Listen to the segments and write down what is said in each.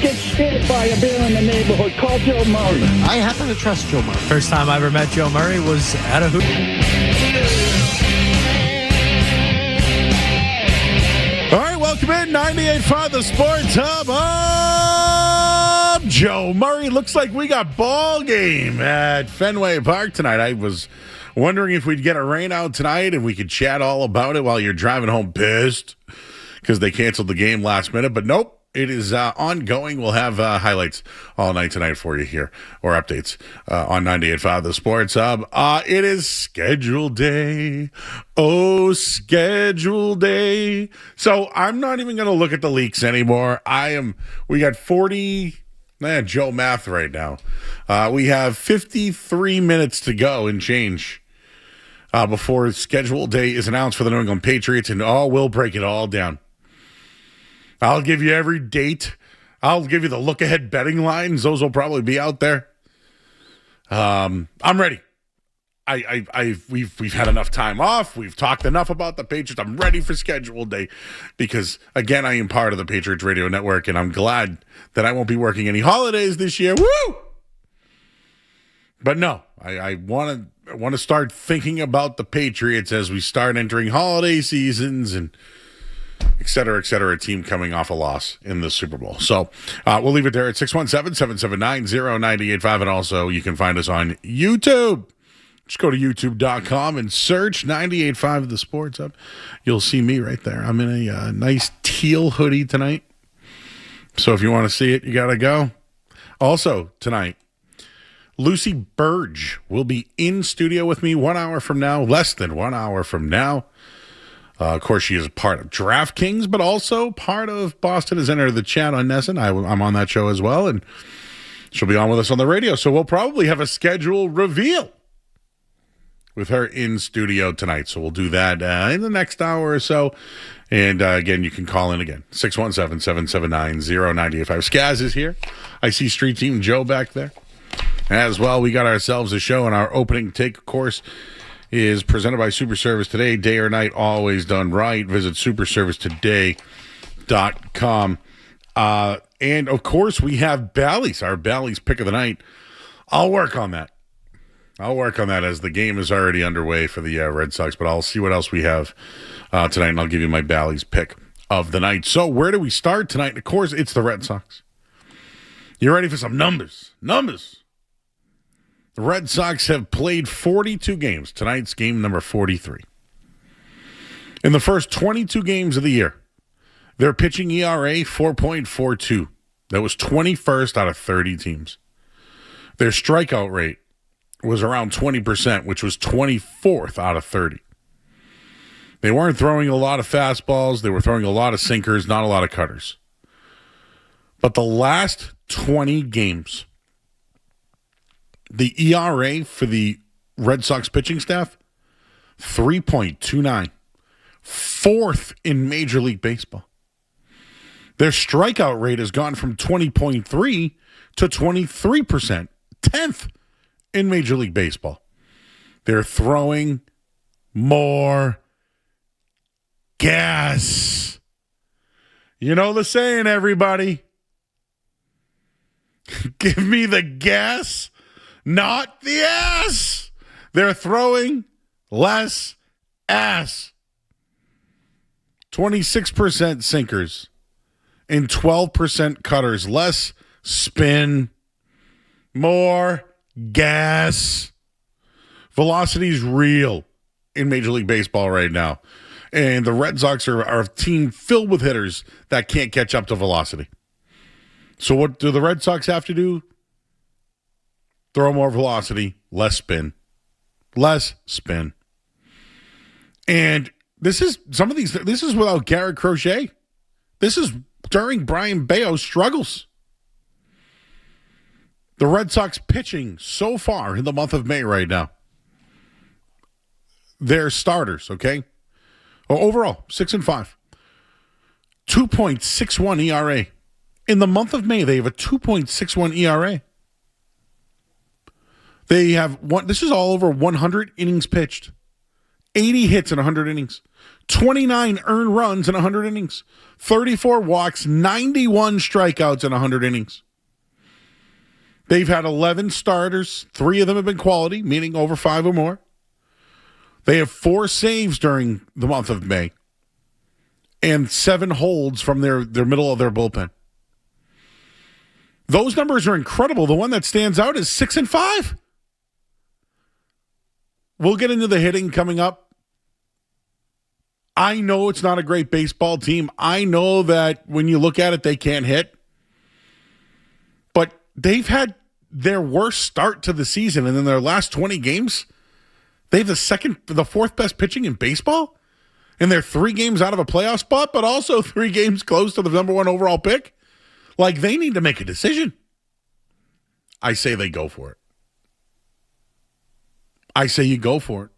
get scared by a bear in the neighborhood. Call Joe Murray. I happen to trust Joe Murray. First time I ever met Joe Murray was at a hoop. All right, welcome in 98.5 The Sports Hub. Joe Murray. Looks like we got ball game at Fenway Park tonight. I was wondering if we'd get a rain out tonight and we could chat all about it while you're driving home pissed because they canceled the game last minute. But nope. It is ongoing. We'll have highlights all night tonight for you here, or updates on 98.5 The Sports Hub. It is schedule day. Oh, schedule day. So I'm not even going to look at the leaks anymore. We got 40, Joe math right now. We have 53 minutes to go and change before schedule day is announced for the New England Patriots, and we'll break it all down. I'll give you every date. I'll give you the look-ahead betting lines. Those will probably be out there. I'm ready. We've had enough time off. We've talked enough about the Patriots. I'm ready for schedule day because, again, I am part of the Patriots Radio Network, and I'm glad that I won't be working any holidays this year. Woo! But no, I want to start thinking about the Patriots as we start entering holiday seasons and et cetera, a team coming off a loss in the Super Bowl. So we'll leave it there at 617-779-0985. And also you can find us on YouTube. Just go to youtube.com and search 98.5 The Sports Hub. You'll see me right there. I'm in a nice teal hoodie tonight. So if you want to see it, you got to go. Also tonight, Lucy Burge will be in studio with me 1 hour from now, less than 1 hour from now. Of course, she is a part of DraftKings, but also part of Boston Has Entered the Chat on Nesson. I'm on that show as well, and she'll be on with us on the radio. So we'll probably have a schedule reveal with her in studio tonight. So we'll do that in the next hour or so. And again, you can call in again, 617-779-0985. Skaz is here. I see Street Team Joe back there. As well, we got ourselves a show, and our opening take, of course, is presented by Super Service Today. Day or night, always done right. Visit superservicetoday.com. And, of course, we have Bally's, our Bally's pick of the night. I'll work on that as the game is already underway for the Red Sox, but I'll see what else we have tonight, and I'll give you my Bally's pick of the night. So where do we start tonight? Of course, it's the Red Sox. You ready for some numbers? The Red Sox have played 42 games. Tonight's game number 43. In the first 22 games of the year, their pitching ERA, 4.42. That was 21st out of 30 teams. Their strikeout rate was around 20%, which was 24th out of 30. They weren't throwing a lot of fastballs. They were throwing a lot of sinkers, not a lot of cutters. But the last 20 games, the ERA for the Red Sox pitching staff, 3.29. Fourth in Major League Baseball. Their strikeout rate has gone from 20.3 to 23%. 10th in Major League Baseball. They're throwing more gas. You know the saying, everybody. Give me the gas, not the ass. They're throwing less ass. 26% sinkers and 12% cutters. Less spin, more gas. Velocity's real in Major League Baseball right now. And the Red Sox are a team filled with hitters that can't catch up to velocity. So what do the Red Sox have to do? Throw more velocity, less spin. Less spin. And this is without Garrett Crochet. This is during Brian Bayo's struggles. The Red Sox pitching so far in the month of May right now. Their starters, okay? Overall, 6-5. 2.61 ERA. In the month of May, they have a 2.61 ERA. They have this is all over 100 innings pitched. 80 hits in 100 innings, 29 earned runs in 100 innings, 34 walks, 91 strikeouts in 100 innings. They've had 11 starters. 3 of them have been quality, meaning over 5 or more. They have 4 saves during the month of May and 7 holds from their middle of their bullpen. Those numbers are incredible. The one that stands out is 6-5. We'll get into the hitting coming up. I know it's not a great baseball team. I know that when you look at it, they can't hit. But they've had their worst start to the season, and in their last 20 games, they have the 4th best pitching in baseball, and they're 3 games out of a playoff spot, but also 3 games close to the number 1 overall pick. Like, they need to make a decision. I say they go for it. I say you go for it.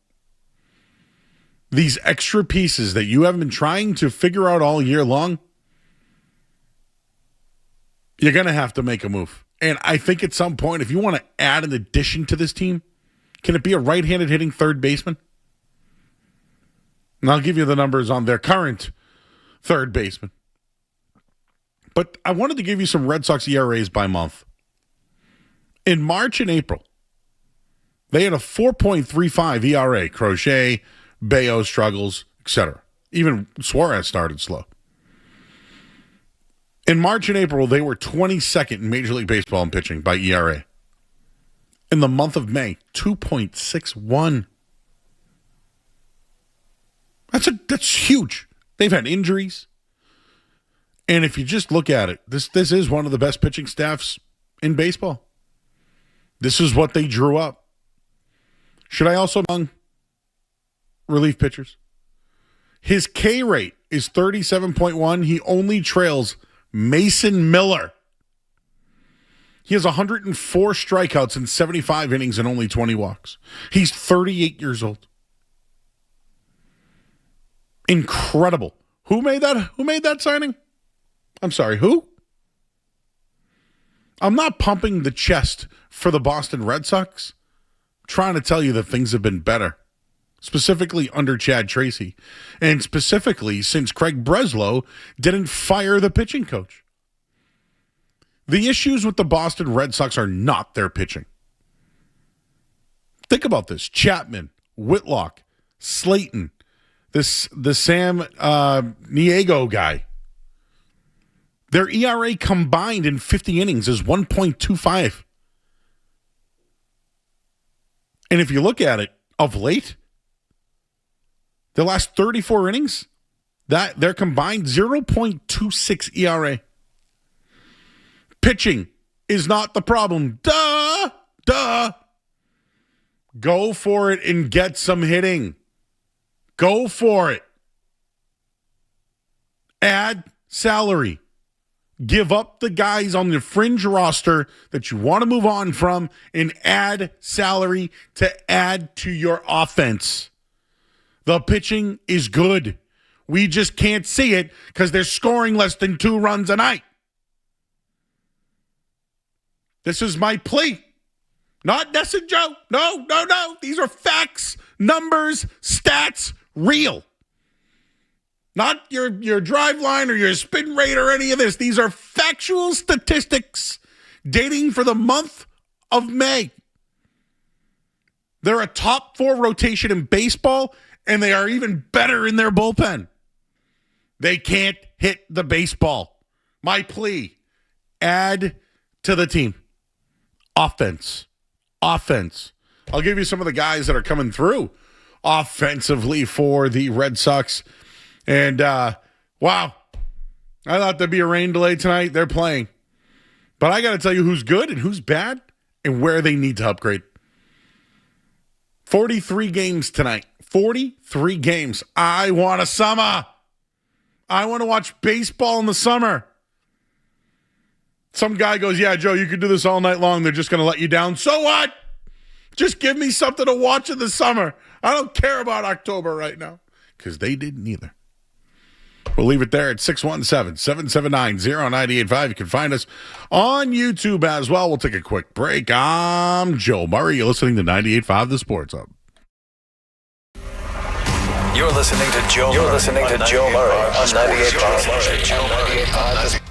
These extra pieces that you have been trying to figure out all year long, you're going to have to make a move. And I think at some point, if you want to add an addition to this team, can it be a right-handed hitting third baseman? And I'll give you the numbers on their current third baseman. But I wanted to give you some Red Sox ERAs by month. In March and April, they had a 4.35 ERA. Crochet, Bayo struggles, etc. Even Suarez started slow. In March and April, they were 22nd in Major League Baseball in pitching by ERA. In the month of May, 2.61. That's huge. They've had injuries. And if you just look at it, this is one of the best pitching staffs in baseball. This is what they drew up. Should I also among relief pitchers? His K rate is 37.1. He only trails Mason Miller. He has 104 strikeouts in 75 innings and only 20 walks. He's 38 years old. Incredible. Who made that signing? I'm sorry, who? I'm not pumping the chest for the Boston Red Sox. I'm trying to tell you that things have been better, specifically under Chad Tracy, and specifically since Craig Breslow didn't fire the pitching coach. The issues with the Boston Red Sox are not their pitching. Think about this. Chapman, Whitlock, Slayton, the Sam Niego guy. Their ERA combined in 50 innings is 1.25. And if you look at it, of late, the last 34 innings, that they're combined 0.26 ERA. Pitching is not the problem. Duh. Go for it and get some hitting. Go for it. Add salary. Give up the guys on the fringe roster that you want to move on from and add salary to add to your offense. The pitching is good. We just can't see it because they're scoring less than 2 runs a night. This is my plea. Not Ness and Joe. No. These are facts, numbers, stats, real. Not your drive line or your spin rate or any of this. These are factual statistics dating for the month of May. They're a top 4 rotation in baseball, and they are even better in their bullpen. They can't hit the baseball. My plea, add to the team. Offense. I'll give you some of the guys that are coming through offensively for the Red Sox. And, wow, I thought there'd be a rain delay tonight. They're playing. But I got to tell you who's good and who's bad and where they need to upgrade. 43 games tonight. 43 games. I want a summer. I want to watch baseball in the summer. Some guy goes, yeah, Joe, you can do this all night long. They're just going to let you down. So what? Just give me something to watch in the summer. I don't care about October right now. Because they didn't either. We'll leave it there at 617-779-0985. You can find us on YouTube as well. We'll take a quick break. I'm Joe Murray. You're listening to 98.5 The Sports Hub. You're listening to Joe. You're listening to Joe Murray on 98.5.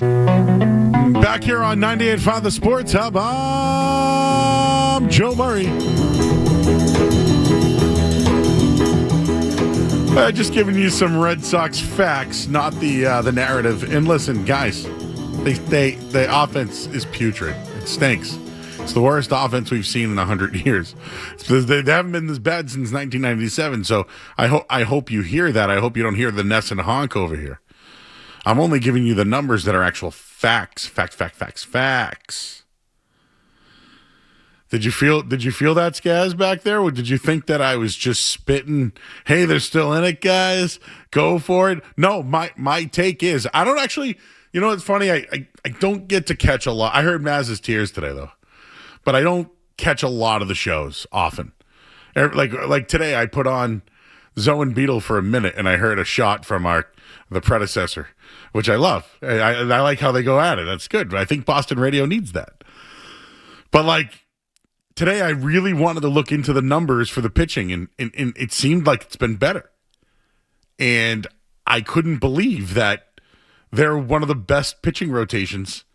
Back here on 98.5 The Sports Hub, I'm Joe Murray. Just giving you some Red Sox facts, not the narrative. And listen, guys, the offense is putrid. It stinks. It's the worst offense we've seen in 100 years. They haven't been this bad since 1997. So I hope you hear that. I hope you don't hear the Ness and honk over here. I'm only giving you the numbers that are actual facts. Facts. Did you feel that, Skaz, back there? Or did you think that I was just spitting, hey, they're still in it, guys? Go for it. No, my take is, I don't actually, you know, it's funny, I don't get to catch a lot. I heard Maz's tears today, though. But I don't catch a lot of the shows often. Like today, I put on Zoe and Beetle for a minute, and I heard a shot from the predecessor, which I love. I like how they go at it. That's good. I think Boston radio needs that. But like today, I really wanted to look into the numbers for the pitching, and it seemed like it's been better. And I couldn't believe that they're one of the best pitching rotations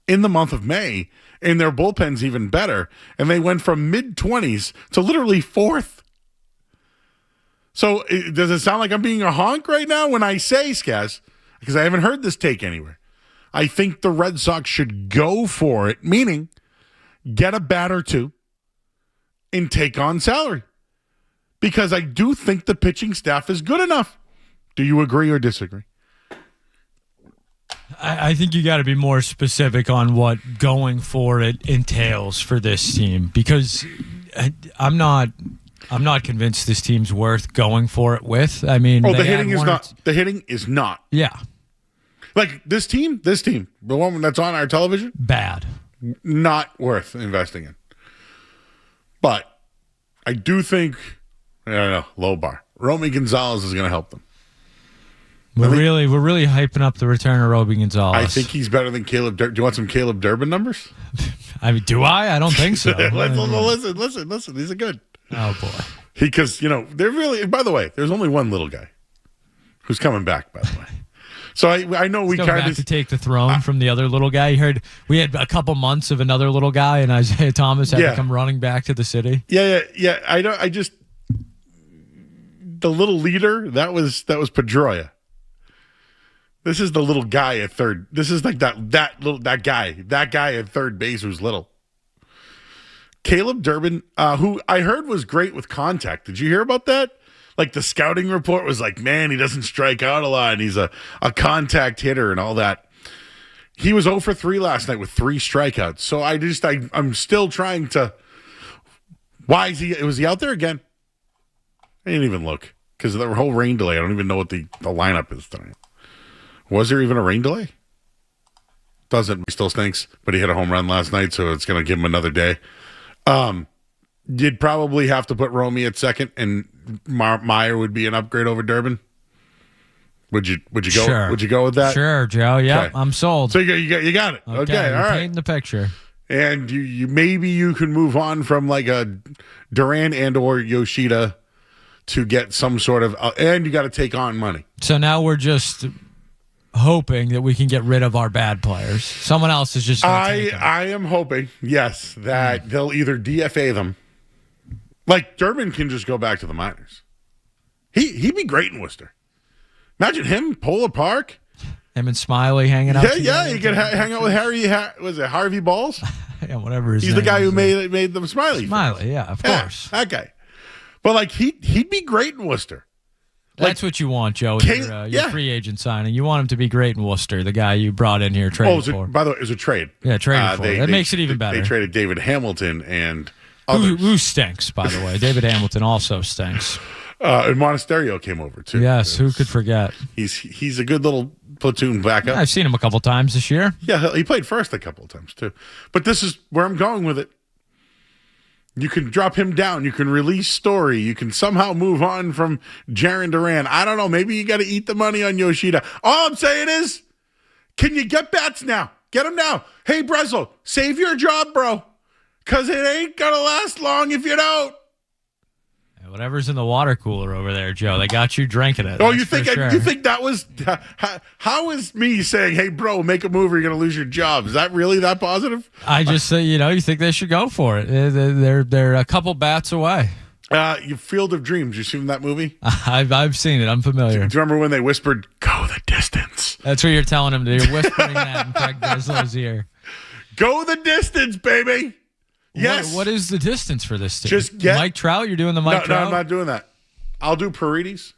in the month of May, and their bullpen's even better. And they went from mid-20s to literally 4th. So does it sound like I'm being a honk right now when I say, Skaz, because I haven't heard this take anywhere, I think the Red Sox should go for it, meaning get a bat or two and take on salary. Because I do think the pitching staff is good enough. Do you agree or disagree? I think you got to be more specific on what going for it entails for this team, because I'm not convinced this team's worth going for it with. I mean, the hitting is not. The hitting is not. Yeah. Like this team, the one that's on our television, bad. Not worth investing in. But I do think, I don't know, low bar. Romy Gonzalez is going to help them. We're really hyping up the return of Roby Gonzalez. I think he's better than Caleb. Do you want some Caleb Durbin numbers? I mean, do I? I don't think so. Listen. These are good. Oh boy. Because they're really. By the way, there's only one little guy who's coming back. By the way, so I know we kind of to take the throne from the other little guy. You heard we had a couple months of another little guy, and Isaiah Thomas had to come running back to the city. Yeah. I just the little leader that was Pedroia. This is the little guy at third. This is like that guy at third base who's little. Caleb Durbin, who I heard was great with contact. Did you hear about that? Like the scouting report was like, man, he doesn't strike out a lot, and he's a contact hitter and all that. He was 0 for 3 last night with 3 strikeouts. So I'm still trying to. Why is he? Was he out there again? I didn't even look because of the whole rain delay. I don't even know what the lineup is tonight. Was there even a rain delay? Doesn't. He still stinks, but he hit a home run last night, so it's going to give him another day. You'd probably have to put Romy at second, and Meyer would be an upgrade over Durbin. Would you go? Sure. Would you go with that? Sure, Joe. Yeah, okay. I'm sold. So you got it. Okay, all right. Painting the picture. And you maybe you can move on from like a Duran and or Yoshida to get some sort of, and you got to take on money. So now we're just hoping that we can get rid of our bad players. Someone else is just I am hoping, yes, that they'll either DFA them. Like Durbin can just go back to the minors. He'd be great in Worcester. Imagine him, Polar Park. Him and Smiley hanging out. Yeah, you could hang out with Harvey Balls? Yeah, whatever his He's name the guy who is. made them Smiley. Smiley, yeah, of course. That guy. But like he'd be great in Worcester. That's what you want, Joe, with your free agent signing. You want him to be great in Worcester, the guy you brought in here traded for. By the way, it was a trade. Yeah, traded for. That makes it even better. They traded David Hamilton and others. Who stinks, by the way. David Hamilton also stinks. And Monasterio came over, too. Yes, who could forget? He's a good little platoon backup. Yeah, I've seen him a couple times this year. Yeah, he played first a couple of times, too. But this is where I'm going with it. You can drop him down. You can release Story. You can somehow move on from Jarren Duran. I don't know. Maybe you got to eat the money on Yoshida. All I'm saying is, can you get bats now? Get them now. Hey, Breslin, save your job, bro. Because it ain't going to last long if you don't. Whatever's in the water cooler over there, Joe, they got you drinking it. Oh, you think that was how is me saying, "Hey, bro, make a move or you're going to lose your job"? Is that really that positive? I just say, you think they should go for it. They're a couple bats away. You Field of Dreams. You seen that movie? I've seen it. I'm familiar. Do you remember when they whispered, "Go the distance"? That's what you're telling him. You're whispering that in Craig Breslow's ear. Go the distance, baby. Yes. What is the distance for this team? Just get Mike Trout. You're doing the Mike Trout. No, I'm not doing that. I'll do Paredes.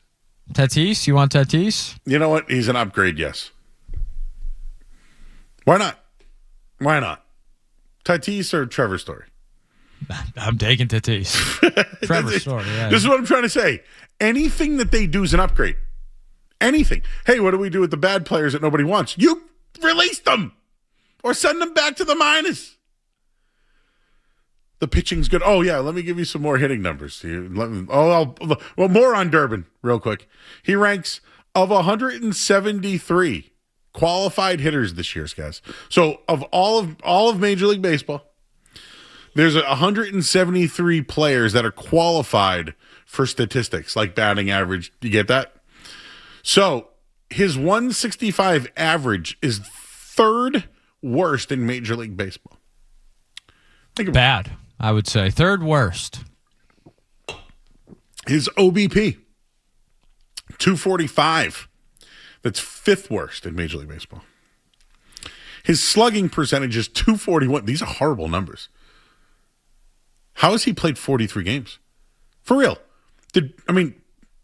Tatis. You want Tatis? You know what? He's an upgrade. Yes. Why not? Why not? Tatis or Trevor Story? I'm taking Tatis. Trevor Story. Yeah. This is what I'm trying to say. Anything that they do is an upgrade. Anything. Hey, what do we do with the bad players that nobody wants? You release them or send them back to the minors. The pitching's good. Oh, yeah, let me give you some more hitting numbers. More on Durbin real quick. He ranks of 173 qualified hitters this year, guys. So of all of Major League Baseball, there's 173 players that are qualified for statistics, like batting average. You get that? So his 165 average is third worst in Major League Baseball. Bad, I would say. Third worst. His OBP, 245. That's fifth worst in Major League Baseball. His slugging percentage is 241. These are horrible numbers. How has he played 43 games? For real.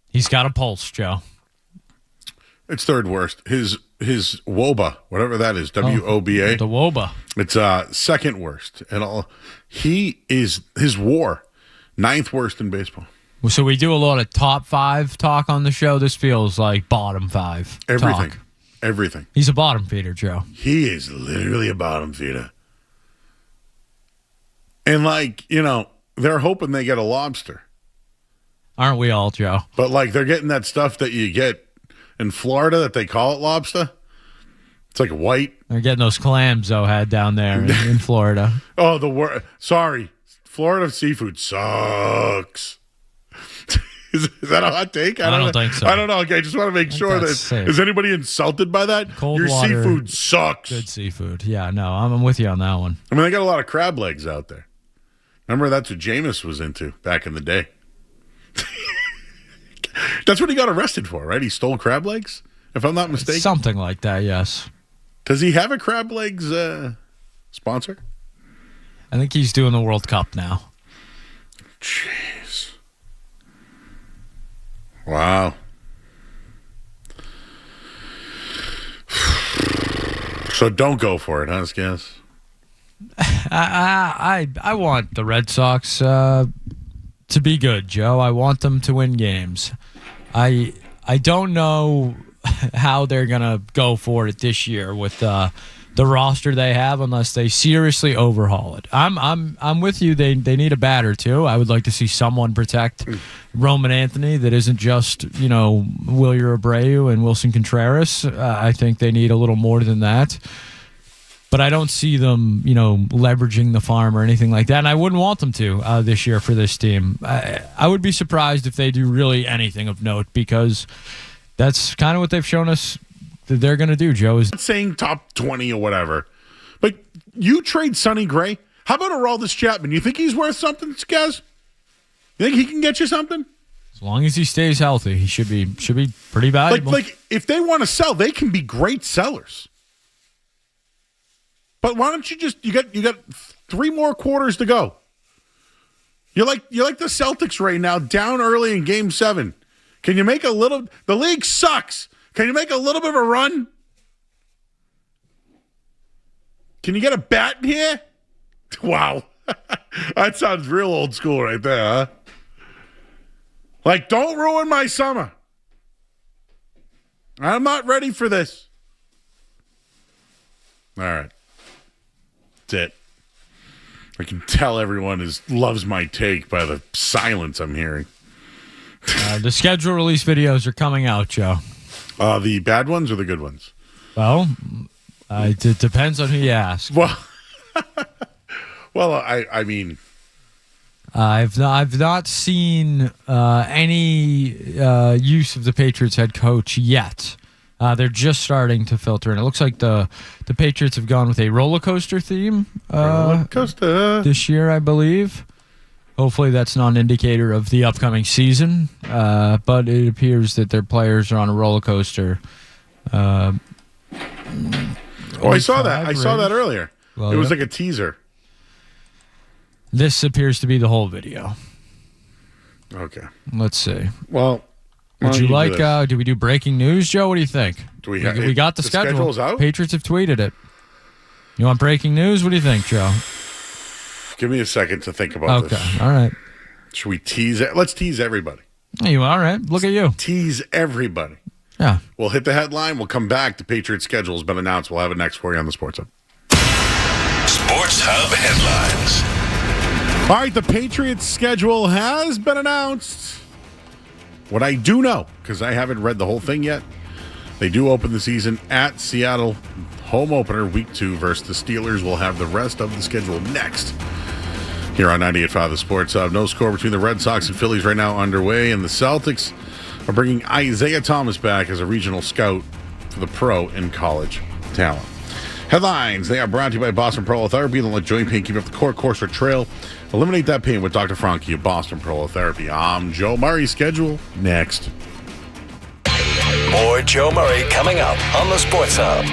He's got a pulse, Joe. It's third worst. His WOBA, whatever that is, WOBA. The WOBA. It's second worst. And his WAR, ninth worst in baseball. So we do a lot of top 5 talk on the show. This feels like bottom 5 Everything. talk. Everything. He's a bottom feeder, Joe. He is literally a bottom feeder. And they're hoping they get a lobster. Aren't we all, Joe? But they're getting that stuff that you get in Florida that they call it lobster. It's like white. They're getting those clams Zoe had down there in Florida. Oh, sorry. Florida seafood sucks. Is that a hot take? I don't think so. I don't know. Okay, I just want to make sure that safe. Is anybody insulted by that? Cold Your water, seafood sucks. Good seafood. Yeah, no, I'm with you on that one. They got a lot of crab legs out there. Remember, that's what Jameis was into back in the day. That's what he got arrested for, right? He stole crab legs, if I'm not mistaken. Something like that, yes. Does he have a crab legs sponsor? I think he's doing the World Cup now. Jeez. Wow. So don't go for it, huh, Skaz? I want the Red Sox to be good, Joe. I want them to win games. I don't know how they're gonna go for it this year with the roster they have unless they seriously overhaul it. I'm with you. They need a batter too. I would like to see someone protect Roman Anthony that isn't just Wilyer Abreu and Wilson Contreras. I think they need a little more than that. But I don't see them, leveraging the farm or anything like that. And I wouldn't want them to this year for this team. I would be surprised if they do really anything of note because that's kind of what they've shown us that they're going to do, Joe. Not saying top 20 or whatever, but you trade Sonny Gray. How about Aroldis Chapman? You think he's worth something, Skaz? You think he can get you something? As long as he stays healthy, he should be pretty valuable. Like if they want to sell, they can be great sellers. But why don't you you got 3 more quarters to go. You're like the Celtics right now, down early in Game 7. Can you make the league sucks. Can you make a little bit of a run? Can you get a bat in here? Wow. That sounds real old school right there, huh? Don't ruin my summer. I'm not ready for this. All right. That's it. I can tell everyone loves my take by the silence I'm hearing. The schedule release videos are coming out, Joe. The bad ones or the good ones? Well, it depends on who you ask. Well, I mean, I've not seen any use of the Patriots head coach yet. They're just starting to filter in. It looks like the Patriots have gone with a roller coaster theme roller coaster this year, I believe. Hopefully that's not an indicator of the upcoming season, but it appears that their players are on a roller coaster. I saw that. I saw that earlier. Well, it was like a teaser. This appears to be the whole video. Okay. Let's see. Well, would you like? Do we do breaking news, Joe? What do you think? We got the schedule. schedule's out? Patriots have tweeted it. You want breaking news? What do you think, Joe? Give me a second to think about this. Okay. All right. Should we tease it? Let's tease everybody. You all right? Look at you. Tease everybody. Yeah. We'll hit the headline. We'll come back. The Patriots schedule has been announced. We'll have it next for you on the Sports Hub. Sports Hub headlines. All right, the Patriots schedule has been announced. What I do know, because I haven't read the whole thing yet, they do open the season at Seattle. Home opener, week 2 versus the Steelers. We'll have the rest of the schedule next here on 98.5 The Sports Hub. No score between the Red Sox and Phillies right now underway, and the Celtics are bringing Isaiah Thomas back as a regional scout for the pro and college talent. Headlines, they are brought to you by Boston Prolotherapy. Don't let joint pain keep you up the course or trail. Eliminate that pain with Dr. Franke of Boston Prolotherapy. I'm Joe Murray. Schedule next. More Joe Murray coming up on the Sports Hub.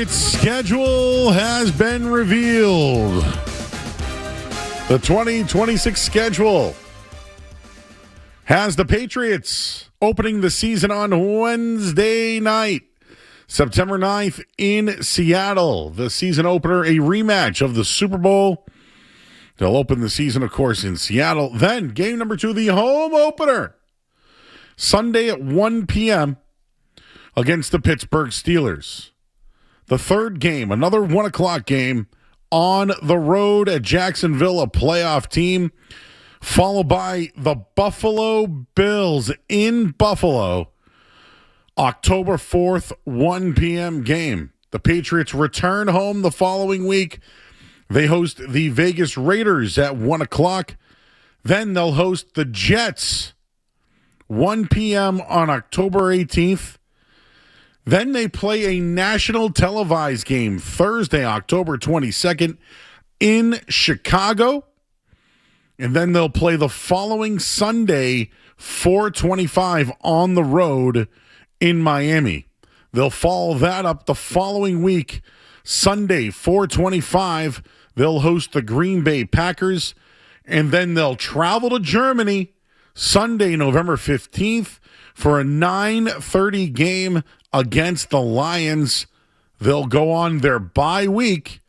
Patriots schedule has been revealed. The 2026 schedule has the Patriots opening the season on Wednesday night, September 9th in Seattle. The season opener, a rematch of the Super Bowl. They'll open the season, of course, in Seattle. Then game number 2, the home opener, Sunday at 1 p.m. against the Pittsburgh Steelers. The third game, another 1 o'clock game on the road at Jacksonville, a playoff team, followed by the Buffalo Bills in Buffalo, October 4th, 1 p.m. game. The Patriots return home the following week. They host the Vegas Raiders at 1 o'clock. Then they'll host the Jets, 1 p.m. on October 18th. Then they play a national televised game Thursday, October 22nd in Chicago. And then they'll play the following Sunday, 4/25 on the road in Miami. They'll follow that up the following week, Sunday, 4/25. They'll host the Green Bay Packers. And then they'll travel to Germany Sunday, November 15th for a 9:30 game against the Lions. They'll go on their bye week,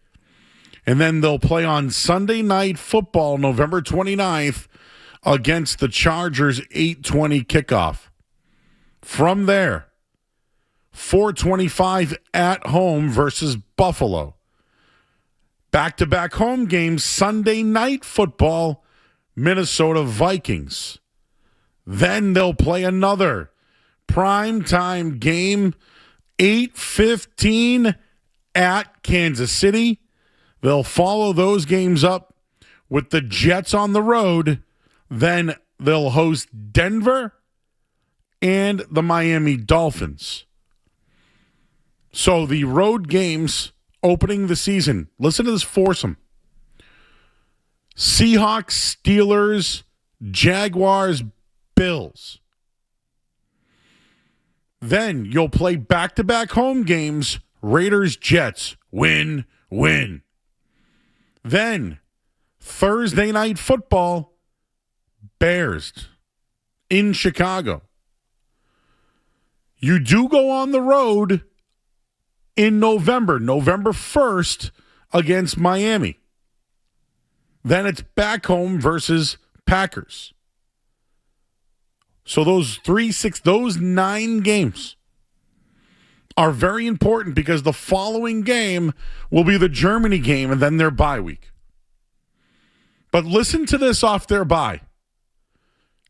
and then they'll play on Sunday Night Football, November 29th, against the Chargers, 8:20 kickoff. From there, 4/25 at home versus Buffalo. Back-to-back home games, Sunday Night Football, Minnesota Vikings. Then they'll play another primetime game, 8:15 at Kansas City. They'll follow those games up with the Jets on the road. Then they'll host Denver and the Miami Dolphins. So the road games opening the season. Listen to this foursome. Seahawks, Steelers, Jaguars, Bills. Then you'll play back-to-back home games, Raiders, Jets, win, win. Then Thursday Night Football, Bears in Chicago. You do go on the road in November 1st against Miami. Then it's back home versus Packers. So those 9 games are very important because the following game will be the Germany game and then their bye week. But listen to this off their bye.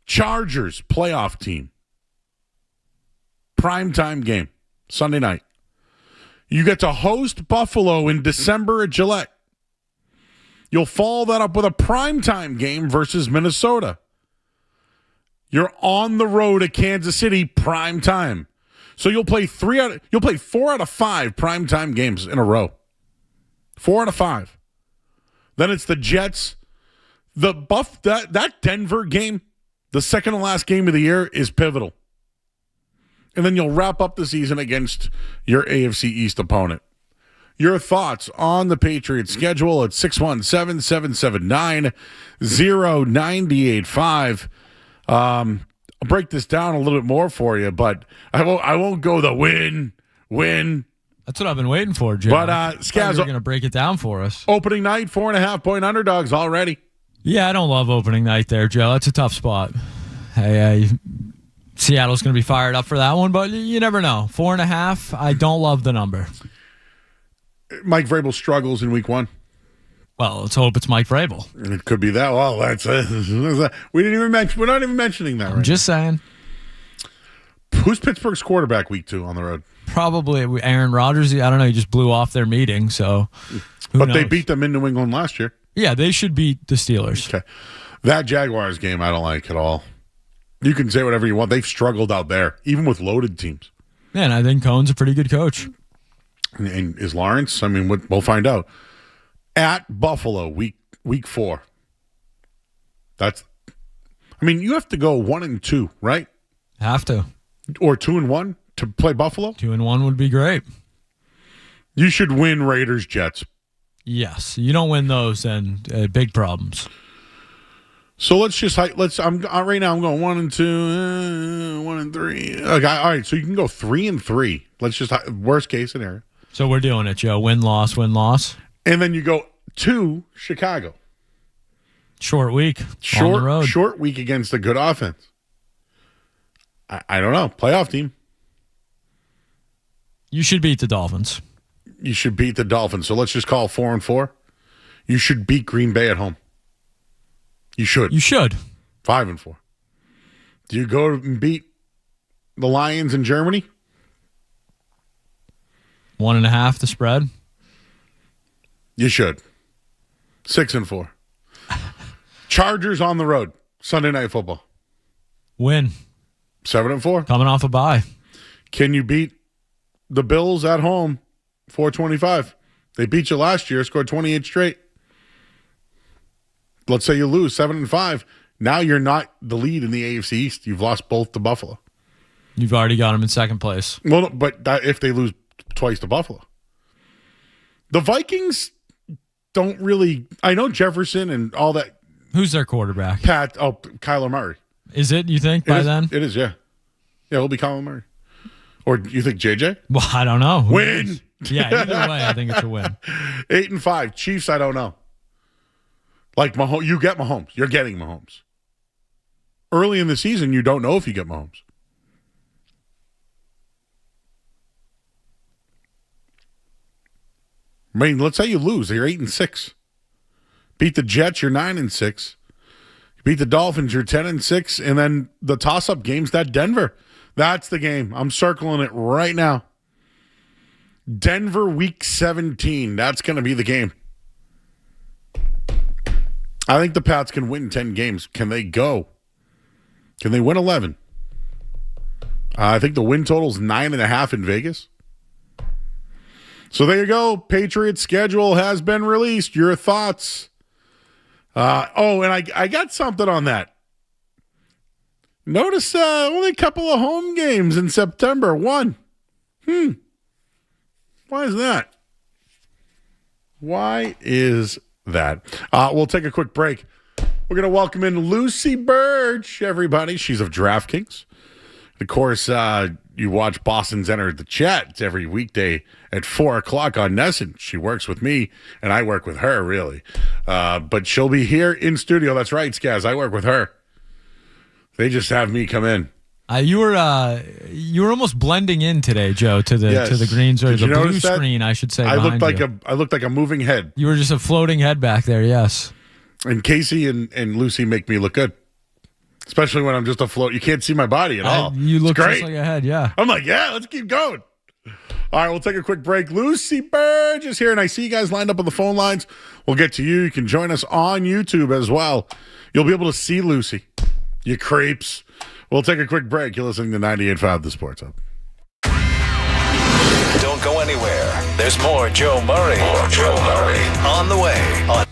Chargers playoff team. Primetime game, Sunday night. You get to host Buffalo in December at Gillette. You'll follow that up with a primetime game versus Minnesota. You're on the road at Kansas City, prime time. So you'll play 4 out of 5 primetime games in a row. 4 out of 5. Then it's the Jets. That Denver game, the second to last game of the year, is pivotal. And then you'll wrap up the season against your AFC East opponent. Your thoughts on the Patriots schedule at 617-779-0985. I'll break this down a little bit more for you, but I won't go the win. That's what I've been waiting for, Jim. But Skaz, you're going to break it down for us. Opening night, 4.5-point underdogs already. Yeah, I don't love opening night there, Joe. That's a tough spot. Hey, Seattle's going to be fired up for that one, but you never know. 4.5, I don't love the number. Mike Vrabel struggles in week 1. Well, let's hope it's Mike Vrabel. It could be that. Well, that's we didn't even mention. We're not even mentioning that. I'm just saying. Who's Pittsburgh's quarterback week 2 on the road? Probably Aaron Rodgers. I don't know. He just blew off their meeting, so. Who knows? They beat them in New England last year. Yeah, they should beat the Steelers. Okay, that Jaguars game I don't like at all. You can say whatever you want. They've struggled out there, even with loaded teams. Yeah, and I think Cohn's a pretty good coach. And is Lawrence? I mean, we'll find out. At Buffalo, week 4. You have to go 1-2, right? Have to. Or 2-1 to play Buffalo? 2-1 would be great. You should win Raiders Jets. Yes, you don't win those, and big problems. So I'm right now. I'm going 1-2, 1-3. Okay, all right. So you can go 3-3. Let's just worst case scenario. So we're doing it, Joe. Win loss, and then you go to Chicago. Short week. On the road. Short week against a good offense. I don't know. Playoff team. You should beat the Dolphins. You should beat the Dolphins. So let's just call 4-4. You should beat Green Bay at home. You should. 5-4. Do you go and beat the Lions in Germany? 1.5 the spread. You should. 6-4. Chargers on the road. Sunday Night Football. Win. 7-4. Coming off a bye. Can you beat the Bills at home? 4-25. They beat you last year, scored 28 straight. Let's say you lose 7-5. Now you're not the lead in the AFC East. You've lost both to Buffalo. You've already got them in second place. Well, but if they lose twice to Buffalo. The Vikings don't really. I know Jefferson and all that. Who's their quarterback? Kyler Murray. Is it, you think, by then? It is, yeah. Yeah, it'll be Kyler Murray. Or you think JJ? Well, I don't know. Win. Yeah, either way, I think it's a win. 8-5. Chiefs, I don't know. Like Mahomes, you get Mahomes. You're getting Mahomes. Early in the season, you don't know if you get Mahomes. I mean, let's say you lose. You're 8-6. Beat the Jets, you're 9-6. Beat the Dolphins, you're 10-6. And then the toss-up game's that Denver. That's the game. I'm circling it right now. Denver week 17. That's going to be the game. I think the Pats can win 10 games. Can they go? Can they win 11? I think the win total's 9.5 in Vegas. So there you go. Patriots schedule has been released. Your thoughts? And I got something on that. Notice only a couple of home games in September. One. Why is that? Why is that? We'll take a quick break. We're going to welcome in Lucy Burge, everybody. She's of DraftKings. Of course, you watch Boston's Enter the Chat every weekday at 4 o'clock on Nesson. She works with me, and I work with her, really. But she'll be here in studio. That's right, Skaz. I work with her. They just have me come in. You were almost blending in today, Joe, to the greens or the blue screen, I should say. I looked like a moving head. You were just a floating head back there, yes. And Casey and Lucy make me look good. Especially when I'm just afloat. You can't see my body at all. You look just like a head, yeah. I'm like, yeah, let's keep going. All right, we'll take a quick break. Lucy Burge is here, and I see you guys lined up on the phone lines. We'll get to you. You can join us on YouTube as well. You'll be able to see Lucy. You creeps. We'll take a quick break. You're listening to 98.5 The Sports Hub. Don't go anywhere. There's more Joe Murray. On the way on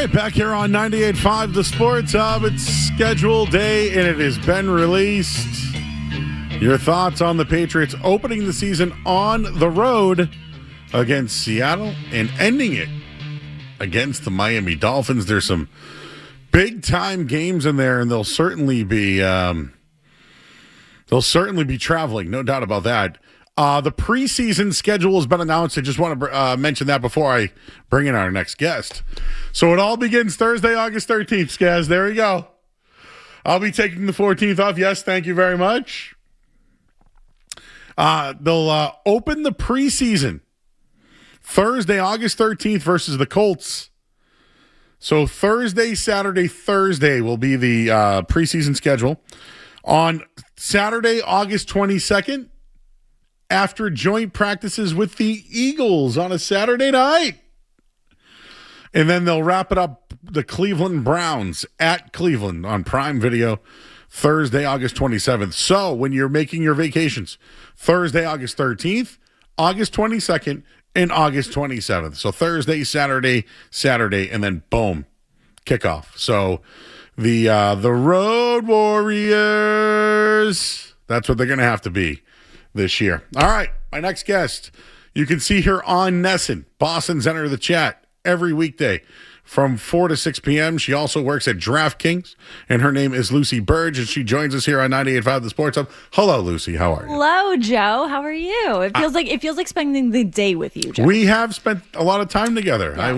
right, back here on 98.5 The Sports Hub. It's schedule day, and it has been released. Your thoughts on the Patriots opening the season on the road against Seattle and ending it against the Miami Dolphins. There's some big-time games in there, and they'll certainly be traveling, no doubt about that. The preseason schedule has been announced. I just want to mention that before I bring in our next guest. So it all begins Thursday, August 13th, Skaz. There we go. I'll be taking the 14th off. Yes, thank you very much. They'll open the preseason Thursday, August 13th versus the Colts. So Thursday, Saturday, Thursday will be the preseason schedule. On Saturday, August 22nd, after joint practices with the Eagles on a Saturday night. And then they'll wrap it up, the Cleveland Browns at Cleveland on Prime Video Thursday, August 27th. So when you're making your vacations, Thursday, August 13th, August 22nd, and August 27th. So Thursday, Saturday, and then boom, kickoff. So the Road Warriors, that's what they're going to have to be this year. All right, my next guest, you can see her on Nesson, Boston's Enter the Chat, every weekday from 4 to 6 p.m. She also works at DraftKings, and her name is Lucy Burge, and she joins us here on 98.5 The Sports Hub. Hello, Lucy. How are you? Hello, Joe. How are you? It feels like spending the day with you, Joe. We have spent a lot of time together. Yes. I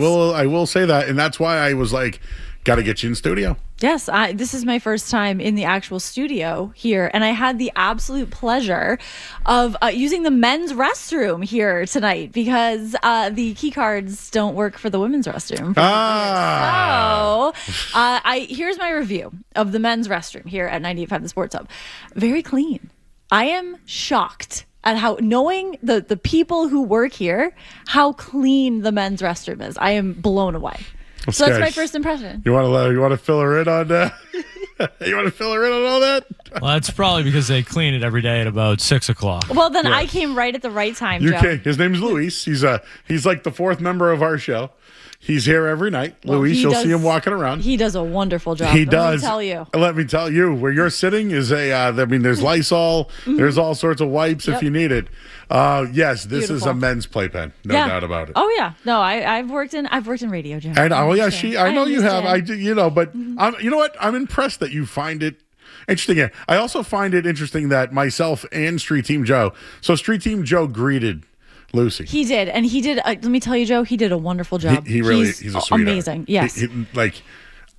will say that, and that's why I was like, got to get you in studio. Yes, this is my first time in the actual studio here, and I had the absolute pleasure of using the men's restroom here tonight because the key cards don't work for the women's restroom. So, here's my review of the men's restroom here at 98.5 The Sports Hub. Very clean. I am shocked at how, knowing the people who work here, how clean the men's restroom is. I am blown away. So that's my first impression. You want to fill her in on that? You want to fill her in on all that? Well, that's probably because they clean it every day at about 6 o'clock. Well, then I came right at the right time, Joe. His name's Luis. He's like the fourth member of our show. He's here every night. Well, Luis, you'll see him walking around. He does a wonderful job. He does. Let me tell you. Where you're sitting is there's Lysol. Mm-hmm. There's all sorts of wipes if you need it. Yes, this is a men's playpen. No doubt about it. Oh yeah. No, I've worked in radio, Joe. I know. Yeah, I know you have. I do. You know, but you know what? I'm impressed that you find it interesting. Yeah. I also find it interesting that myself and Street Team Joe. So Street Team Joe greaded Lucy. He did, and he did. Let me tell you, Joe, he did a wonderful job. He's a sweetheart. Amazing. Yes,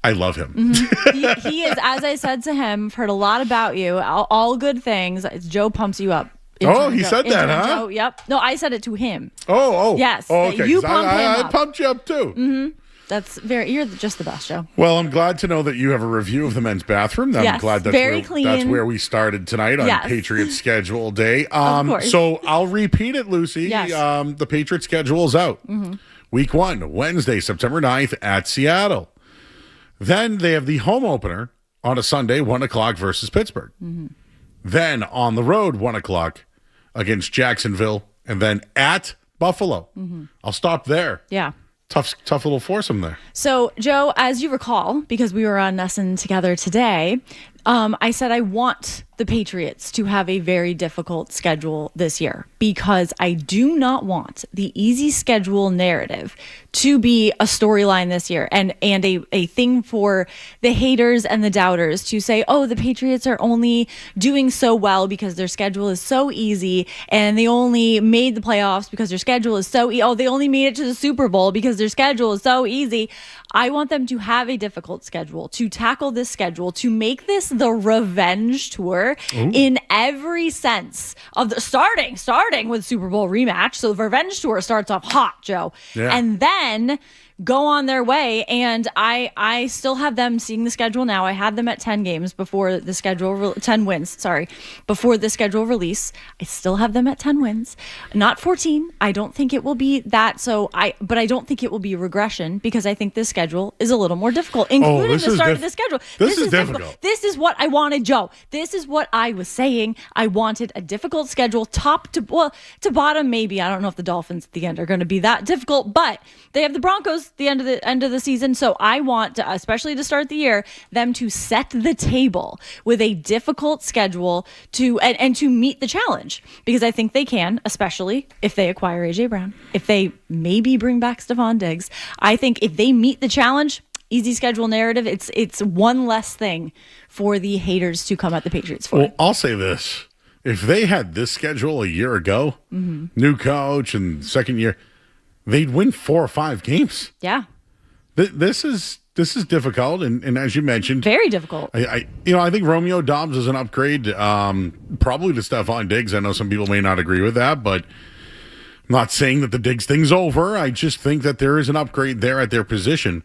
I love him. Mm-hmm. he is, as I said to him, heard a lot about you, all good things. Joe pumps you up. He said that, huh? Joe, yep. No, I said it to him. Oh. Yes. Oh, okay. You pump him up. I pumped you up too. Mm-hmm. You're just the best, Joe. Well, I'm glad to know that you have a review of the men's bathroom. I'm glad that's where we started tonight on Patriots schedule day. Of course. So I'll repeat it, Lucy. Yes. The Patriots schedule is out. Mm-hmm. Week 1, Wednesday, September 9th at Seattle. Then they have the home opener on a Sunday, 1 o'clock versus Pittsburgh. Mm-hmm. Then on the road, 1 o'clock against Jacksonville, and then at Buffalo. Mm-hmm. I'll stop there. Yeah. Tough little foursome there. So, Joe, as you recall, because we were on Nesson together today, I said I want the Patriots to have a very difficult schedule this year because I do not want the easy schedule narrative to be a storyline this year and a thing for the haters and the doubters to say, oh, the Patriots are only doing so well because their schedule is so easy and they only made the playoffs because their schedule is so they only made it to the Super Bowl because their schedule is so easy. I want them to have a difficult schedule, to tackle this schedule, to make this the revenge tour in every sense of the starting with Super Bowl rematch. So the revenge tour starts off hot, Joe. Yeah. And then go on their way. And I still have them seeing the schedule now. I had them at 10 games before the schedule, 10 wins, before the schedule release. I still have them at 10 wins, not 14. I don't think it will be that. But I don't think it will be regression because I think this schedule is a little more difficult, including the start of the schedule. This is difficult. This is what I wanted, Joe. This is what I was saying. I wanted a difficult schedule, top to bottom, maybe. I don't know if the Dolphins at the end are going to be that difficult, but they have the Broncos close, the end of the season. So I want to, especially to start the year, them to set the table with a difficult schedule and to meet the challenge, because I think they can, especially if they acquire AJ Brown, if they maybe bring back Stephon Diggs. I think if they meet the challenge, easy schedule narrative, it's one less thing for the haters to come at the Patriots for. Well, I'll say this. If they had this schedule a year ago, new coach and second year, they'd win 4 or 5 games. Yeah. This is difficult, and as you mentioned, very difficult. I think Romeo Doubs is an upgrade, probably to Stephon Diggs. I know some people may not agree with that, but I'm not saying that the Diggs thing's over. I just think that there is an upgrade there at their position.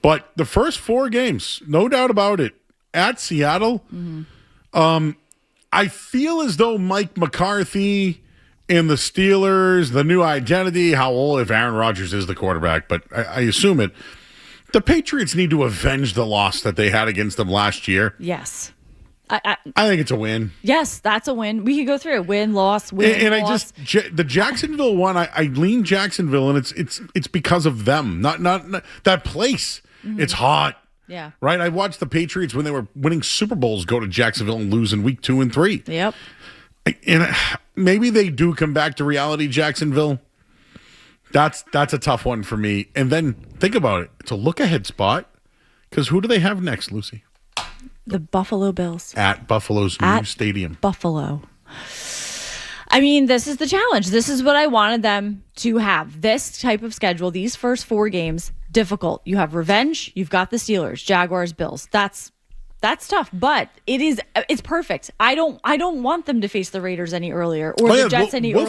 But the first 4 games, no doubt about it, at Seattle, I feel as though Mike McCarthy and the Steelers, the new identity, how old if Aaron Rodgers is the quarterback, but I assume it. The Patriots need to avenge the loss that they had against them last year. Yes. I think it's a win. Yes, that's a win. We could go through it. Win, loss, win, and loss. The Jacksonville one, I lean Jacksonville, and it's because of them, not that place. It's hot. Yeah. Right? I watched the Patriots when they were winning Super Bowls go to Jacksonville and lose in week 2 and 3. Yep. And maybe they do come back to reality, Jacksonville. That's a tough one for me. And then think about it. It's a look-ahead spot, because who do they have next, Lucy? The Buffalo Bills. At Buffalo's new stadium. Buffalo. I mean, this is the challenge. This is what I wanted them to have. This type of schedule, these first 4 games, difficult. You have revenge. You've got the Steelers, Jaguars, Bills. That's tough, but it's perfect. I don't want them to face the Raiders any earlier, or the Jets any earlier.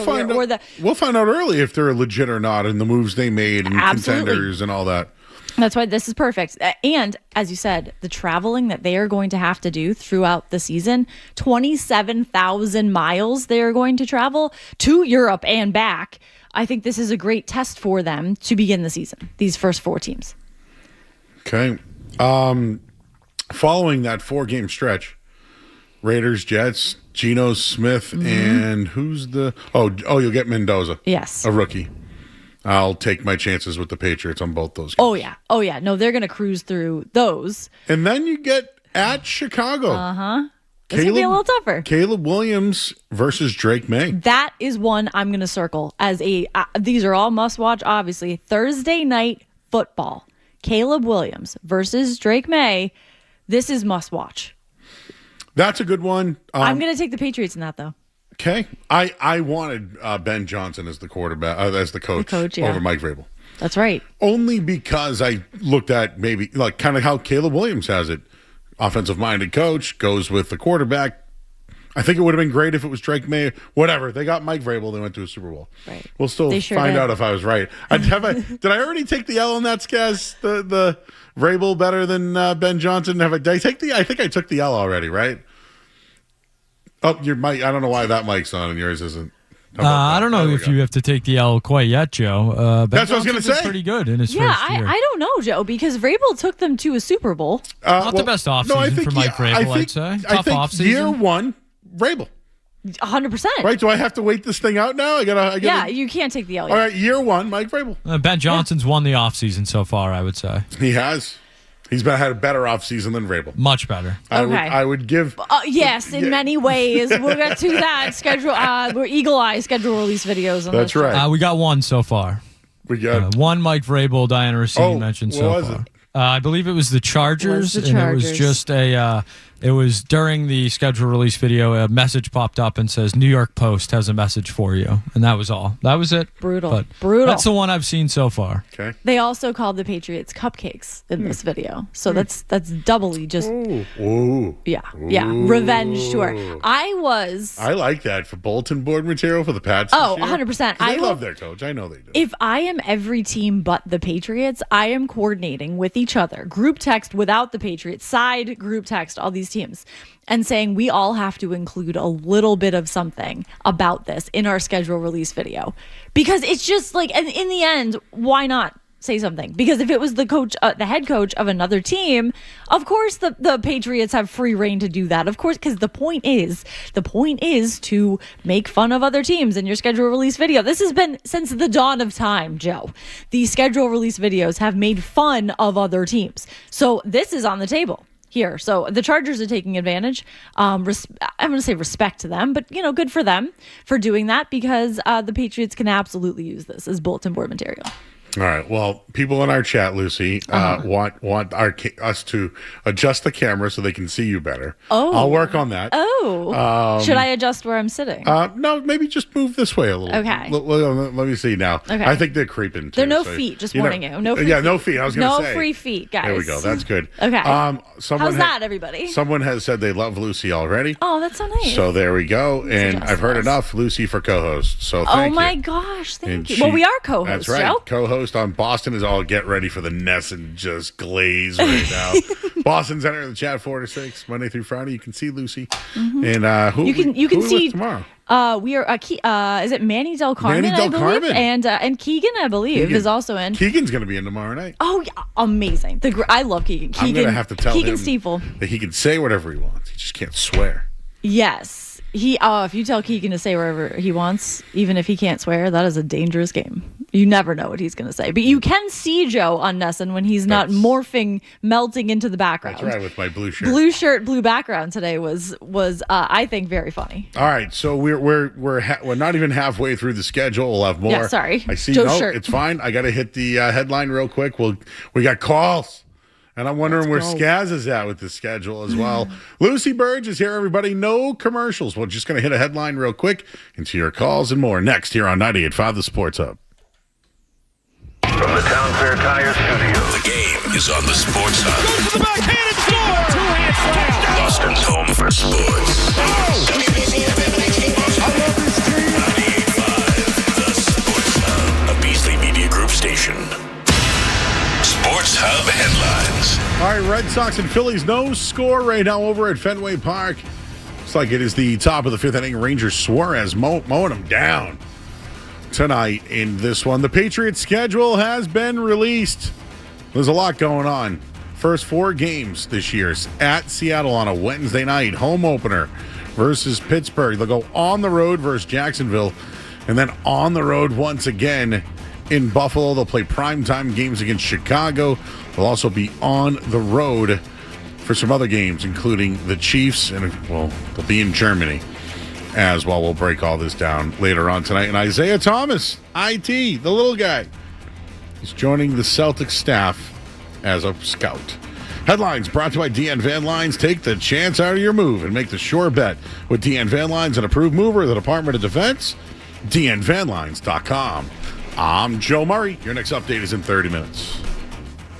We'll find out early if they're legit or not, and the moves they made, and Absolutely. contenders and all that. That's why this is perfect. And as you said, the traveling that they are going to have to do throughout the season, 27,000 miles they are going to travel to Europe and back. I think this is a great test for them to begin the season, these first 4 teams. Okay. Following that 4-game stretch, Raiders, Jets, Geno Smith, and who's the... you'll get Mendoza. Yes. A rookie. I'll take my chances with the Patriots on both those games. Oh, yeah. No, they're going to cruise through those. And then you get at Chicago. It's going to be a little tougher. Caleb Williams versus Drake May. That is one I'm going to circle as these are all must-watch, obviously. Thursday night football. Caleb Williams versus Drake May. This is must-watch. That's a good one. I'm going to take the Patriots in that, though. Okay. I wanted Ben Johnson as the quarterback, as the coach over Mike Vrabel. That's right. Only because I looked at maybe like kind of how Caleb Williams has it. Offensive-minded coach, goes with the quarterback. I think it would have been great if it was Drake May. Whatever. They got Mike Vrabel. They went to a Super Bowl. Right. We'll still find out if I was right. Did I already take the L on that, Skaz? The Vrabel better than Ben Johnson? I think I took the L already, right? Oh, your mic. I don't know why that mic's on and yours isn't. I don't know if you have to take the L quite yet, Joe. That's what I was going to say. Pretty good in his first year. I don't know, Joe, because Vrabel took them to a Super Bowl. Not the best offseason for Mike Vrabel, I'd say. Tough offseason. Year 1, Vrabel. 100%. Right? Do I have to wait this thing out now? Yeah, you can't take the L yet. All right, year 1, Mike Vrabel. Ben Johnson's won the offseason so far, I would say. He has. He's had a better offseason than Vrabel. Much better. I would give... yes, in many ways. We'll get to that schedule. We're Eagle Eye schedule release videos on That's this right. We got one so far. We got... one Mike Vrabel, Diana Rossini mentioned so far. I believe it was the Chargers, and it was just it was during the schedule release video, a message popped up and says, New York Post has a message for you. And that was all. That was it. Brutal. Brutal. That's the one I've seen so far. Okay. They also called the Patriots cupcakes in this video. So that's doubly just... Ooh. Yeah. Revenge tour. I like that for bulletin board material for the Pats. Oh, 100%. I love their coach. I know they do. If I am every team but the Patriots, I am coordinating with each other. Group text without the Patriots, side group text, all these teams, and saying we all have to include a little bit of something about this in our schedule release video. Because it's just like, and in the end, why not say something, because if it was the coach, the head coach of another team, of course the Patriots have free reign to do that. Of course, because the point is to make fun of other teams in your schedule release video. This has been since the dawn of time, Joe. The schedule release videos have made fun of other teams. So this is on the table here. So the Chargers are taking advantage. I'm going to say respect to them, but good for them for doing that, because the Patriots can absolutely use this as bulletin board material. All right. Well, people in our chat, Lucy, want us to adjust the camera so they can see you better. Oh, I'll work on that. Oh, should I adjust where I'm sitting? No, maybe just move this way a little. Okay. Let me see now. Okay. I think they're creeping. There are no feet. Just warning you. No free feet. No feet. I was going to say. No free feet, guys. There we go. That's good. Okay. How's that, everybody? Someone has said they love Lucy already. Oh, that's so nice. So there we go. And I've heard enough Lucy for co-host. So thank you. Oh my gosh, thank you. Well, we are co-hosts. That's right. Joe. Co-host on Boston is all get ready for the Ness and just glaze right now. Boston's entering the chat 4 to 6 Monday through Friday. You can see Lucy. And who you can see tomorrow. We are is it Manny Del Carmen? Manny Del Carmen. And Keegan, I believe, is also in. Keegan's going to be in tomorrow night. Oh yeah, amazing! I love Keegan. I'm going to have to tell Keegan him Stiefel that he can say whatever he wants. He just can't swear. Yes. If you tell Keegan to say whatever he wants, even if he can't swear, that is a dangerous game. You never know what he's going to say. But you can see Joe on Nesson when he's not melting into the background. That's right, with my blue shirt. Blue shirt, blue background today was I think very funny. All right, so we're not even halfway through the schedule. We'll have more. Yeah, sorry. I see. Joe's shirt. It's fine. I got to hit the headline real quick. We got calls. And I'm wondering where Skaz is at with the schedule as well. Lucy Burge is here, everybody. No commercials. We're just going to hit a headline real quick into your calls and more next here on 98.5 The Sports Hub. From the Town Fair Tire Studio, the game is on the Sports Hub. Goes to the backhand and score! Two-hand slam! Boston's home for sports. WBCM M18 Boston. I love this team! 98.5 The Sports Hub, a Beasley Media Group station. Sports Hub headlines. All right, Red Sox and Phillies, no score right now over at Fenway Park. Looks like it is the top of the 5th inning. Rangers Suarez mowing them down tonight in this one. The Patriots schedule has been released. There's a lot going on. First 4 games this year at Seattle on a Wednesday night. Home opener versus Pittsburgh. They'll go on the road versus Jacksonville, and then on the road once again in Buffalo. They'll play primetime games against Chicago. They'll also be on the road for some other games, including the Chiefs, and they'll be in Germany as well. We'll break all this down later on tonight. And Isaiah Thomas, IT, the little guy, is joining the Celtics staff as a scout. Headlines brought to you by DN Van Lines. Take the chance out of your move and make the sure bet with DN Van Lines, an approved mover of the Department of Defense. DNVanlines.com. I'm Joe Murray. Your next update is in 30 minutes.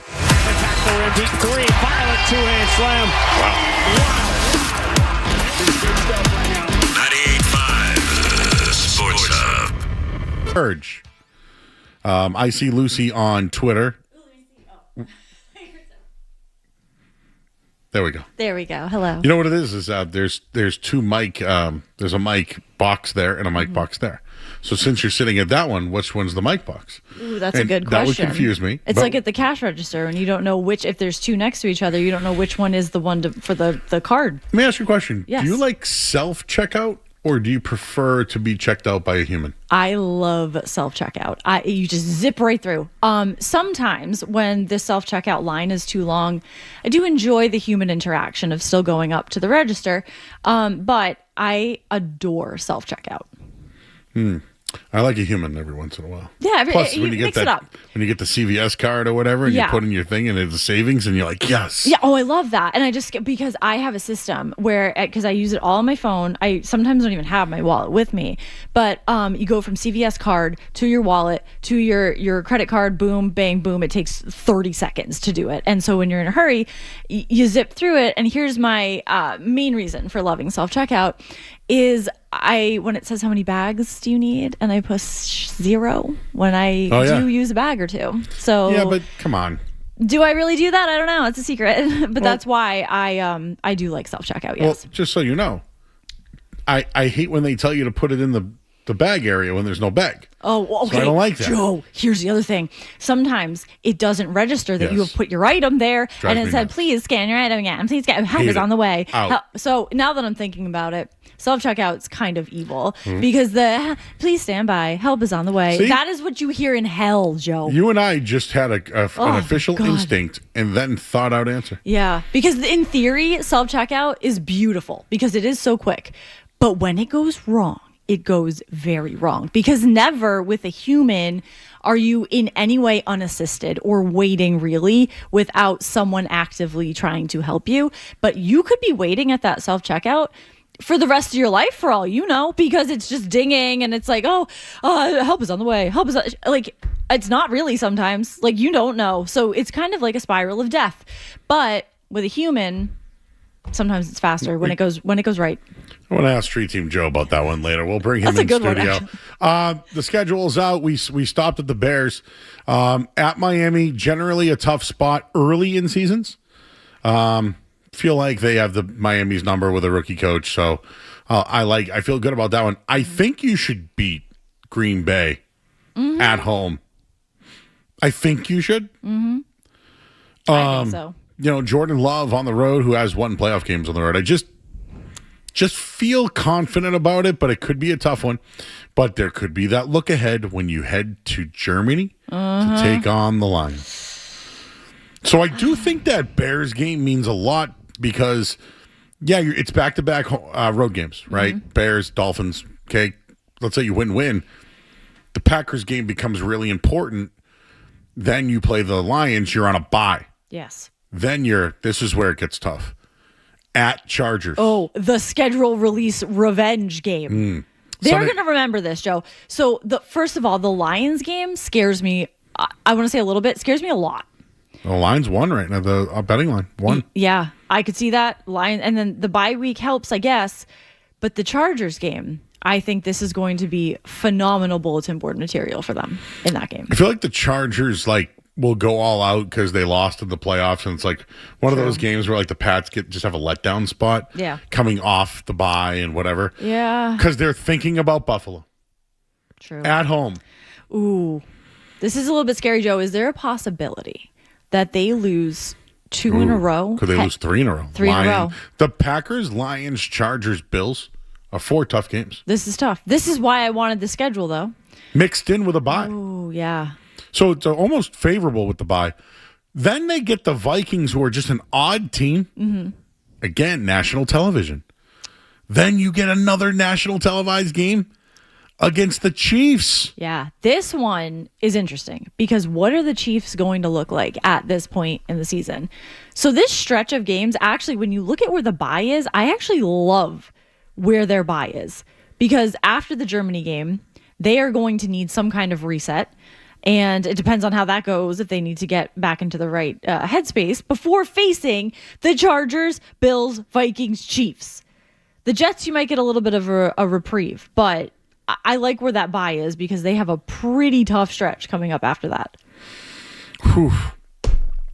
Attack the rim, deep three, violent two-hand slam. Wow. 98.5 Sports Hub. Burdge. I see Lucy on Twitter. There we go. There we go. Hello. You know what it is there's two mic, there's a mic box there and a mic box there. So since you're sitting at that one, which one's the mic box? Ooh, that's And a good question. That would confuse me. It's like at the cash register when you don't know if there's 2 next to each other, you don't know which one is the one for the card. Let me ask you a question. Yes. Do you like self-checkout or do you prefer to be checked out by a human? I love self-checkout. You just zip right through. Sometimes when the self-checkout line is too long, I do enjoy the human interaction of still going up to the register. But I adore self-checkout. I like a human every once in a while. Yeah, Plus, when you mix get it up. when you get the CVS card or whatever, and you Yeah. put in your thing and it's a savings, and you're like, yes. Yeah. Oh, I love that. And I just because I have a system where because I use it all on my phone. I sometimes don't even have my wallet with me. But you go from CVS card to your wallet to your credit card. Boom, bang, boom. It takes 30 seconds to do it. And so when you're in a hurry, you zip through it. And here's my main reason for loving self checkout is when it says how many bags do you need, and I push 0 when I do use a bag or 2. So Yeah, but come on. do I really do that? I don't know. It's a secret, but that's why I do like self checkout. Yes. Well, just so you know, I hate when they tell you to put it in the bag area when there's no bag. Oh, well, okay. So I don't like that. Joe, here's the other thing. Sometimes it doesn't register that you Yes. have put your item there, Drives and it me said, nuts. please scan your item again. Please help Hate is it. on the way. Out. So now that I'm thinking about it, self-checkout's kind of evil Hmm. because the please stand by, help is on the way. See? That is what you hear in hell, Joe. You and I just had an official God. instinct and then thought out answer. Yeah, because in theory, self-checkout is beautiful because it is so quick. But when it goes wrong, it goes very wrong because never with a human are you in any way unassisted or waiting really without someone actively trying to help you. But you could be waiting at that self-checkout for the rest of your life for all you know because it's just dinging and it's like, help is on the way. Help is like, it's not really sometimes. Like, you don't know. So it's kind of like a spiral of death. But with a human, sometimes it's faster when it goes right. I want to ask Street Team Joe about that one later. We'll bring him That's a in good one, studio. The schedule is out. We stopped at the Bears. At Miami, generally a tough spot early in seasons. Feel like they have the Miami's number with a rookie coach, so I feel good about that one. I think you should beat Green Bay at home. I think you should. I think so. You know, Jordan Love on the road, who has won playoff games on the road. I just feel confident about it, but it could be a tough one. But there could be that look ahead when you head to Germany to take on the Lions. So I do think that Bears game means a lot because, yeah, it's back-to-back road games, right? Bears, Dolphins. Okay, let's say you win. The Packers game becomes really important. Then you play the Lions. You're on a bye. Yes. Then this is where it gets tough. At Chargers. Oh, the schedule release revenge game. They're going to remember this, Joe. So, first of all, the Lions game scares me. I want to say a little bit. Scares me a lot. The line's one right now. The betting line, one. Yeah, I could see that. Lion, and then the bye week helps, I guess. But the Chargers game, I think this is going to be phenomenal bulletin board material for them in that game. I feel like the Chargers will go all out because they lost in the playoffs, and it's like one of those games where the Pats just have a letdown spot. Yeah. Coming off the bye and whatever. Yeah. Because they're thinking about Buffalo. True. At home. Ooh, this is a little bit scary, Joe. Is there a possibility that they lose two in a row? Could they lose three in a row? Three in a row. The Packers, Lions, Chargers, Bills are 4 tough games. This is tough. This is why I wanted the schedule, though. Mixed in with a bye. Oh, yeah. So it's almost favorable with the bye. Then they get the Vikings, who are just an odd team. Again, national television. Then you get another national televised game against the Chiefs. Yeah, this one is interesting because what are the Chiefs going to look like at this point in the season? So this stretch of games, actually, when you look at where the bye is, I actually love where their bye is because after the Germany game, they are going to need some kind of reset. And it depends on how that goes if they need to get back into the right headspace before facing the Chargers, Bills, Vikings, Chiefs. The Jets, you might get a little bit of a reprieve, but I like where that bye is because they have a pretty tough stretch coming up after that. Whew.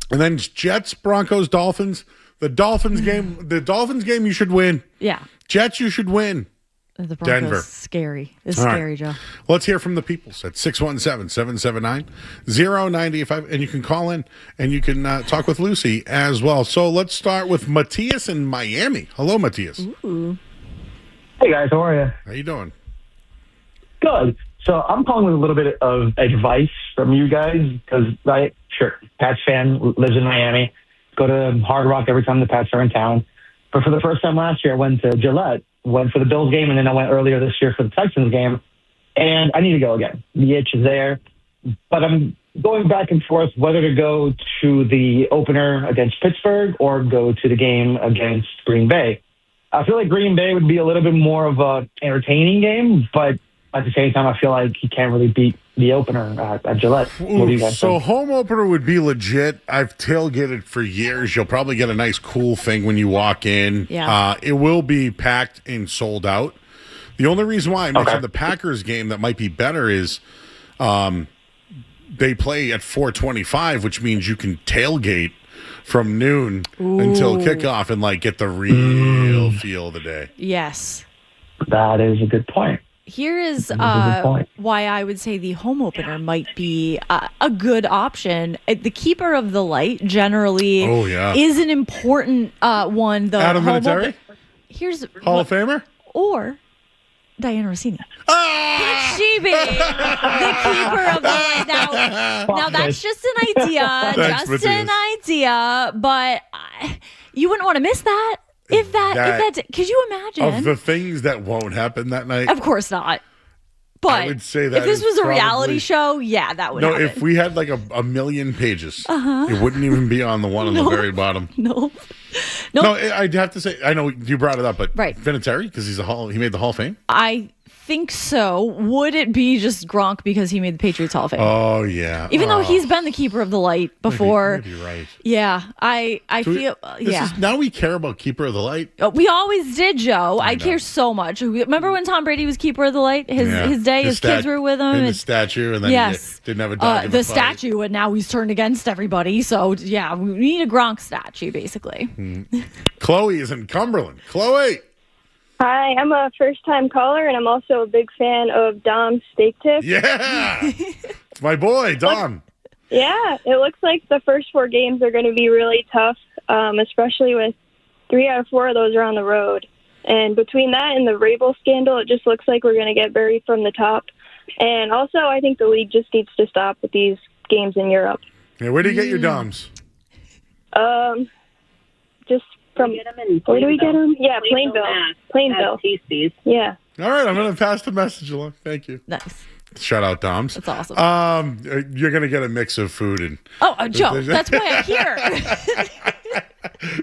And then Jets, Broncos, Dolphins. The Dolphins game you should win. Yeah. Jets, you should win. The Broncos, Denver. scary. It's All scary, right. Joe. Let's hear from the peoples at 617-779-0985. And you can call in and you can talk with Lucy as well. So let's start with Matthias in Miami. Hello, Matthias. Ooh. Hey guys, how are you? How you doing? Good. So I'm calling with a little bit of advice from you guys because Pats fan, lives in Miami. Go to Hard Rock every time the Pats are in town. But for the first time last year, I went to Gillette, went for the Bills game, and then I went earlier this year for the Texans game. And I need to go again. The itch is there. But I'm going back and forth whether to go to the opener against Pittsburgh or go to the game against Green Bay. I feel like Green Bay would be a little bit more of a entertaining game, but at the same time, I feel like he can't really beat the opener at Gillette. What do you guys think? Home opener would be legit. I've tailgated for years. You'll probably get a nice cool thing when you walk in. Yeah. It will be packed and sold out. The only reason why I mentioned the Packers game that might be better is they play at 4:25, which means you can tailgate from noon until kickoff and get the real feel of the day. Yes. That is a good point. Here is That's a good point. why I would say the home opener might be a good option. The keeper of the light generally is an important one. The Adam home Vinatieri? Here's Hall of Famer? or Diana Rossini. Ah! Could she be the keeper of the light? Now that's just an idea, Thanks, just an idea. But you wouldn't want to miss that. If that, could you imagine? Of the things that won't happen that night, Of course not. But I would say that if this is was a reality probably- show, yeah, that would no, happen. if we had like a million pages, it wouldn't even be on the one on the very bottom. No. No, I'd have to say, I know you brought it up, but Right. Vinatieri, because he made the Hall of Fame. I think so. Would it be just Gronk because he made the Patriots Hall of Fame? Oh yeah, Even though he's been the keeper of the light before. Maybe right. Yeah, I feel Now we care about keeper of the light. We always did, Joe. I care so much. Remember when Tom Brady was keeper of the light? His day, his kids were with him. In the statue, and then Yes. he didn't have a dog in the the fight. statue, and now he's turned against everybody. So yeah, we need a Gronk statue, basically. Chloe is in Cumberland. Chloe. Hi, I'm a first-time caller, and I'm also a big fan of Dom's steak tip. Yeah. It's my boy, Dom. Yeah, it looks like the first 4 games are going to be really tough, especially with 3 out of 4 of those are on the road. And between that and the Rabel scandal, it just looks like we're going to get buried from the top. And also, I think the league just needs to stop with these games in Europe. Yeah, where do you get your Doms? Just from where do we get them? Yeah, Plainville. Plainville. Yeah. All right, I'm going to pass the message along. Thank you. Nice. Shout out, Doms. That's awesome. You're going to get a mix of food and Joe, that's why I'm here.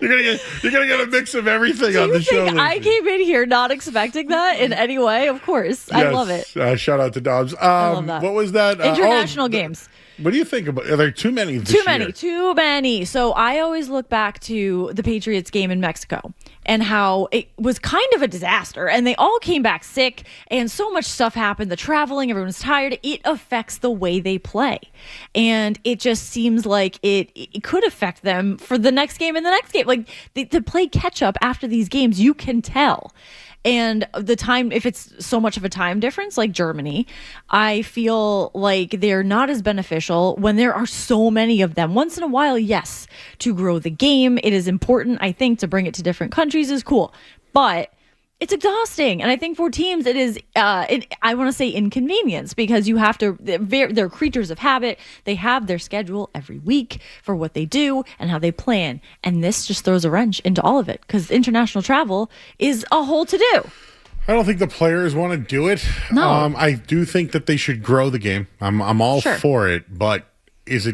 you're gonna get a mix of everything Do on you the show. think I came in here not expecting that in any way? Of course. I love it. Shout out to Dobbs. love that. What was that? International games. What do you think about? Are there too many? This year? Too many. So I always look back to the Patriots game in Mexico and how it was kind of a disaster. And they all came back sick, and so much stuff happened. The traveling, everyone's tired. It affects the way they play, and it just seems like it could affect them for the next game and the next game. Like to play catch up after these games, you can tell. And the time, if it's so much of a time difference like Germany, I feel like they're not as beneficial when there are so many of them. Once in a while, yes, to grow the game, it is important, I think, to bring it to different countries is cool. But it's exhausting. And I think for teams, it is, I want to say inconvenience, because you have to, they're creatures of habit. They have their schedule every week for what they do and how they plan. And this just throws a wrench into all of it, because international travel is a whole to-do. I don't think the players want to do it. No. I do think that they should grow the game. I'm all for it, but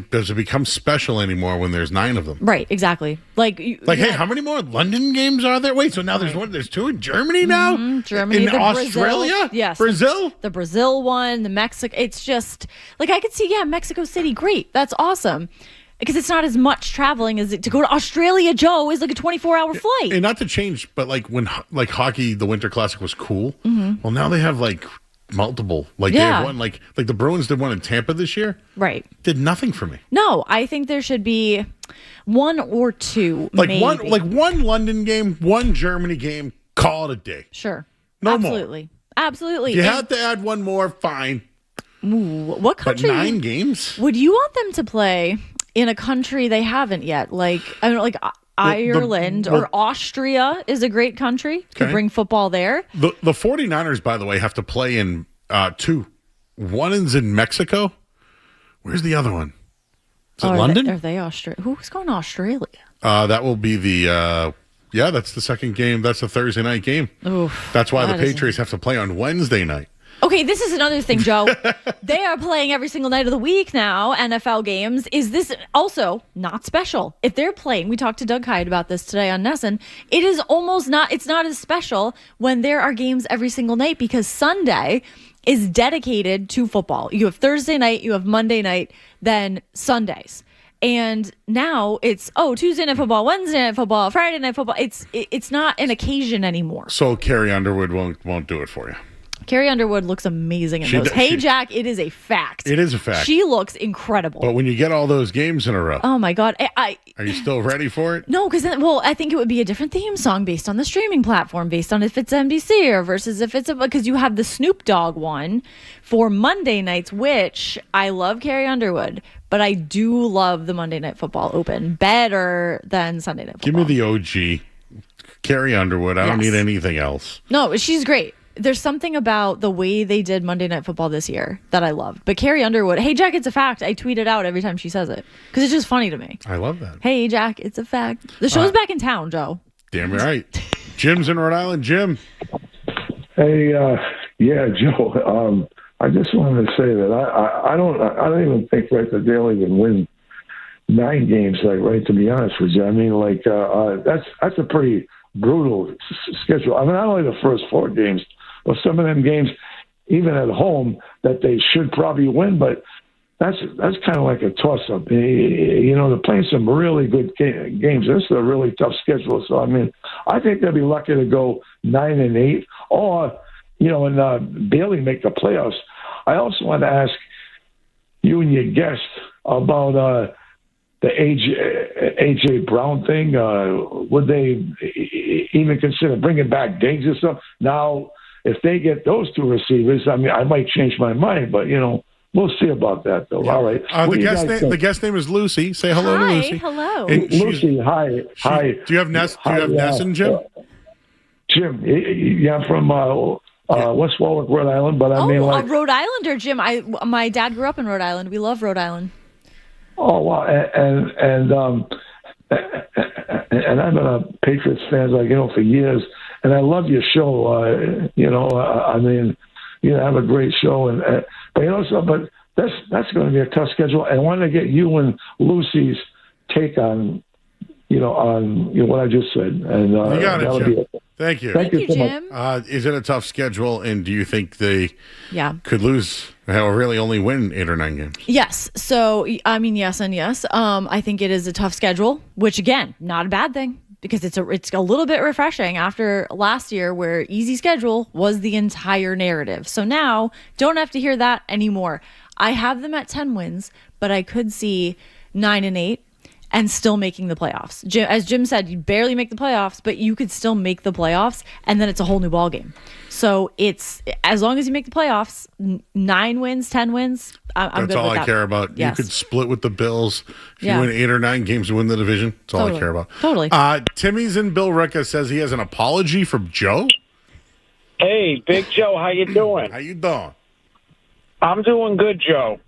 does it become special anymore when there's 9 of them? Right, exactly. Hey, how many more London games are there? Wait, so now there's 2 in Germany now? Germany, in Australia? Brazil, yes. Brazil? The Brazil one, the Mexico. It's just, I could see, Mexico City, great. That's awesome. Because it's not as much traveling as to go to Australia, Joe, is like a 24-hour flight. And not to change, but when hockey, the Winter Classic was cool, well, now they have multiple. They have one, like the Bruins did one in Tampa this year. Right. Did nothing for me. No, I think there should be 1 or 2, maybe. one London game, 1 Germany game, call it a day. Sure. No more. Absolutely. If you had to add 1 more, fine. What country? But 9 games? Would you want them to play in a country they haven't yet? Ireland or Austria is a great country to bring football there. The 49ers, by the way, have to play in 2. One is in Mexico. Where's the other one? Is it London? Are they Australia? Who's going to Australia? That will be the that's the second game. That's the Thursday night game. Oof, that's why the Patriots have to play on Wednesday night. Okay, this is another thing, Joe. They are playing every single night of the week now, NFL games. Is this also not special? If they're playing, we talked to Doug Hyde about this today on Nesson, it is almost not, it's not as special when there are games every single night, because Sunday is dedicated to football. You have Thursday night, you have Monday night, then Sundays. And now it's, Tuesday night football, Wednesday night football, Friday night football. It's not an occasion anymore. So Carrie Underwood won't do it for you. Carrie Underwood looks amazing in those. Hey, Jack, it is a fact. It is a fact. She looks incredible. But when you get all those games in a row, oh my God, are you still ready for it? No, because I think it would be a different theme song based on the streaming platform, based on if it's NBC or versus if it's because you have the Snoop Dogg one for Monday nights, which I love Carrie Underwood, but I do love the Monday Night Football Open better than Sunday Night Football. Give me the OG, Carrie Underwood. I don't need anything else. No, she's great. There's something about the way they did Monday Night Football this year that I love. But Carrie Underwood, hey, Jack, it's a fact. I tweet it out every time she says it because it's just funny to me. I love that. Hey, Jack, it's a fact. The show's back in town, Joe. Damn right. Jim's in Rhode Island. Jim. Hey, yeah, Joe. I just wanted to say that I don't even think that they'll even win 9 games. To be honest with you, I mean, that's a pretty brutal schedule. I mean, not only the first 4 games. Well, some of them games, even at home, that they should probably win, but that's kind of like a toss-up. They're playing some really good games. This is a really tough schedule. So, I mean, I think they'll be lucky to go 9-8 or, and barely make the playoffs. I also want to ask you and your guest about the A.J. Brown thing. Would they even consider bringing back Diggs or something? Now, if they get those 2 receivers, I mean, I might change my mind, but, we'll see about that, though. Yeah. All right. The guest name is Lucy. Say hello to Lucy. Hello. Lucy, hi. Hi. Do you have Ness and Jim? Jim, yeah, I'm from West Warwick, Rhode Island, but I mean, a Rhode Islander, Jim. My dad grew up in Rhode Island. We love Rhode Island. Oh, wow. And I've been a Patriots fan, for years. And I love your show. I mean, you have a great show, but that's going to be a tough schedule. And I want to get you and Lucy's take on what I just said. And you got it, Jim. Thank you. Thank you, so Jim. Is it a tough schedule? And do you think they could lose? Or really only win 8 or 9 games? Yes. So I mean, yes and yes. I think it is a tough schedule, which again, not a bad thing. Because it's a little bit refreshing after last year where easy schedule was the entire narrative. So now don't have to hear that anymore. I have them at 10 wins, but I could see 9-8 and still making the playoffs. As Jim said, you barely make the playoffs, but you could still make the playoffs, and then it's a whole new ballgame. So it's as long as you make the playoffs, 9 wins, 10 wins, I'm That's good all with I that. care about. Yes. You could split with the Bills. If you win 8 or 9 games to win the division, that's all I care about. Totally. Timmy's in Bill Ricca says he has an apology from Joe. Hey, Big Joe, how you doing? How you doing? I'm doing good, Joe.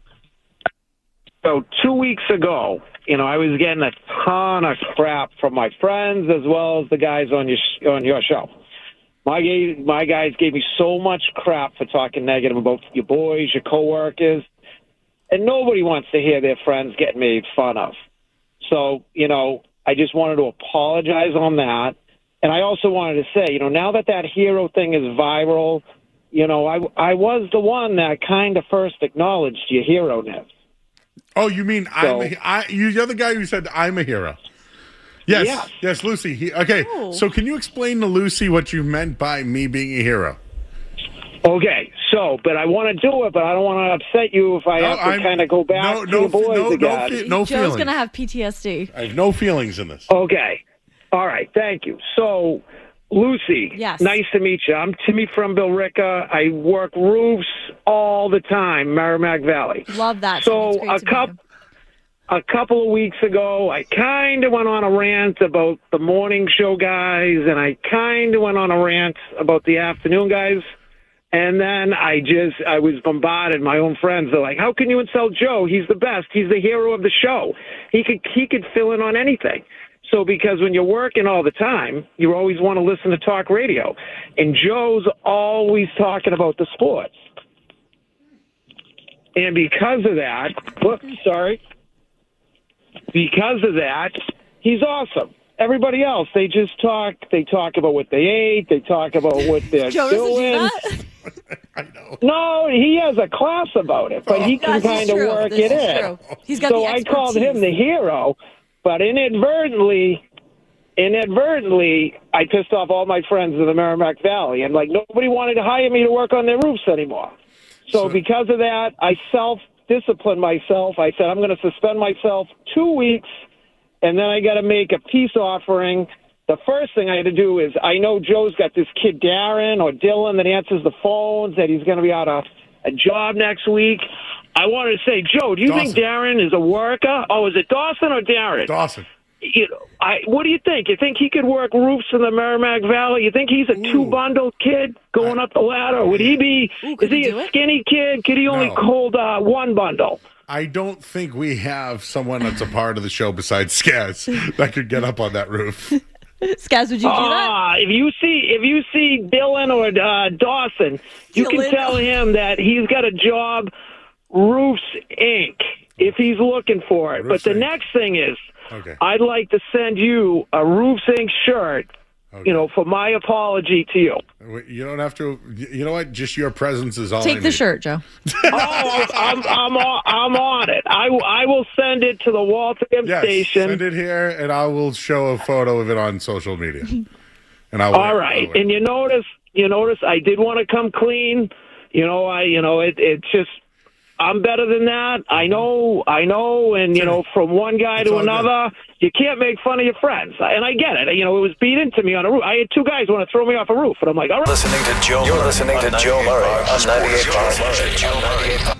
So 2 weeks ago, I was getting a ton of crap from my friends as well as the guys on your show. My guys gave me so much crap for talking negative about your boys, your coworkers, and nobody wants to hear their friends getting made fun of. So, I just wanted to apologize on that. And I also wanted to say, now that hero thing is viral, I was the one that kind of first acknowledged your hero-ness. Oh, you mean you're the guy who said I'm a hero? Yes, Lucy. Okay, So can you explain to Lucy what you meant by me being a hero? Okay, but I want to do it, but I don't want to upset you if I have to kind of go back to the boys again. No feelings. Joe's going to have PTSD. I have no feelings in this. Okay. All right, thank you. So, Lucy, yes. Nice to meet you. I'm Timmy from Bill Ricca. I work roofs all the time, Merrimack Valley. Love that. So a couple of weeks ago, I kind of went on a rant about the morning show guys, and I kind of went on a rant about the afternoon guys. And then I was bombarded. My own friends are like, how can you insult Joe? He's the best. He's the hero of the show. He could fill in on anything. So because when you're working all the time, you always want to listen to talk radio. And Joe's always talking about the sports. And because of that, he's awesome. Everybody else, they talk about what they ate, they talk about what they're Joe doing. Doesn't do that? I know. No, he has a class about it, but he can kind of work it in. True. He's got so the I called expertise. him the hero, but inadvertently, inadvertently, I pissed off all my friends in the Merrimack Valley, and like nobody wanted to hire me to work on their roofs anymore. So because of that, I self-disciplined myself. I said I'm going to suspend myself 2 weeks, and then I got to make a peace offering. The first thing I had to do is I know Joe's got this kid Darren or Dylan that answers the phones, that he's going to be out of a job next week. I wanted to say, Joe, do you think Darren is a worker? Oh, is it Dawson or Darren? Dawson. You know, what do you think? You think he could work roofs in the Merrimack Valley? You think he's a two-bundle kid going up the ladder? Would he be? Is he a skinny kid? Could he only hold one bundle? I don't think we have someone that's a part of the show besides Skaz that could get up on that roof. Skaz, would you do that? If you see Dylan or Dawson, you can tell him that he's got a job, Roofs Inc., if he's looking for it. But the next thing is, I'd like to send you a Roofs Inc. shirt, for my apology to you. You don't have to. You know what? Just your presence is all. Take the shirt, Joe. I'm on it. I will send it to the Waltham station. Send it here, and I will show a photo of it on social media. And All right. And you notice, I did want to come clean. It's just. I'm better than that. I know. And, from one guy to another, you can't make fun of your friends. And I get it. It was beat into me on a roof. I had two guys want to throw me off a roof. And I'm like, all right. You're listening to Joe Murray on 98.5.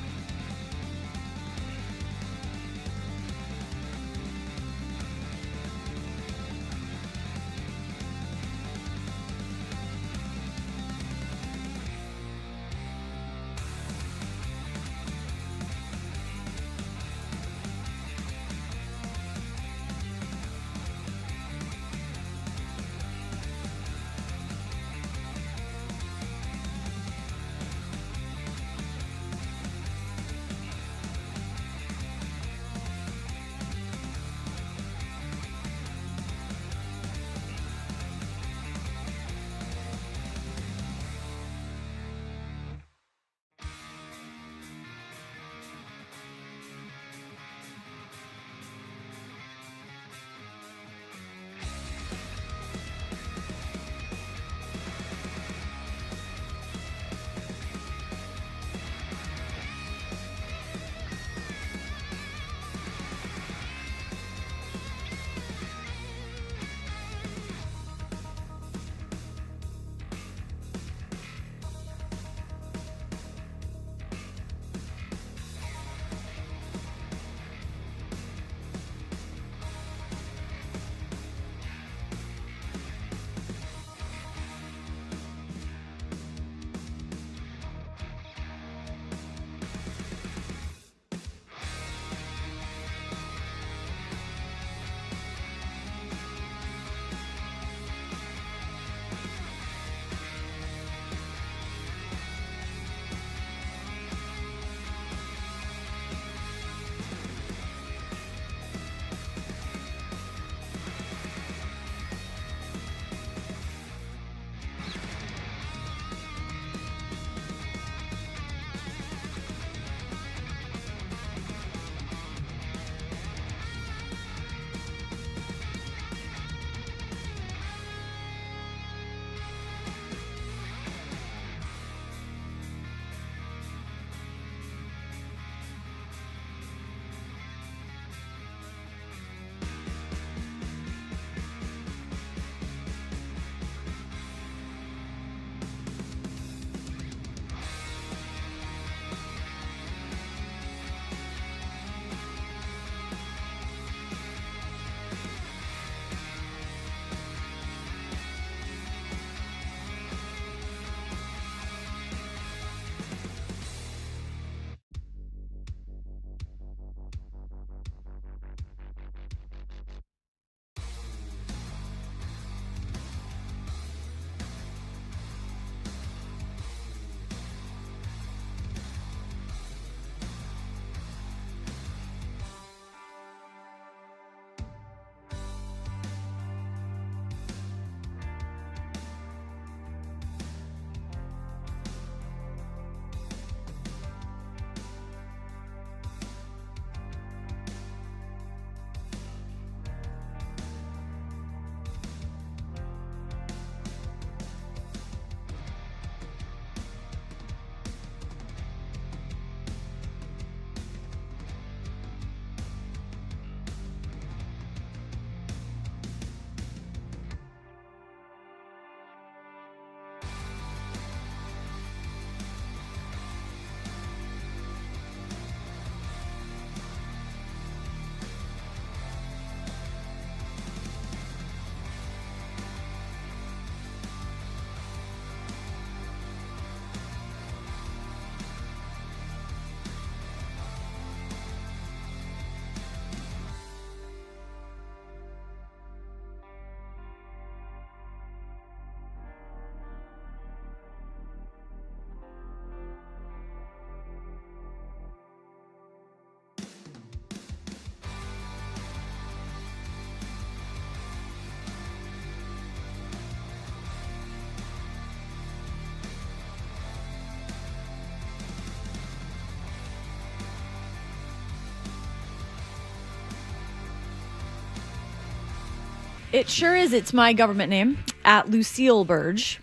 It sure is. It's my government name, at Lucille Burge,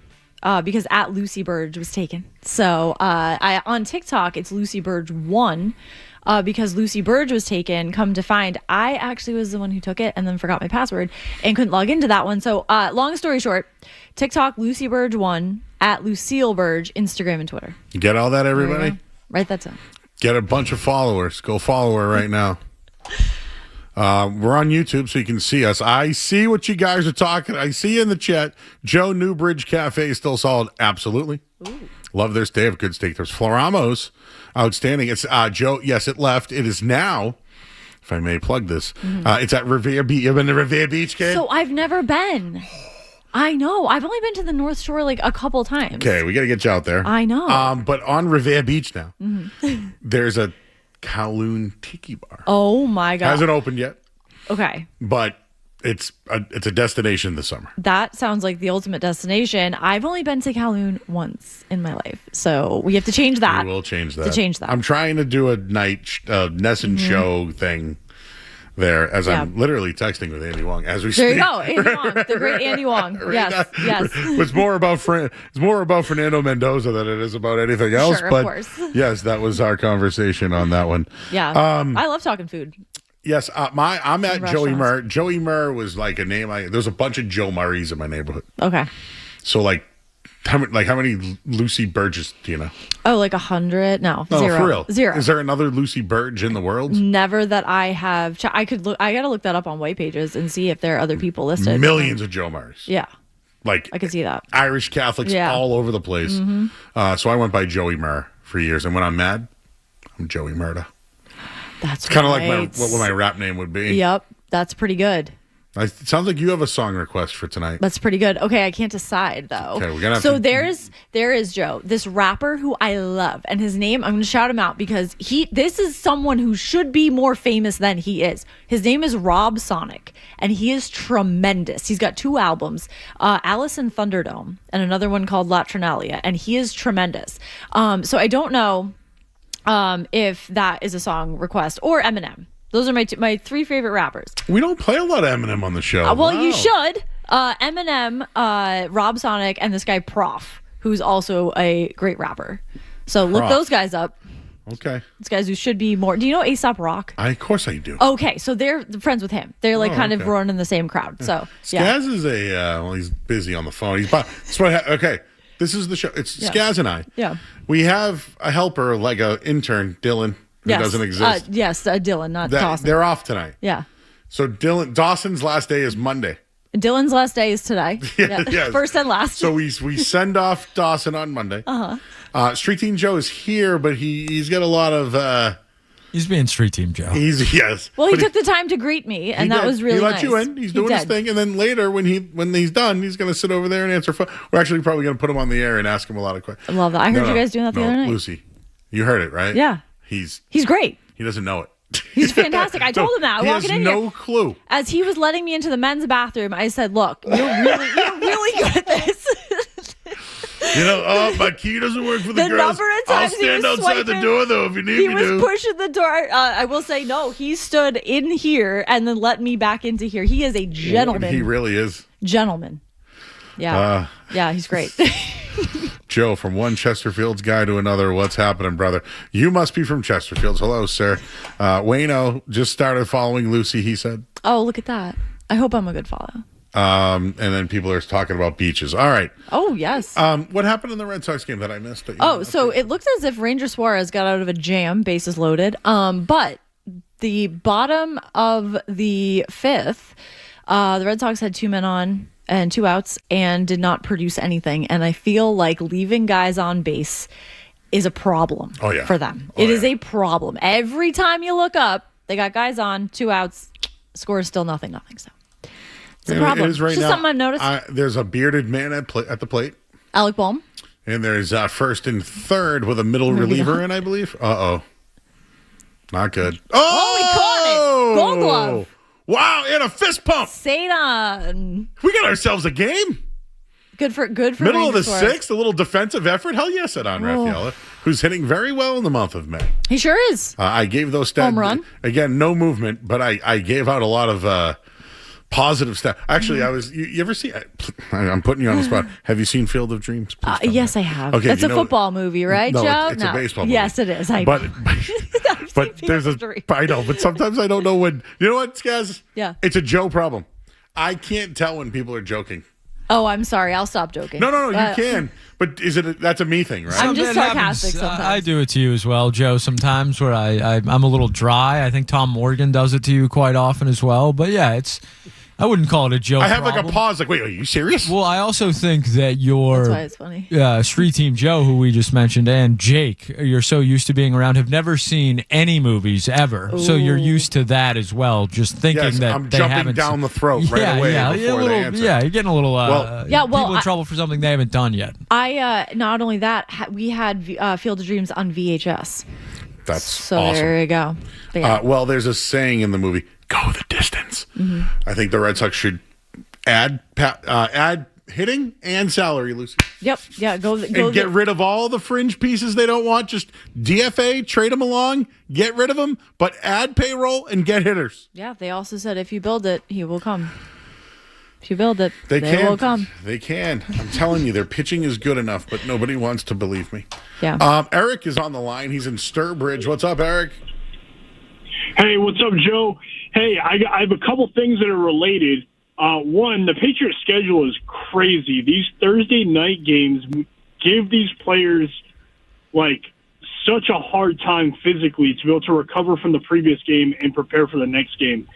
because at Lucy Burge was taken. So on TikTok, it's Lucy Burge 1. Because Lucy Burge was taken, come to find, I actually was the one who took it and then forgot my password and couldn't log into that one. So long story short, TikTok, Lucy Burge 1, at Lucille Burge, Instagram and Twitter. You get all that, everybody? Write that down. Get a bunch of followers. Go follow her right now. We're on YouTube, so you can see us. I see what you guys are talking. I see you in the chat. Joe, Newbridge Cafe is still solid. Absolutely. Ooh. Love their steak. They have good steak. There's Floramos. Outstanding. It's Joe. Yes, it left. It is now, if I may plug this, it's at Revere Beach. You've been to Revere Beach, kid? So I've never been. I know. I've only been to the North Shore like a couple times. Okay, we got to get you out there. I know. But on Revere Beach now, there's a Kowloon Tiki Bar. Oh, my God. Hasn't opened yet. Okay. But it's a destination this summer. That sounds like the ultimate destination. I've only been to Kowloon once in my life, so we have to change that. We will change that. To change that. I'm trying to do a night Nessun show thing there as I'm literally texting with Andy Wong as we speak. There you go, Andy Wong, the great Andy Wong. Yes. It's more about Fernando Mendoza than it is about anything else. Sure, but of course. Yes, that was our conversation on that one. Yeah, I love talking food. Yes, I'm at Joey Murr. Joey Murr was like a name. There's a bunch of Joe Murrays in my neighborhood. Okay. So how many Lucy Burges do you know? Oh, like 100? No, 0. For real. 0. Is there another Lucy Burge in the world? Never that I have. I could look. I gotta look that up on White Pages and see if there are other people listed. Millions of Joe Murrays. Yeah. Like I could see that. Irish Catholics all over the place. So I went by Joey Murr for years, and when I'm mad, I'm Joey Murda. That's kind of like what my rap name would be. Yep, that's pretty good. It sounds like you have a song request for tonight. That's pretty good. Okay, I can't decide though. Okay, we're gonna have so there is Joe, this rapper who I love, and his name, I'm gonna shout him out because this is someone who should be more famous than he is. His name is Rob Sonic, and he is tremendous. He's got 2 albums, Alice in Thunderdome, and another one called Latrinalia, and he is tremendous. So I don't know if that is a song request or Eminem. Those are my 3 favorite rappers. We don't play a lot of Eminem on the show. Well, you should. Eminem, Rob Sonic, and this guy Prof, who's also a great rapper. So look those guys up. Okay. These guys who should be more. Do you know A$AP Rock? Of course I do. Okay, so they're friends with him. They're kind of running in the same crowd. So Skaz is he's busy on the phone. Okay. This is the show. It's Skaz and I. Yeah. We have a helper, like an intern, Dylan, who doesn't exist. Dylan, not Dawson. They're off tonight. Yeah. So Dawson's last day is Monday. Dylan's last day is today. Yes. First and last. So we send off Dawson on Monday. Street Team Joe is here, but he's got a lot of... He's being Street Team Joe. Yes. Well, he took the time to greet me, and that was really nice. He let you in. He's doing his thing, and then later when he's done, he's going to sit over there and answer phone. We're actually probably going to put him on the air and ask him a lot of questions. I love that. I heard you guys doing that the other night. Lucy, you heard it, right? Yeah. He's great. He doesn't know it. He's fantastic. I told him that. He has no clue. As he was letting me into the men's bathroom, I said, "Look, you're really good at this." My key doesn't work for the girls. Number of times I'll stand outside the door, though, if you need me to. He was pushing the door. I will say, no, he stood in here and then let me back into here. He is a gentleman. He really is. Gentleman. Yeah. He's great. Joe, from one Chesterfields guy to another, what's happening, brother? You must be from Chesterfields. Hello, sir. Wayno just started following Lucy, he said. Oh, look at that. I hope I'm a good follow. And then people are talking about beaches. All right. Oh, yes. What happened in the Red Sox game that I missed? So it looks as if Ranger Suarez got out of a jam, bases loaded. But the bottom of the 5th, the Red Sox had 2 men on and 2 outs and did not produce anything. And I feel like leaving guys on base is a problem for them. It is a problem. Every time you look up, they got guys on, 2 outs, score is still nothing. So it's a problem. It is right it's just now, something I've noticed. There's a bearded man at the plate. Alec Bohm. And there's first and third with a middle reliever in, I believe. Uh-oh. Not good. Oh, he caught it. Gold glove. Wow, and a fist pump. Satan. We got ourselves a game. Good for middle Ranger of the Suarez. 6th, a little defensive effort. Hell yes, Adon Rafaela, who's hitting very well in the month of May. He sure is. I gave those stats. Home run. Again, no movement, but I gave out a lot of positive stuff. Actually, you ever see? I'm putting you on the spot. Have you seen Field of Dreams? Yes, I have. Okay, It's a football movie, right, no, Joe? It's a baseball movie. Yes, it is. But there's I know, but sometimes I don't know when. You know what, Skaz? Yeah. It's a Joe problem. I can't tell when people are joking. Oh, I'm sorry. I'll stop joking. No, you can. But that's a me thing, right? I'm just sarcastic sometimes. I do it to you as well, Joe, sometimes where I'm a little dry. I think Tom Morgan does it to you quite often as well. But yeah, I wouldn't call it a joke. I have like a pause, like, wait, are you serious? Well, I also think that That's why it's funny. Street Team Joe, who we just mentioned, and Jake, you're so used to being around, have never seen any movies ever. Ooh. So you're used to that as well, just thinking that I'm they jumping haven't down the throat right away before they answer. Yeah, you're getting a little people in trouble for something they haven't done yet. Not only that, we had Field of Dreams on VHS. That's awesome. There you go. Well, there's a saying in the movie, go the distance. Mm-hmm. I think the Red Sox should add hitting and salary, Lucy. Yep. Yeah. Go and get rid of all the fringe pieces they don't want. Just DFA, trade them along, get rid of them, but add payroll and get hitters. Yeah. They also said if you build it, he will come. If you build it, they will come. They can. I'm telling you, their pitching is good enough, but nobody wants to believe me. Yeah. Eric is on the line. He's in Sturbridge. What's up, Eric? Hey, what's up, Joe? Hey, I have a couple things that are related. One, the Patriots' schedule is crazy. These Thursday night games give these players, such a hard time physically to be able to recover from the previous game and prepare for the next game.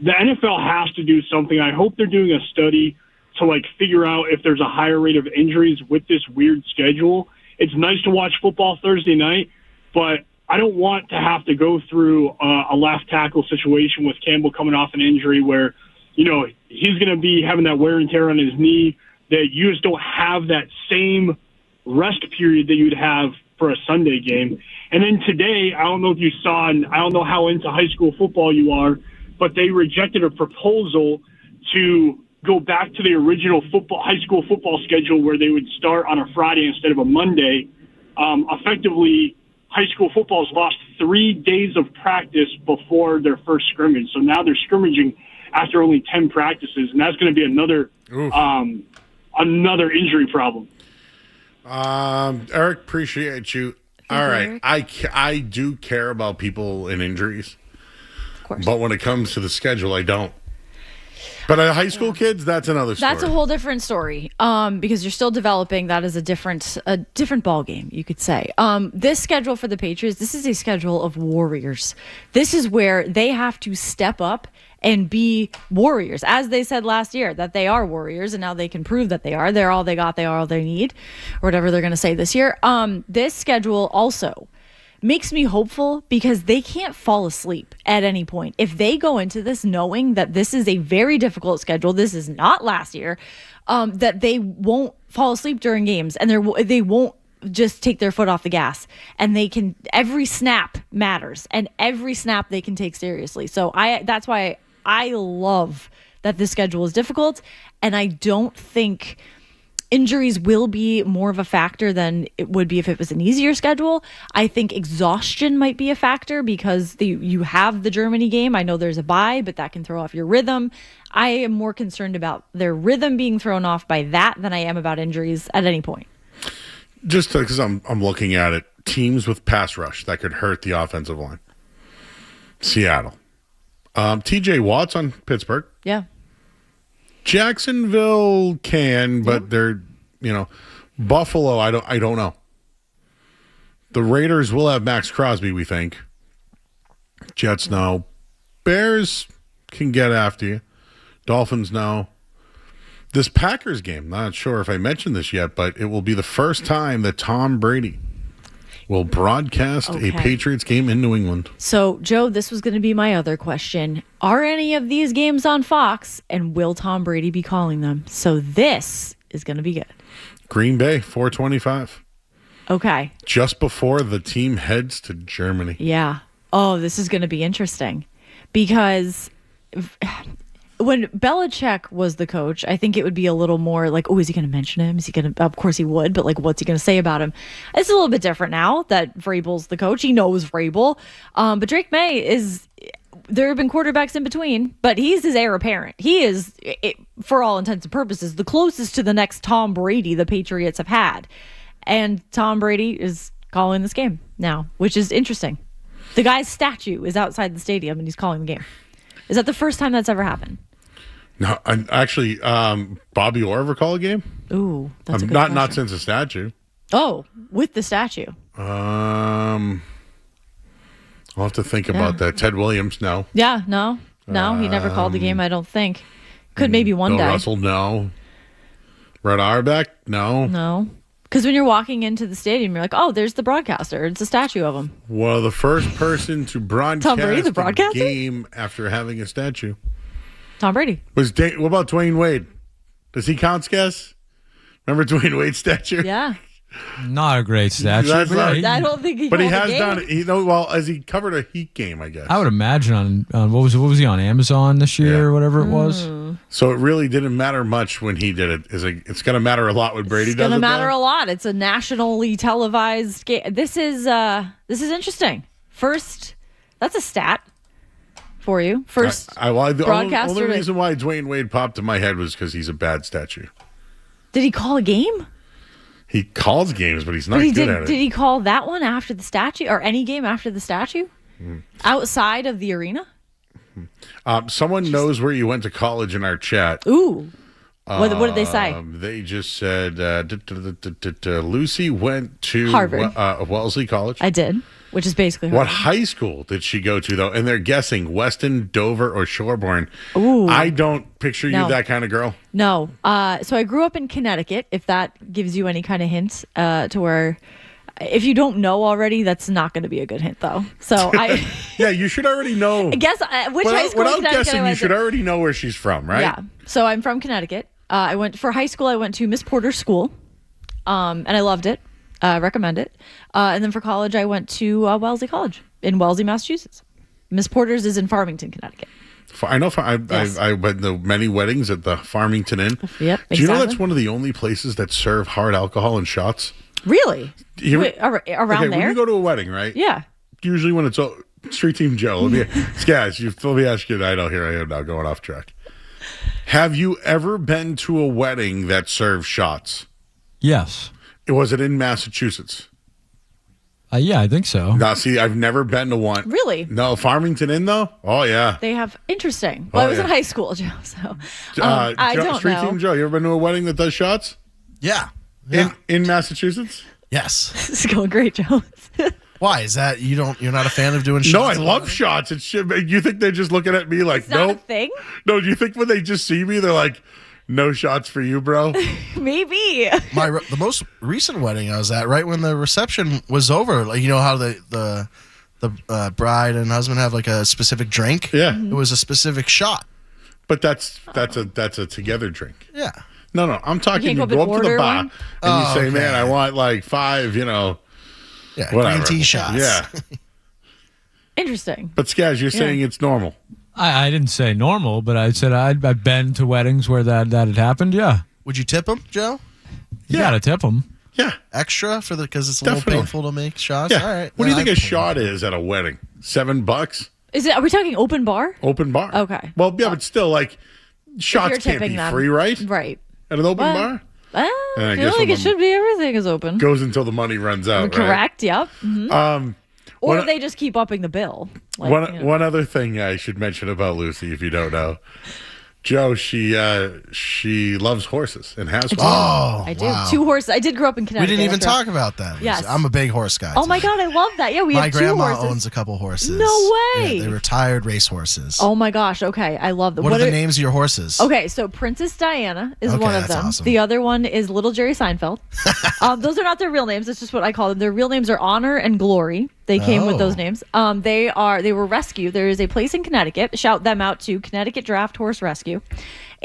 The NFL has to do something. I hope they're doing a study to, figure out if there's a higher rate of injuries with this weird schedule. It's nice to watch football Thursday night, but I don't want to have to go through a left tackle situation with Campbell coming off an injury where, he's going to be having that wear and tear on his knee, that you just don't have that same rest period that you'd have for a Sunday game. And then today, I don't know if you saw, and I don't know how into high school football you are, but they rejected a proposal to go back to the original high school football schedule where they would start on a Friday instead of a Monday. Effectively, high school football's lost 3 days of practice before their first scrimmage. So now they're scrimmaging after only 10 practices, and that's going to be another injury problem. Eric, appreciate you. All right. I do care about people and injuries. Of course. But when it comes to the schedule, I don't. But high school kids, that's another story. That's a whole different story. Because you're still developing. That is a different ball game, you could say. This schedule for the Patriots, this is a schedule of warriors. This is where they have to step up and be warriors, as they said last year that they are warriors, and now they can prove that they are. They're all they got. They are all they need, or whatever they're going to say this year. This schedule also makes me hopeful because they can't fall asleep at any point. If they go into this knowing that this is a very difficult schedule, this is not last year, that they won't fall asleep during games, and they won't just take their foot off the gas, and every snap matters, and every snap they can take seriously. So that's why I love that this schedule is difficult, and I don't think injuries will be more of a factor than it would be if it was an easier schedule. I think exhaustion might be a factor because you have the Germany game. I know there's a bye, but that can throw off your rhythm. I am more concerned about their rhythm being thrown off by that than I am about injuries at any point. Just because I'm looking at it, teams with pass rush that could hurt the offensive line. Seattle. TJ Watt's on Pittsburgh. Yeah. Jacksonville can, but they're, Buffalo, I don't know. The Raiders will have Max Crosby, we think. Jets, no. Bears can get after you. Dolphins, no. This Packers game, not sure if I mentioned this yet, but it will be the first time that Tom Brady will broadcast a Patriots game in New England. So, Joe, this was going to be my other question. Are any of these games on Fox, and will Tom Brady be calling them? So this is going to be good. Green Bay, 4:25. Okay. Just before the team heads to Germany. Yeah. Oh, this is going to be interesting because when Belichick was the coach, I think it would be a little more like, oh, is he going to mention him? Is he going to? Of course he would, but what's he going to say about him? It's a little bit different now that Vrabel's the coach. He knows Vrabel. But Drake May there have been quarterbacks in between, but he's his heir apparent. He is, for all intents and purposes, the closest to the next Tom Brady the Patriots have had. And Tom Brady is calling this game now, which is interesting. The guy's statue is outside the stadium, and he's calling the game. Is that the first time that's ever happened? No, actually, Bobby Orr ever call a game? Ooh, that's a good not question. since the statue. Oh, with the statue. I'll have to think about that. Ted Williams, no. Yeah, no, he never called the game. I don't think. Could maybe one Bill day. Russell, no. Red Auerbach, no. No, because when you're walking into the stadium, you're like, oh, there's the broadcaster. It's a statue of him. Well, the first person to broadcast Tom Brady, the a broadcaster? game after having a statue Tom Brady. was what about Dwayne Wade? Does he count, Skess? Remember Dwayne Wade's statue? Yeah. Not a great statue. That's but not- I don't think he But he called has the done game. it. Well, as he covered a Heat game, I guess. I would imagine on what was he on Amazon this year or whatever it was. So it really didn't matter much when he did it. It's going to matter a lot when Brady It's does it. going to matter though. a lot. It's a nationally televised game. This is interesting. First, that's a stat for you. First, The broadcaster only to- reason why Dwayne Wade popped in my head was because he's a bad statue. did he call a game? He calls games, but he's not But he good did. at it. Did he call that one after the statue, or any game after the statue, outside of the arena? Someone knows where you went to college in our chat. Ooh, what did they say? They just said Lucy went to Harvard. Wellesley College. I did, which is basically What Harvard. high school did she go to, though? And they're guessing Weston, Dover, or Shoreborn. Ooh. I don't picture No. you that kind of girl. No. So I grew up in Connecticut, if that gives you any kind of hint to where, if you don't know already, that's not going to be a good hint, though. So I Yeah, you should already know. guess which high school in Without Connecticut I guessing, you went should to. already know where she's from, right? Yeah. So I'm from Connecticut. I went for high school. I went to Miss Porter's school, and I loved it. Recommend it. And then for college, I went to Wellesley College in Wellesley, Massachusetts. Miss Porter's is in Farmington, Connecticut. I know. Yes. I went to many weddings at the Farmington Inn. Yep. Do you know exactly. that's one of the only places that serve hard alcohol and shots? Really? You- Wait, around Okay, there? when you go to a wedding, right? Yeah. Usually when it's Street Team Joe. Let me ask you. I know. Here I am now, going off track. Have you ever been to a wedding that served shots? Yes. Was it in Massachusetts? Yeah, I think so. No, see, I've never been to one. Really? No, Farmington Inn though. Oh yeah. They have interesting. Well, I was in high school, Joe. So I don't Street know. Team Joe. You ever been to a wedding that does shots? Yeah. In Massachusetts? Yes. This is going great, Joe. Why is that? You're not a fan of doing shots? No, I love shots. It should. You think they're just looking at me like, It's not a nope? thing. No, do you think when they just see me, they're like, no shots for you, bro? Maybe. The most recent wedding I was at, right when the reception was over, like you know how the bride and husband have like a specific drink. Yeah, it was a specific shot. But that's a together drink. Yeah. No, I'm talking. can't You go up go and up to the order bar one? and you say, okay. "Man, I want like 5, Yeah, whatever. green tea shots. Yeah." Interesting. But Skaz, you're saying it's normal. I didn't say normal, but I said I've been to weddings where that had happened. Yeah. Would you tip them, Joe? You gotta tip them. Yeah. Extra for because it's a Definitely. little painful to make shots. Yeah. All right. What do you think a a shot is at a wedding? $7? Is it? Are we talking open bar? Open bar. Okay. Well, yeah, but still, like, If shots you're can't tipping be them. free, right? Right. At an open Well, bar? Well, And I I guess feel like when it should be everything is open. Goes until the money runs out, right? Correct. Yep. Mhm. Or one- they just keep upping the bill. Like, One other thing I should mention about Lucy, if you don't know, Joe, she loves horses and has one. I do. wow. 2 horses. I did grow up in We Connecticut. didn't even I grew up- talk about that. Yes. I'm a big horse guy. Oh my God, I love that. Yeah, we My have 2 grandma horses. owns a couple horses. No way. Yeah, they were retired race horses. Oh my gosh. Okay, I love them. What are the names of your horses? Okay, so Princess Diana is Okay, one of that's them. awesome. The other one is Little Jerry Seinfeld. Those are not their real names. That's just what I call them. Their real names are Honor and Glory. They came with those names. They were rescued. There is a place in Connecticut. Shout them out to Connecticut Draft Horse Rescue.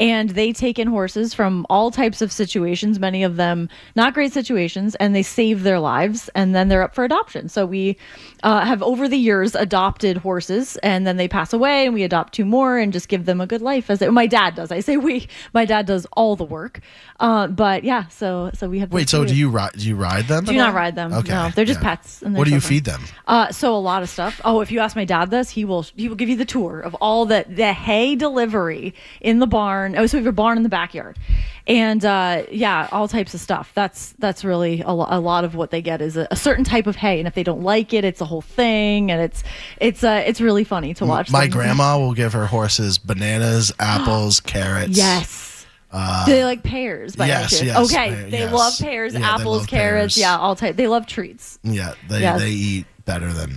and they take in horses from all types of situations, many of them not great situations, and they save their lives, and then they're up for adoption. So we have over the years adopted horses, and then they pass away, and we adopt 2 more and just give them a good life. My dad does. I say we. My dad does all the work. But yeah, so we have. Wait, so do you ride them? Do not ride them. Okay. No, they're just pets. And what do you feed them? So a lot of stuff. Oh, if you ask my dad this, he will give you the tour of all the hay delivery in the barn. Oh, so we have a barn in the backyard, and all types of stuff. That's really a lot of what they get is a certain type of hay, and if they don't like it, it's a whole thing, and it's really funny to watch. My grandma will give her horses bananas, apples, carrots. Yes. Do they like pears? Yes. Okay, they love pears, apples, carrots. Pears. Yeah, all type. They love treats. Yeah, they eat better than.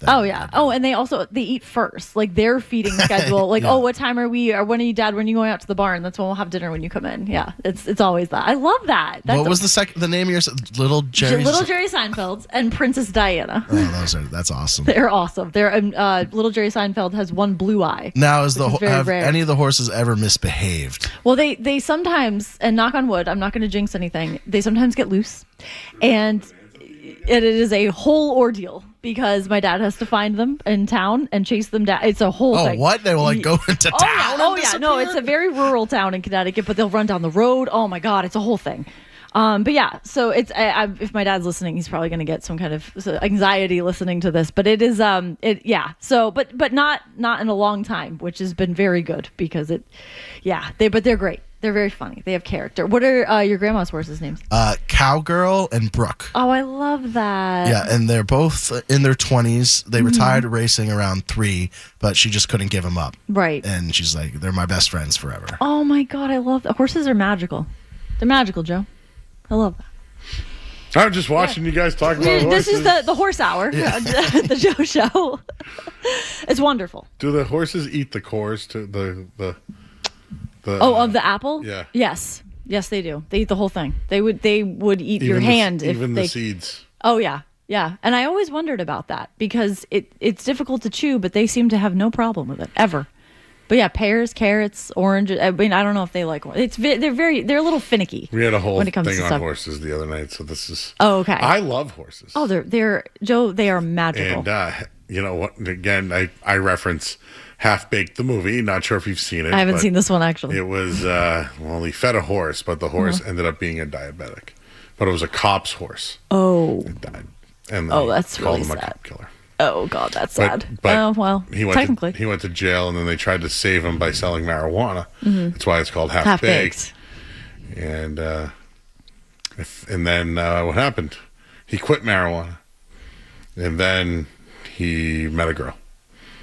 Oh yeah. Oh, and they eat first. Like their feeding schedule. Like, oh, what time are we? Or when are you, Dad? When are you going out to the barn? That's when we'll have dinner when you come in. Yeah, it's always that. I love that. What was the name of your Little Jerry? Little Jerry Seinfeld and Princess Diana. Oh, that's awesome. They're awesome. Little Jerry Seinfeld has one blue eye. Now, have any of the horses ever misbehaved? Well, they sometimes, and knock on wood, I'm not going to jinx anything. They sometimes get loose, and it is a whole ordeal because my dad has to find them in town and chase them down. It's a whole thing. Oh, what? They will go into town? Oh, yeah. No, it's a very rural town in Connecticut, but they'll run down the road. Oh, my God. It's a whole thing. But yeah, so it's if my dad's listening, he's probably going to get some kind of anxiety listening to this. But it is So, but not in a long time, which has been very good because they're great. They're very funny. They have character. What are your grandma's horses' names? Cowgirl and Brooke. Oh, I love that. Yeah, and they're both in their 20s. They retired racing around 3, but she just couldn't give them up. Right. And she's like, they're my best friends forever. Oh my God, I love that. Horses are magical. They're magical, Joe. I love that. I'm just watching you guys talk about horses. This is the horse hour, the Joe Show. It's wonderful. Do the horses eat the cores to the of the apple? Yeah. Yes, they do. They eat the whole thing. They would eat your hand if even the seeds. Oh yeah, yeah. And I always wondered about that because it's difficult to chew, but they seem to have no problem with it ever. But yeah, pears, carrots, oranges. I mean, I don't know if they like orange. They're a little finicky. We had a whole when it comes thing to on stuff. horses the other night, so this is. Oh, okay. I love horses. Oh, they're Joe. They are magical. And you know what? Again, I reference Half Baked the movie. Not sure if you've seen it. I haven't seen this one actually. It was he fed a horse, but the horse ended up being a diabetic. But it was a cop's horse. Oh. It died. And that's called really him a sad. cop killer. Oh God, that's sad. But oh well, technically he went to jail, and then they tried to save him by selling marijuana. Mm-hmm. That's why it's called Half Baked. And then what happened? He quit marijuana, and then he met a girl.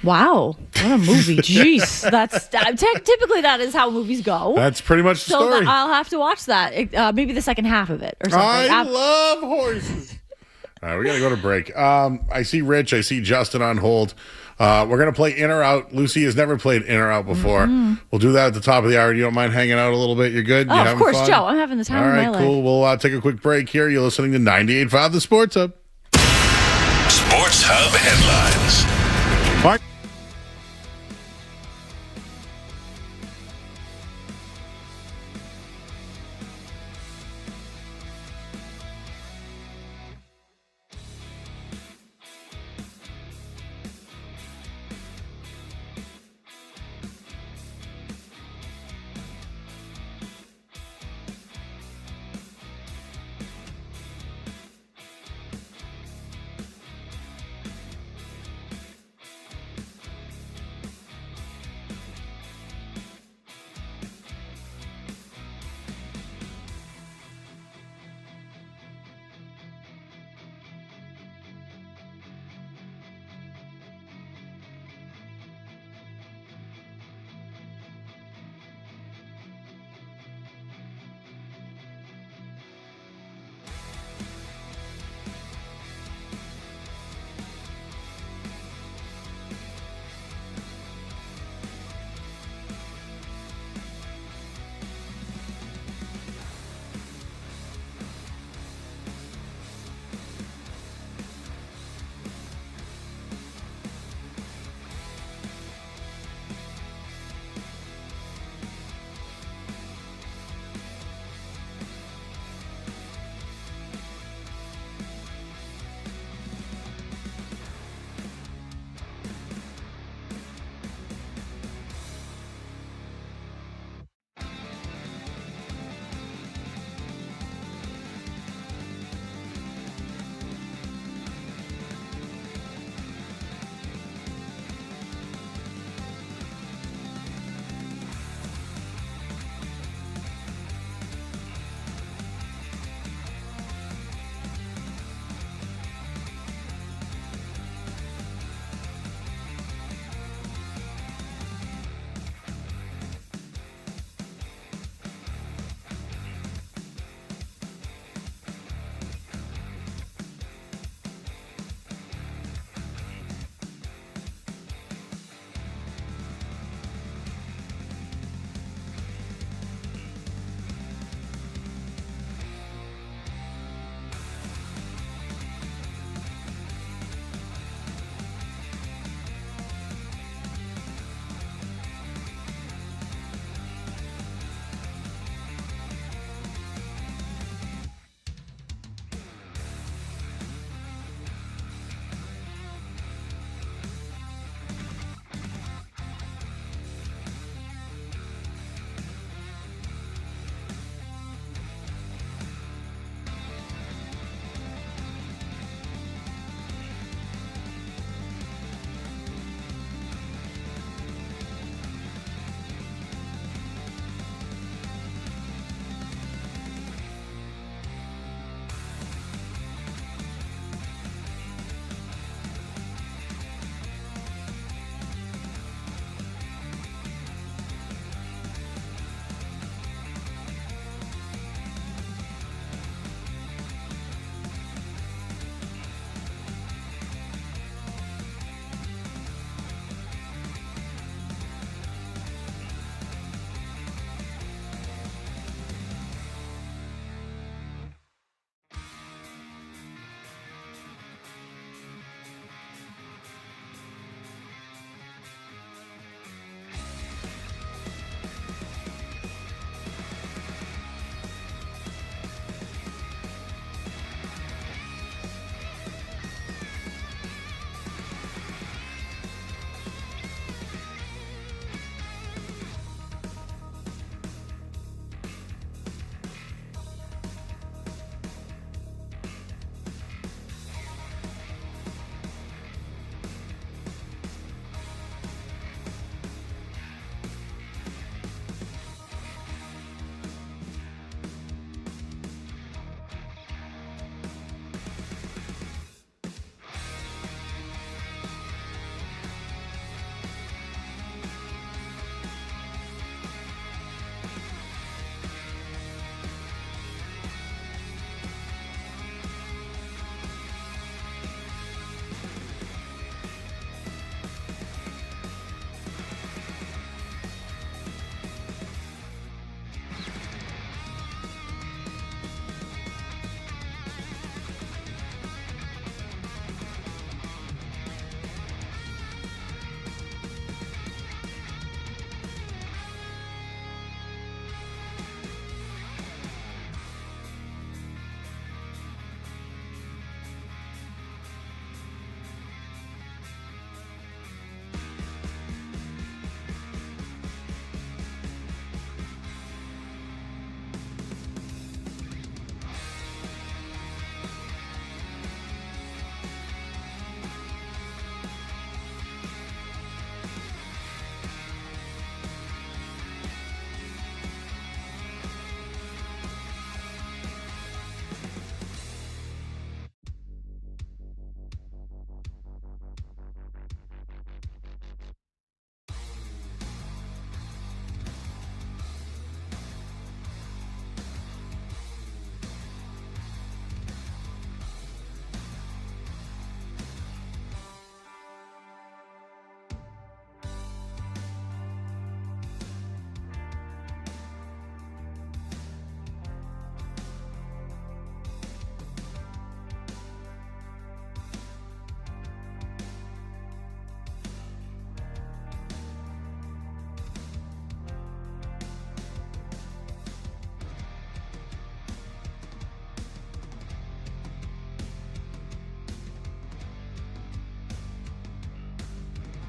Wow, what a movie! Jeez, that's typically that is how movies go. That's pretty much the story. I'll have to watch that. Maybe the second half of it or something. I love horses. All right, we got to go to break. I see Rich. I see Justin on hold. We're going to play in or out. Lucy has never played in or out before. Mm-hmm. We'll do that at the top of the hour. You don't mind hanging out a little bit? You're good? Oh, of course, fun? Joe. I'm having the time of my life. All right, cool. We'll take a quick break here. You're listening to 98.5 The Sports Hub. Sports Hub headlines. Mark.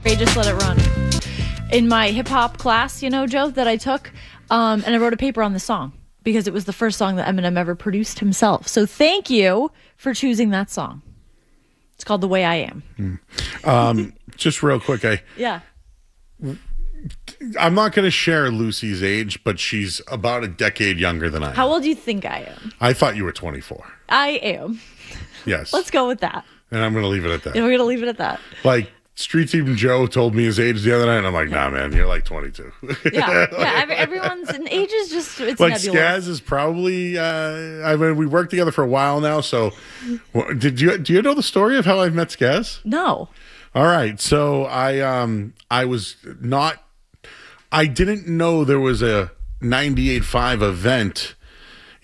They just let it run. In my hip hop class, Joe, that I took, and I wrote a paper on the song because it was the first song that Eminem ever produced himself. So thank you for choosing that song. It's called The Way I Am. Just real quick, I'm not going to share Lucy's age, but she's about a decade younger than I am. How old do you think I am? I thought you were 24. I am. Yes. Let's go with that. And I'm going to leave it at that. And we're going to leave it at that. Like, Street Team Joe told me his age the other night, and I'm like, nah, man, you're like 22. Yeah. Everyone's age is just, it's like nebulous. Skaz is probably, we worked together for a while now, so do you know the story of how I met Skaz? No. All right. So I didn't know there was a 98.5 event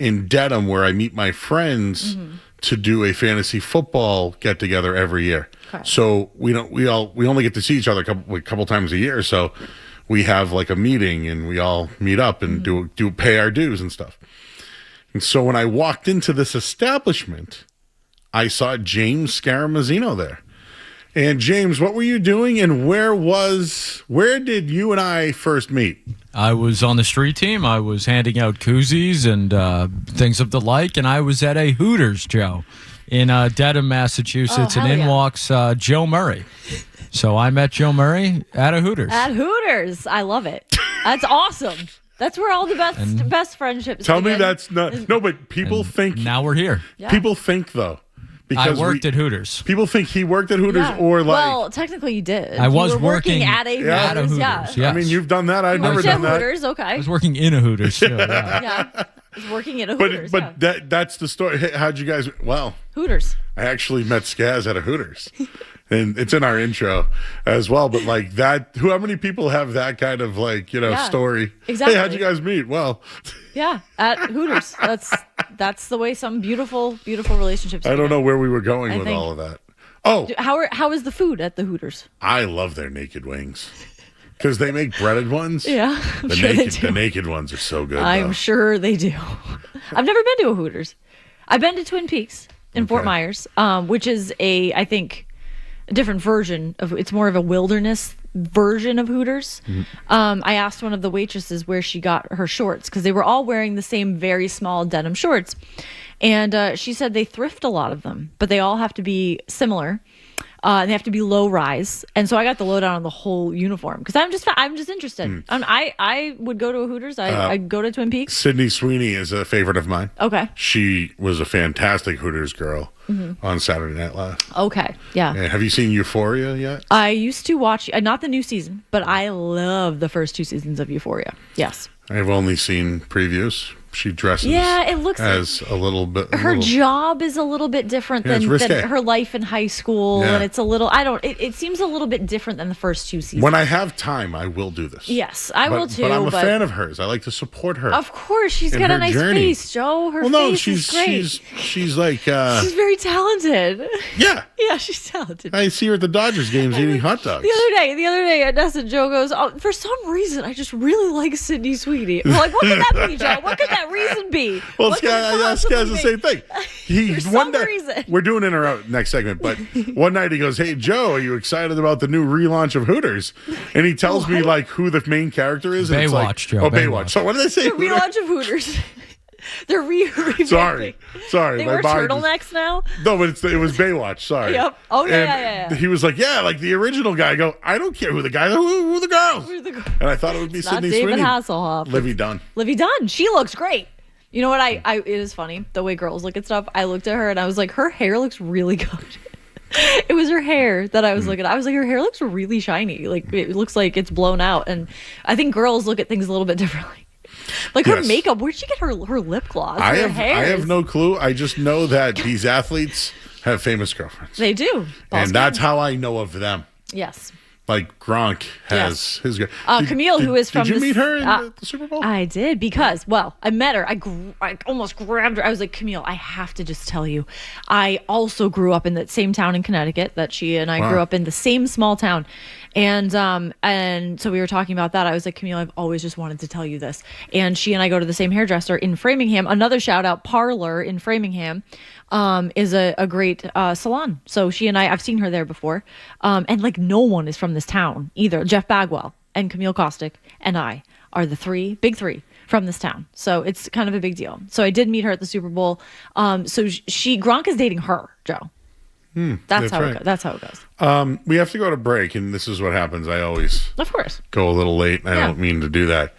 in Dedham where I meet my friends to do a fantasy football get together every year. Okay. So we only get to see each other a couple times a year. So we have like a meeting and we all meet up and do pay our dues and stuff. And so when I walked into this establishment, I saw James Scaramuzzino there. And James, what were you doing, and where did you and I first meet? I was on the street team. I was handing out koozies and things of the like, and I was at a Hooters, Joe, in Dedham, Massachusetts, and in walks Joe Murray. So I met Joe Murray at a Hooters. At Hooters. I love it. That's awesome. That's where all the best friendships Tell begin. me that's not... No, but people think... Now we're here. Yeah. People think, though. Because I worked at Hooters. People think he worked at Hooters or like... Well, technically you did. I was you were working at a Hooters. At a Hooters, yeah. yes. I mean, you've done that. I've never done that. Hooters, okay. I was working in a Hooters, too. Yeah. I was working at a Hooters. But that's the story. Hey, how'd you guys... Well... Hooters. I actually met Skaz at a Hooters. And it's in our intro as well. But like that... How many people have that kind of like, story? Exactly. Hey, how'd you guys meet? Well... Yeah, at Hooters. That's the way some beautiful, beautiful relationships. I don't know where we were going with all of that. Oh, how is the food at the Hooters? I love their naked wings because they make breaded ones. Yeah, the naked ones are so good. I'm sure they do. I've never been to a Hooters. I've been to Twin Peaks in Fort Myers, which is I think a different version of. It's more of a wilderness version of Hooters. I asked one of the waitresses where she got her shorts because they were all wearing the same very small denim shorts, and she said they thrift a lot of them, but they all have to be similar. They have to be low rise, and so I got the lowdown on the whole uniform because I'm just interested. I would go to a Hooters. I'd go to Twin Peaks. Sydney Sweeney is a favorite of mine. Okay, she was a fantastic Hooters girl on Saturday Night Live. Okay, yeah. Have you seen Euphoria yet? I used to watch not the new season, but I love the first 2 seasons of Euphoria. Yes, I've only seen previews. She dresses it looks as a little bit... Her job is a little bit different than her life in high school. Yeah. And it's a little... It seems a little bit different than the first 2 seasons. When I have time, I will do this. Yes, I will too. But I'm a fan of hers. I like to support her. Of course. She's got a nice face, Joe. Her face is great. She's like... she's very talented. Yeah. Yeah, she's talented. I see her at the Dodgers games eating hot dogs. The other day, Ness and Joe goes, for some reason, I just really like Sydney Sweeney. We're like, what could that be, Joe? What could that reason be? Well, I asked Skaz the same thing. Reason. We're doing it in our next segment, but one night he goes, "Hey, Joe, are you excited about the new relaunch of Hooters?" And he tells me like who the main character is. Baywatch, like, Joe. Oh, Baywatch. So what did I say? The relaunch of Hooters. They're revamping. Sorry. They wear turtlenecks now? No, but it was Baywatch. Sorry. Yep. Oh, yeah. He was like, yeah, like the original guy. I go, I don't care who the guy, who the girls. And I thought it would be Sydney Sweeney. David Hasselhoff. Livy Dunn. Livy Dunn. She looks great. You know what? It is funny the way girls look at stuff. I looked at her and I was like, her hair looks really good. It was her hair that I was looking at. I was like, her hair looks really shiny. Like it looks like it's blown out. And I think girls look at things a little bit differently. Like her makeup, where'd she get her lip gloss? I have no clue. I just know that these athletes have famous girlfriends. They do. And that's how I know of them. Yes. Like Gronk has his girl. Camille, who is from... Did you meet her in the Super Bowl? I did because, I met her. I almost grabbed her. I was like, Camille, I have to just tell you. I also grew up in that same town in Connecticut that she and I grew up in, the same small town. And so we were talking about that. I was like, Camille, I've always just wanted to tell you this. And she and I go to the same hairdresser in Framingham. Another shout out, Parlor in Framingham. is a great salon. So she and I've seen her there before. And like no one is from this town either. Jeff Bagwell and Camille Kostick and I are the big three from this town. So it's kind of a big deal. So I did meet her at the Super Bowl. So Gronk is dating her, Joe. That's how right. That's how it goes. We have to go to break, and this is what happens. I always Of course. go a little late, and I don't mean to do that.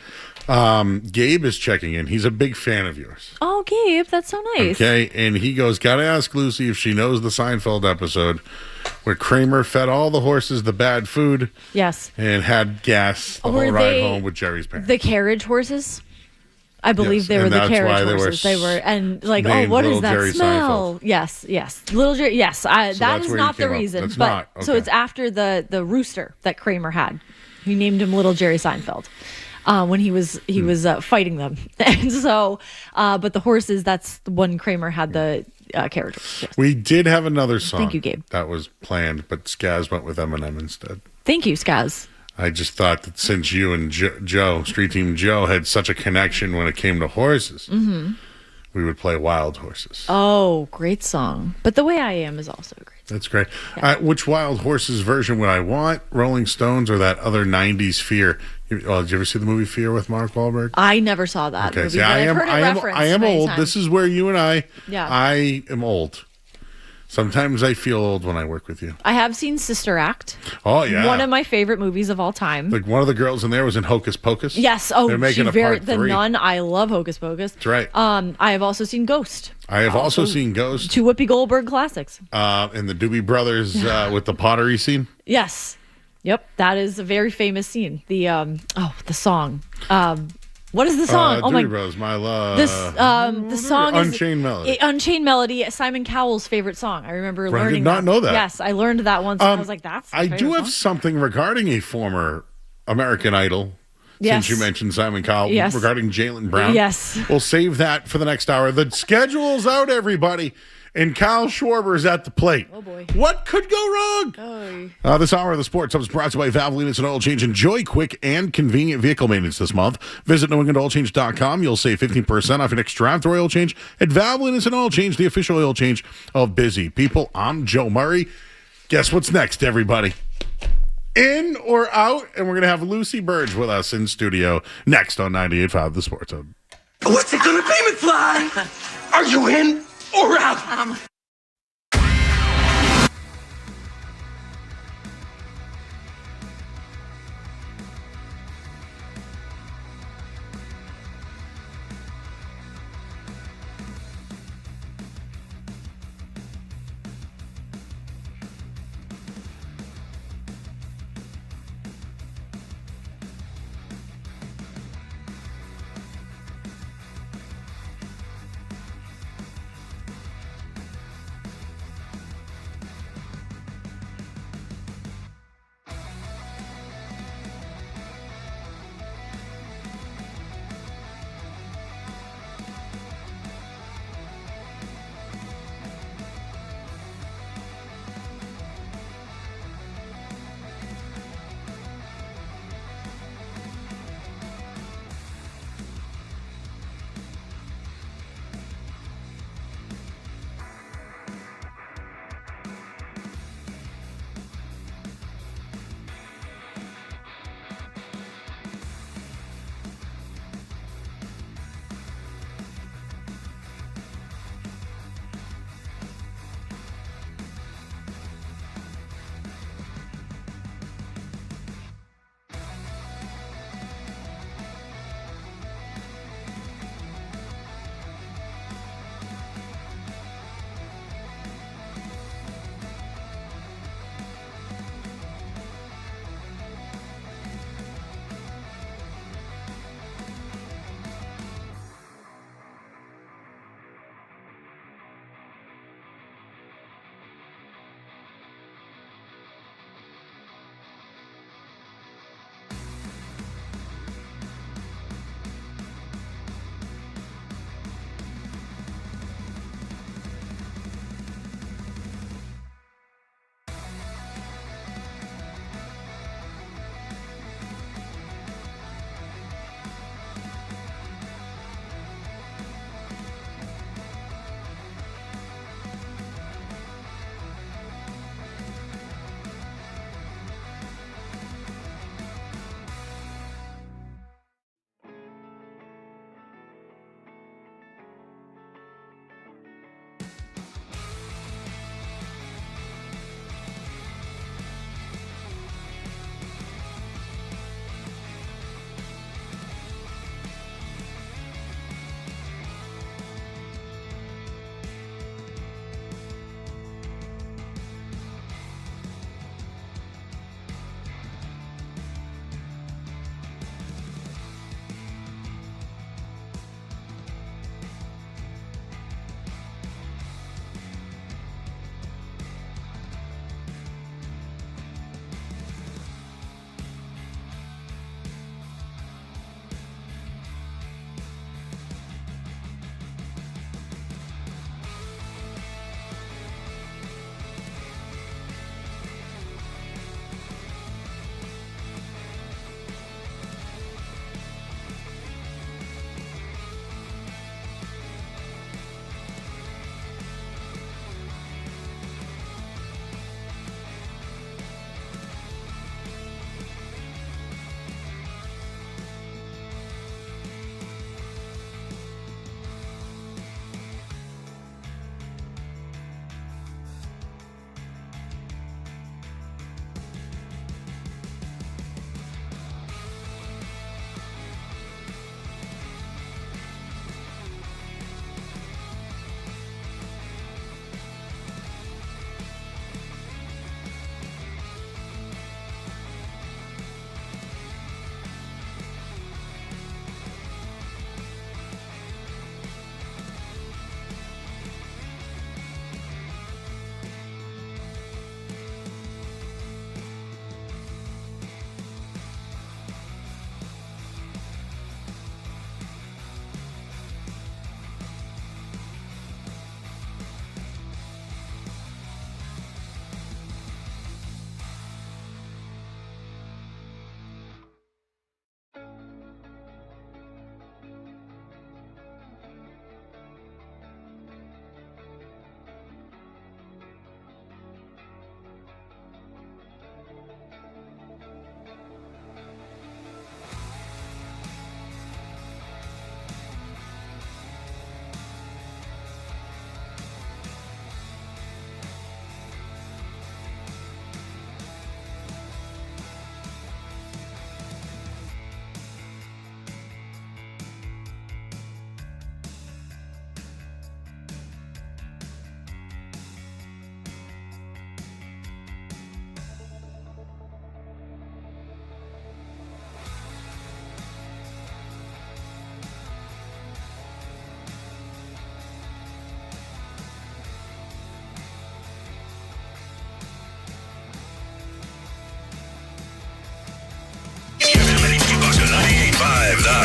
Gabe is checking in. He's a big fan of yours. Oh, Gabe, that's so nice. Okay, and he goes, gotta ask Lucy if she knows the Seinfeld episode where Kramer fed all the horses the bad food. Yes. And had gas the whole ride home with Jerry's parents. The carriage horses? I believe Yes, they were and the that's carriage why they were horses. They were, and like, oh, named what is Little that Jerry smell? Seinfeld. Yes, little Jerry. Yes, that that's is where you not the came up. reason. That's but not, so okay. it's after the rooster that Kramer had. He named him Little Jerry Seinfeld when he was fighting them, and so but the horses, that's when Kramer had the carriage horses. Yes. We did have another song. Thank you, Gabe. That was planned, but Skaz went with Eminem instead. Thank you, Skaz. I just thought that since you and Joe, Street Team Joe, had such a connection when it came to horses, we would play Wild Horses. Oh, great song. But The Way I Am is also great. That's great. Which Wild Horses version would I want? Rolling Stones or that other 90s Fear? Did you ever see the movie Fear with Mark Wahlberg? I never saw that Okay, movie, see, but I've heard it referenced I am many old. times. This is where you and I am old. Sometimes I feel old when I work with you. I have seen Sister Act. Oh, yeah. One of my favorite movies of all time. Like one of the girls in there was in Hocus Pocus. Yes. Oh, they're making the part 3. nun. I love Hocus Pocus. That's right. I have also seen Ghost. I have also seen Ghost. 2 Whoopi Goldberg classics. And the Doobie Brothers with the pottery scene. Yes. Yep. That is a very famous scene. The song. What is the song? Oh my! Doobie Brothers, My Love. The song is Unchained Melody. Unchained Melody. Simon Cowell's favorite song. I remember Right, I learning. did not know that. Yes, I learned that once. And I was like, "That's." I do have something regarding a former American Idol. Yes. Since you mentioned Simon Cowell, Yes. regarding Jalen Brown. Yes. We'll save that for the next hour. The schedule's out, everybody. And Kyle Schwarber's at the plate. Oh, boy. What could go wrong? This hour of the Sports Hub is brought to you by Valvoline Instant Oil Change. Enjoy quick and convenient vehicle maintenance this month. Visit NewEnglandOilChange.com. You'll save 15% off your next draft or oil change at Valvoline Instant Oil Change, the official oil change of busy people. I'm Joe Murray. Guess what's next, everybody? In or out? And we're going to have Lucy Burge with us in studio next on 98.5 The Sports Hub. What's it gonna be, McFly? Are you in or out?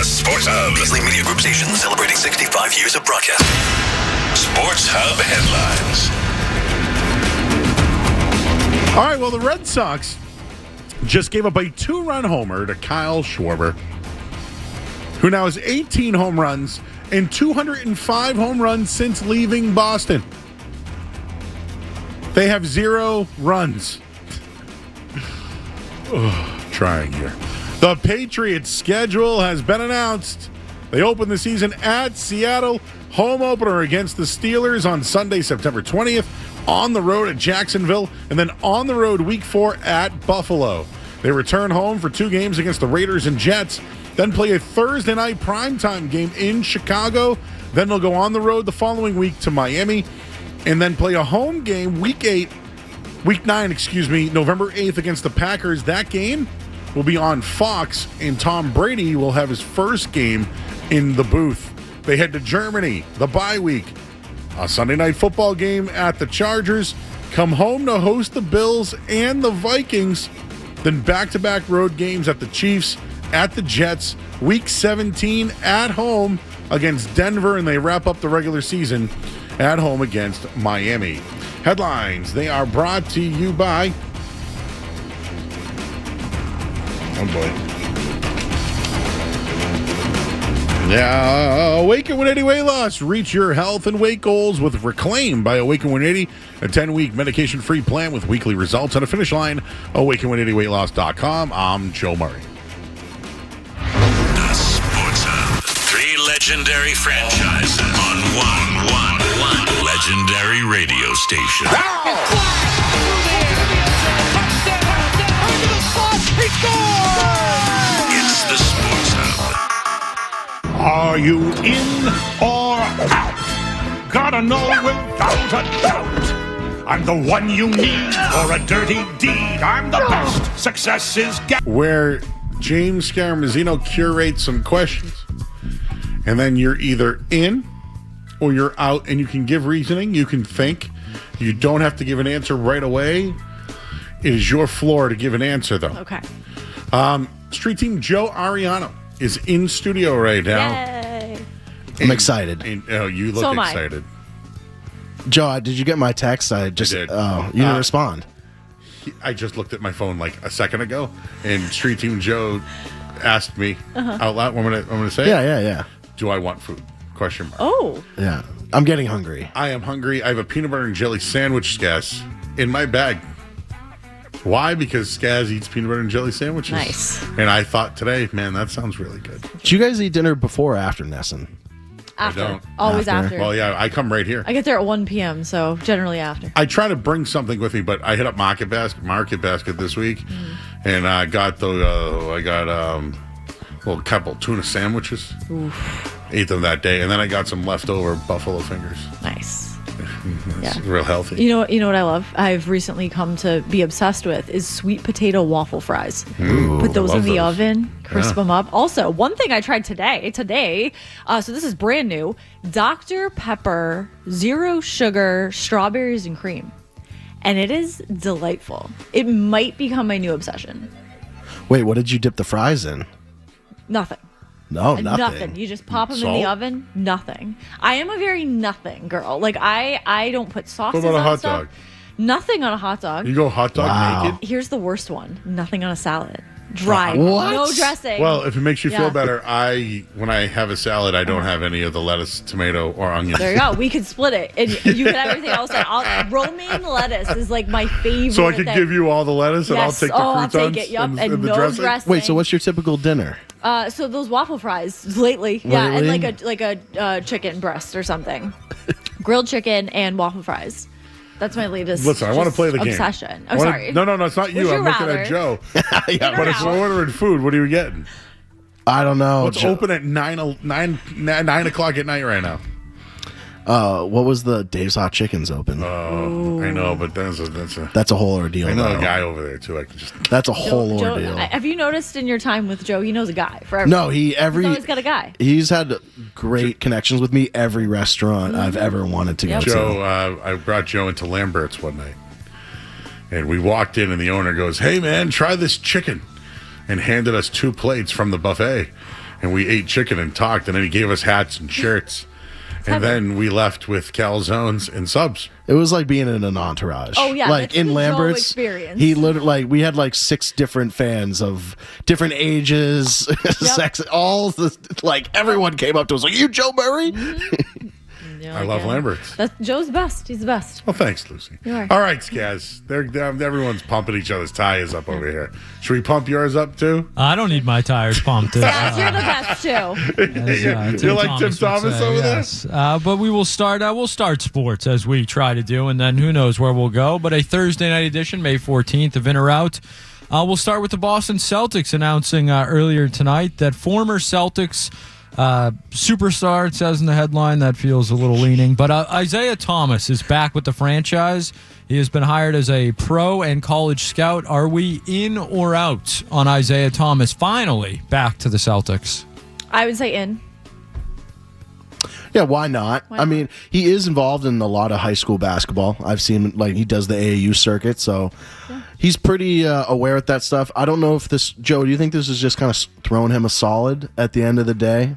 The Sports Hub. Beasley Media Group Station celebrating 65 years of broadcast. Sports Hub headlines. All right, well, the Red Sox just gave up a 2-run homer to Kyle Schwarber, who now has 18 home runs and 205 home runs since leaving Boston. They have 0 runs. Trying here. The Patriots' schedule has been announced. They open the season at Seattle, home opener against the Steelers on Sunday, September 20th, on the road at Jacksonville, and then on the road week 4 at Buffalo. They return home for 2 games against the Raiders and Jets, then play a Thursday night primetime game in Chicago. Then they'll go on the road the following week to Miami, and then play a home game week 9, November 8th against the Packers. That game will be on Fox, and Tom Brady will have his first game in the booth. They head to Germany, the bye week. A Sunday night football game at the Chargers. Come home to host the Bills and the Vikings. Then back-to-back road games at the Chiefs, at the Jets. Week 17 at home against Denver, and they wrap up the regular season at home against Miami. Headlines, they are brought to you by... Oh, boy. Now, Awaken 180 Weight Loss. Reach your health and weight goals with Reclaim by Awaken 180, a 10-week medication-free plan with weekly results on a finish line. Awaken180weightloss.com. I'm Joe Murray. The Sports Hub. 3 legendary franchises on one legendary radio station. It's the Sports Hub. Are you in or out? Gotta know without a doubt. I'm the one you need for a dirty deed. I'm the best. Success is where James Scaramuzino curates some questions, and then you're either in or you're out, and you can give reasoning, you can think. You don't have to give an answer right away. It is your floor to give an answer, though. Okay. Street Team Joe Ariano is in studio right now. Yay. I'm excited. Oh, you look excited. Joe, did you get my text? I did. Oh, you didn't respond. I just looked at my phone like a second ago, and Street Team Joe asked me out loud. I'm gonna say, yeah. Do I want food? Question mark. Oh. Yeah. I'm getting hungry. I am hungry. I have a peanut butter and jelly sandwich, Skaz, in my bag. Why? Because Skaz eats peanut butter and jelly sandwiches. Nice. And I thought today, man, that sounds really good. Did you guys eat dinner before or after Nesson? After. I don't. Always after. Well, yeah, I come right here. I get there at 1 p.m., so generally after. I try to bring something with me, but I hit up Market Basket this week, and I got a couple tuna sandwiches. Oof. Ate them that day, and then I got some leftover buffalo fingers. Nice. It's real healthy. You know what I love? I've recently come to be obsessed with is sweet potato waffle fries. Put those in the oven, crisp them up. Also, one thing I tried today, so this is brand new, Dr. Pepper, 0 sugar, strawberries and cream. And it is delightful. It might become my new obsession. Wait, what did you dip the fries in? Nothing. No, nothing. You just pop them in the oven. Nothing. I am a very nothing girl. Like I don't put sauces What about a on hot stuff. dog? Nothing on a hot dog. You go hot dog naked? Here's the worst one. Nothing on a salad. Dry. What? No dressing. Well, if it makes you feel Yeah. better, when I have a salad, I don't have any of the lettuce, tomato, or onion. There you go. We could split it, and you can have everything else. Romaine lettuce is like my favorite. So I could thing. give you all the lettuce, and Yes. I'll take the I'll croutons take it. Yup, and and the no dressing. dressing. Wait, so what's your typical dinner? So those waffle fries lately, yeah, and Lately? like a chicken breast or something, grilled chicken and waffle fries. That's my latest. Listen, I want to play the game. Obsession. I I'm wanna- sorry. No, it's not you. Would you I'm looking rather? at Joe. Yeah, But if we're ordering food, what are you getting? I don't know. What's open at 9 o'clock at night right now? What was the Dave's Hot Chicken's open? Oh, I know, but that's a whole ordeal. I know though. a guy over there too. I can just. That's a whole Joe, ordeal. have you noticed in your time with Joe, he knows a guy for everything. No, he's always got a guy. He's had great connections with me every restaurant I've ever wanted to go to. Joe, I brought Joe into Lambert's one night, and we walked in, and the owner goes, "Hey man, try this chicken," and handed us 2 plates from the buffet. and we ate chicken and talked, and then he gave us hats and shirts. And then we left with calzones and subs. It was like being in an entourage. Oh, yeah, like that's in the Joe Lambert's. experience. He literally we had like 6 different fans of different ages, sex, all the everyone came up to us like, "You Joe Murray?" I love Lambert's. Joe's the best. He's the best. Well, thanks, Lucy. You are. All right, Skaz. Everyone's pumping each other's tires up over here. Should we pump yours up too? I don't need my tires pumped. Yes, you're the best too. You're like Tim Thomas over there. But we will start. We'll start sports as we try to do, and then who knows where we'll go. But a Thursday night edition, May 14th, of In or Out. We'll start with the Boston Celtics announcing earlier tonight that former Celtics superstar, it says in the headline, that feels a little leaning, but Isaiah Thomas is back with the franchise. He has been hired as a pro and college scout. Are we in or out on Isaiah Thomas finally back to the Celtics? I would say in. Yeah, why not? I mean, he is involved in a lot of high school basketball. I've seen he does the AAU circuit, so he's pretty aware of that stuff. I don't know if this, Joe, do you think this is just kind of throwing him a solid at the end of the day?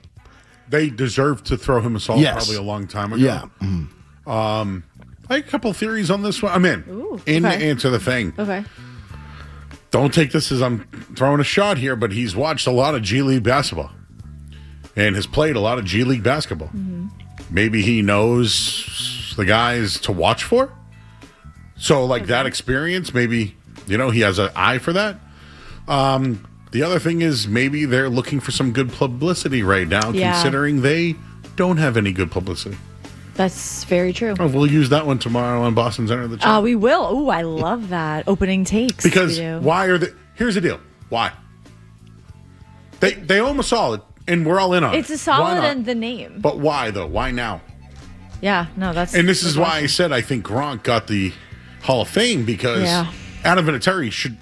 They deserve to throw him a solid probably a long time ago. Yeah. I have a couple theories on this one. I'm in. To answer the thing. Okay. Don't take this as I'm throwing a shot here, but he's watched a lot of G League basketball and has played a lot of G League basketball. Mm-hmm. Maybe he knows the guys to watch for. So, that experience, maybe, he has an eye for that. The other thing is maybe they're looking for some good publicity right now, considering they don't have any good publicity. That's very true. Oh, we'll use that one tomorrow on Boston's Enter the Chat. We will. Ooh, I love that. Opening takes. Because why are they... Here's the deal. Why? They owe him a solid, and we're all in on it. It's a solid and the name. But why, though? Why now? Yeah, no, that's... And this is why I said I think Gronk got the Hall of Fame, because Adam Vinatieri should...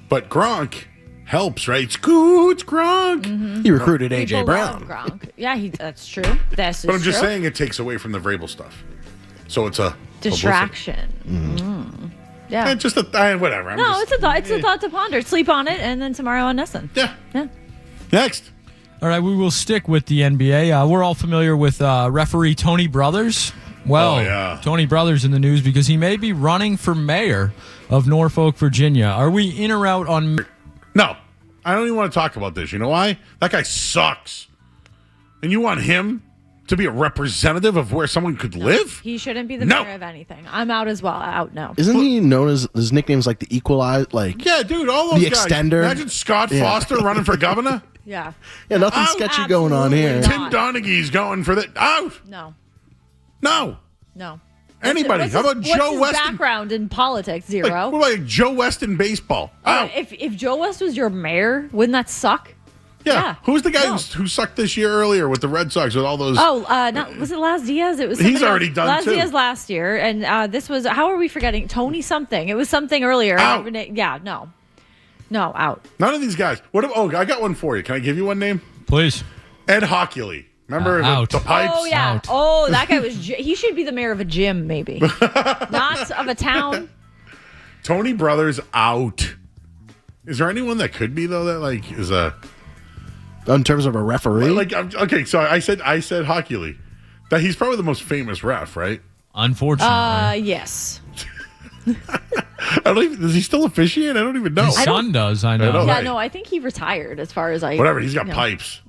But Gronk helps, right? It's Gronk. Mm-hmm. He recruited A.J. Brown. Gronk. Yeah, that's true. But I'm just saying it takes away from the Vrabel stuff. So it's a... distraction. Yeah. Just whatever. It's a thought. It's a thought to ponder. Sleep on it, and then tomorrow on Nessun. Yeah. Next. All right, we will stick with the NBA. We're all familiar with referee Tony Brothers. Well, Tony Brothers in the news because he may be running for mayor of Norfolk, Virginia. Are we in or out on... No. I don't even want to talk about this. You know why? That guy sucks. And you want him to be a representative of where someone could live? He shouldn't be the mayor of anything. I'm out as well. Out now. Isn't he known as, his nickname's like the Equalizer? Yeah, dude, all those the guys. Extender. Imagine Scott Foster running for governor. Yeah. Yeah, nothing sketchy going on here. Tim Donaghy's going for the... Out. No. Anybody. How about Joe What's his Weston? background in politics? Zero. What about Joe West in baseball? Out. If Joe West was your mayor, wouldn't that suck? Yeah. Who's the guy who sucked this year earlier with the Red Sox with all those... was it Laz Diaz? It was. He's already done Laz too. Diaz last year, and this was. How are we forgetting Tony something? It was something earlier. Out. Yeah. No. Out. None of these guys. I got one for you. Can I give you one name? Please. Ed Hockley. Remember the pipes? Oh yeah. Out. Oh, that guy was. He should be the mayor of a gym, maybe. Not of a town. Tony Brothers out. Is there anyone that could be though? That is a. In terms of a referee? Okay, so I said Hockley. That he's probably the most famous ref, right? Unfortunately. Yes. I don't even. Does he still officiate? I don't even know. His son does. I know. Yeah, no, I think he retired. As far as I. Whatever. He's got pipes.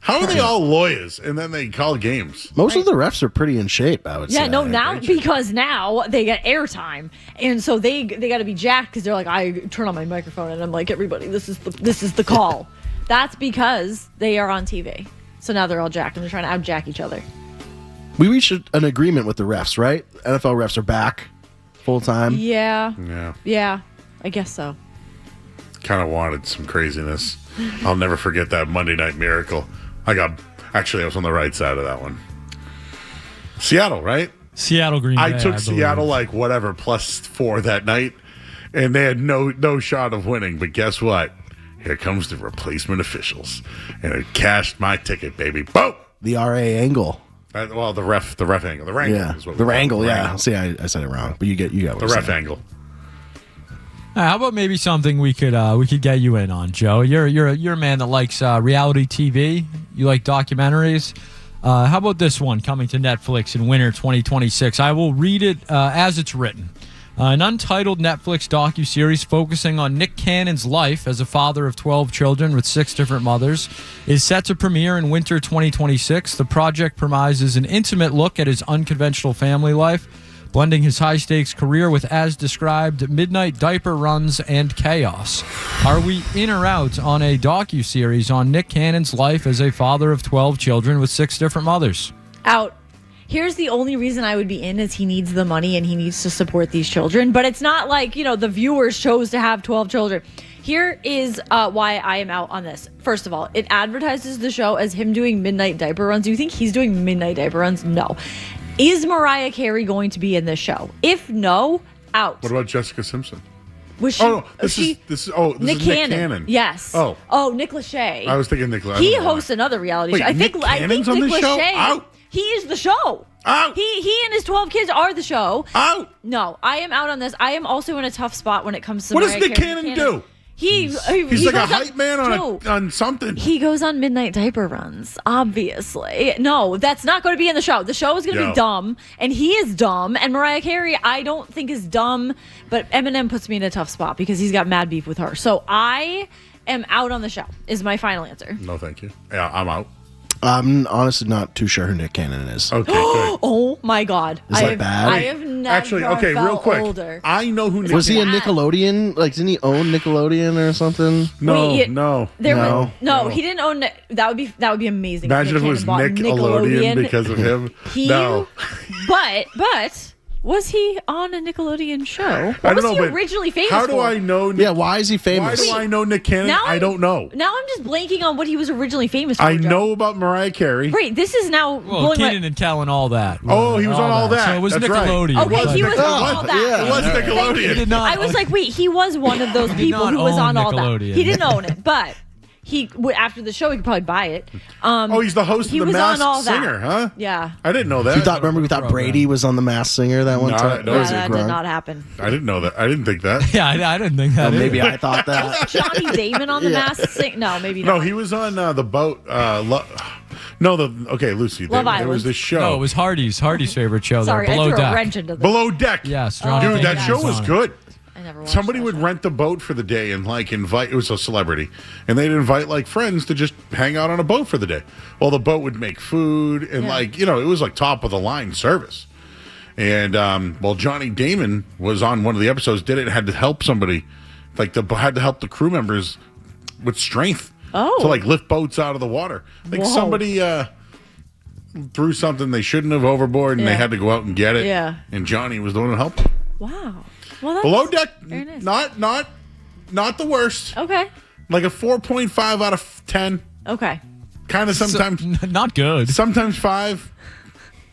How are they all lawyers and then they call games? Most of the refs are pretty in shape, I would say. Yeah, no, because now they get airtime, and so they got to be jacked because they're like, I turn on my microphone and I'm like, everybody, this is the call. That's because they are on TV. So now they're all jacked and they're trying to out-jack each other. We reached an agreement with the refs, right? NFL refs are back full time. Yeah, I guess so. Kind of wanted some craziness. I'll never forget that Monday Night Miracle. I was on the right side of that one. Seattle, right? Seattle, Green Bay. I took Seattle +4 that night, and they had no shot of winning. But guess what? Here comes the replacement officials, and it cashed my ticket, baby. Boom! The RA angle. The ref angle. The wrangle is what we the call it. wrangle, yeah. See, I said it wrong, but you got what the I'm ref saying. angle. How about maybe something we could get you in on, Joe? You're a man that likes reality TV. You like documentaries. How about this one coming to Netflix in winter 2026? I will read it as it's written. An untitled Netflix docuseries focusing on Nick Cannon's life as a father of 12 children with 6 different mothers is set to premiere in winter 2026. The project promises an intimate look at his unconventional family life, blending his high-stakes career with, as described, midnight diaper runs and chaos. Are we in or out on a docuseries on Nick Cannon's life as a father of 12 children with 6 different mothers? Out. Here's the only reason I would be in is he needs the money and he needs to support these children. But it's not like, the viewers chose to have 12 children. Here is why I am out on this. First of all, it advertises the show as him doing midnight diaper runs. Do you think he's doing midnight diaper runs? No. Is Mariah Carey going to be in this show? If no, out. What about Jessica Simpson? Was she? Oh, no, this is Nick Cannon. Yes. Oh, Nick Lachey. I was thinking Nick Lachey. He hosts another reality show. I think Nick Lachey. Out. He is the show. Out. He and his 12 kids are the show. Out. No, I am out on this. I am also in a tough spot when it comes to what Mariah does Nick Carey. Cannon do? He's like a hype man on something. He goes on midnight diaper runs, obviously. No, that's not going to be in the show. The show is going to be dumb, and he is dumb. And Mariah Carey, I don't think is dumb, but Eminem puts me in a tough spot because he's got mad beef with her. So I am out on the show, is my final answer. No, thank you. Yeah, I'm out. I'm honestly not too sure who Nick Cannon is. Okay, good. Oh my God. Is that bad? I have never Actually, okay, felt real quick. older. I know who Nick Was he a Nickelodeon? Like, didn't he own Nickelodeon or something? No, Wait, no, he didn't own it. That would be amazing. Imagine if it was Nickelodeon because of him. No. But was he on a Nickelodeon show? I don't was know, he but originally famous how do for? I know? Yeah, why is he famous? Why do I know Nick Cannon? I don't know. Now I'm just blanking on what he was originally famous for. I Joe. know about Mariah Carey. Wait, this is now blowing Keenan and Kel and all that. Oh, he was on all that. So it was That's Nickelodeon. right. Okay, he was on all that. Yeah. It was Nickelodeon. He did not, I was like, wait, he was one of those He did people not who was own on all that. Nickelodeon. He didn't own it, but he after the show he could probably buy it. He's the host of he The was on all Masked Singer, that. huh? Yeah. I didn't know that. Remember we thought Brady was on The Masked Singer that one time? No, that did not happen. I didn't know that. I didn't think that. Yeah, I didn't think that. Maybe I thought that. Johnny Damon on The Masked Singer? No, maybe not. No, he was on the boat. Lucy. Love There Island. was this show. No, it was Hardy's favorite show. Sorry, there, I Below threw a Deck. wrench into this. Below Deck. Yes, Johnny dude, that Damon show was on it. good. I never watched Somebody that would show. rent the boat for the day and invite. It was a celebrity, and they'd invite friends to just hang out on a boat for the day. Well, the boat would make food and it was top of the line service. And Johnny Damon was on one of the episodes. Did it and had to help somebody, had to help the crew members with strength to lift boats out of the water. I think somebody threw something they shouldn't have overboard, and they had to go out and get it. Yeah. And Johnny was the one who helped them. Wow. Well, that's Below Deck, very nice. not the worst. Okay. Like a 4.5 out of 10. Okay. Kind of sometimes. Not good. Sometimes 5.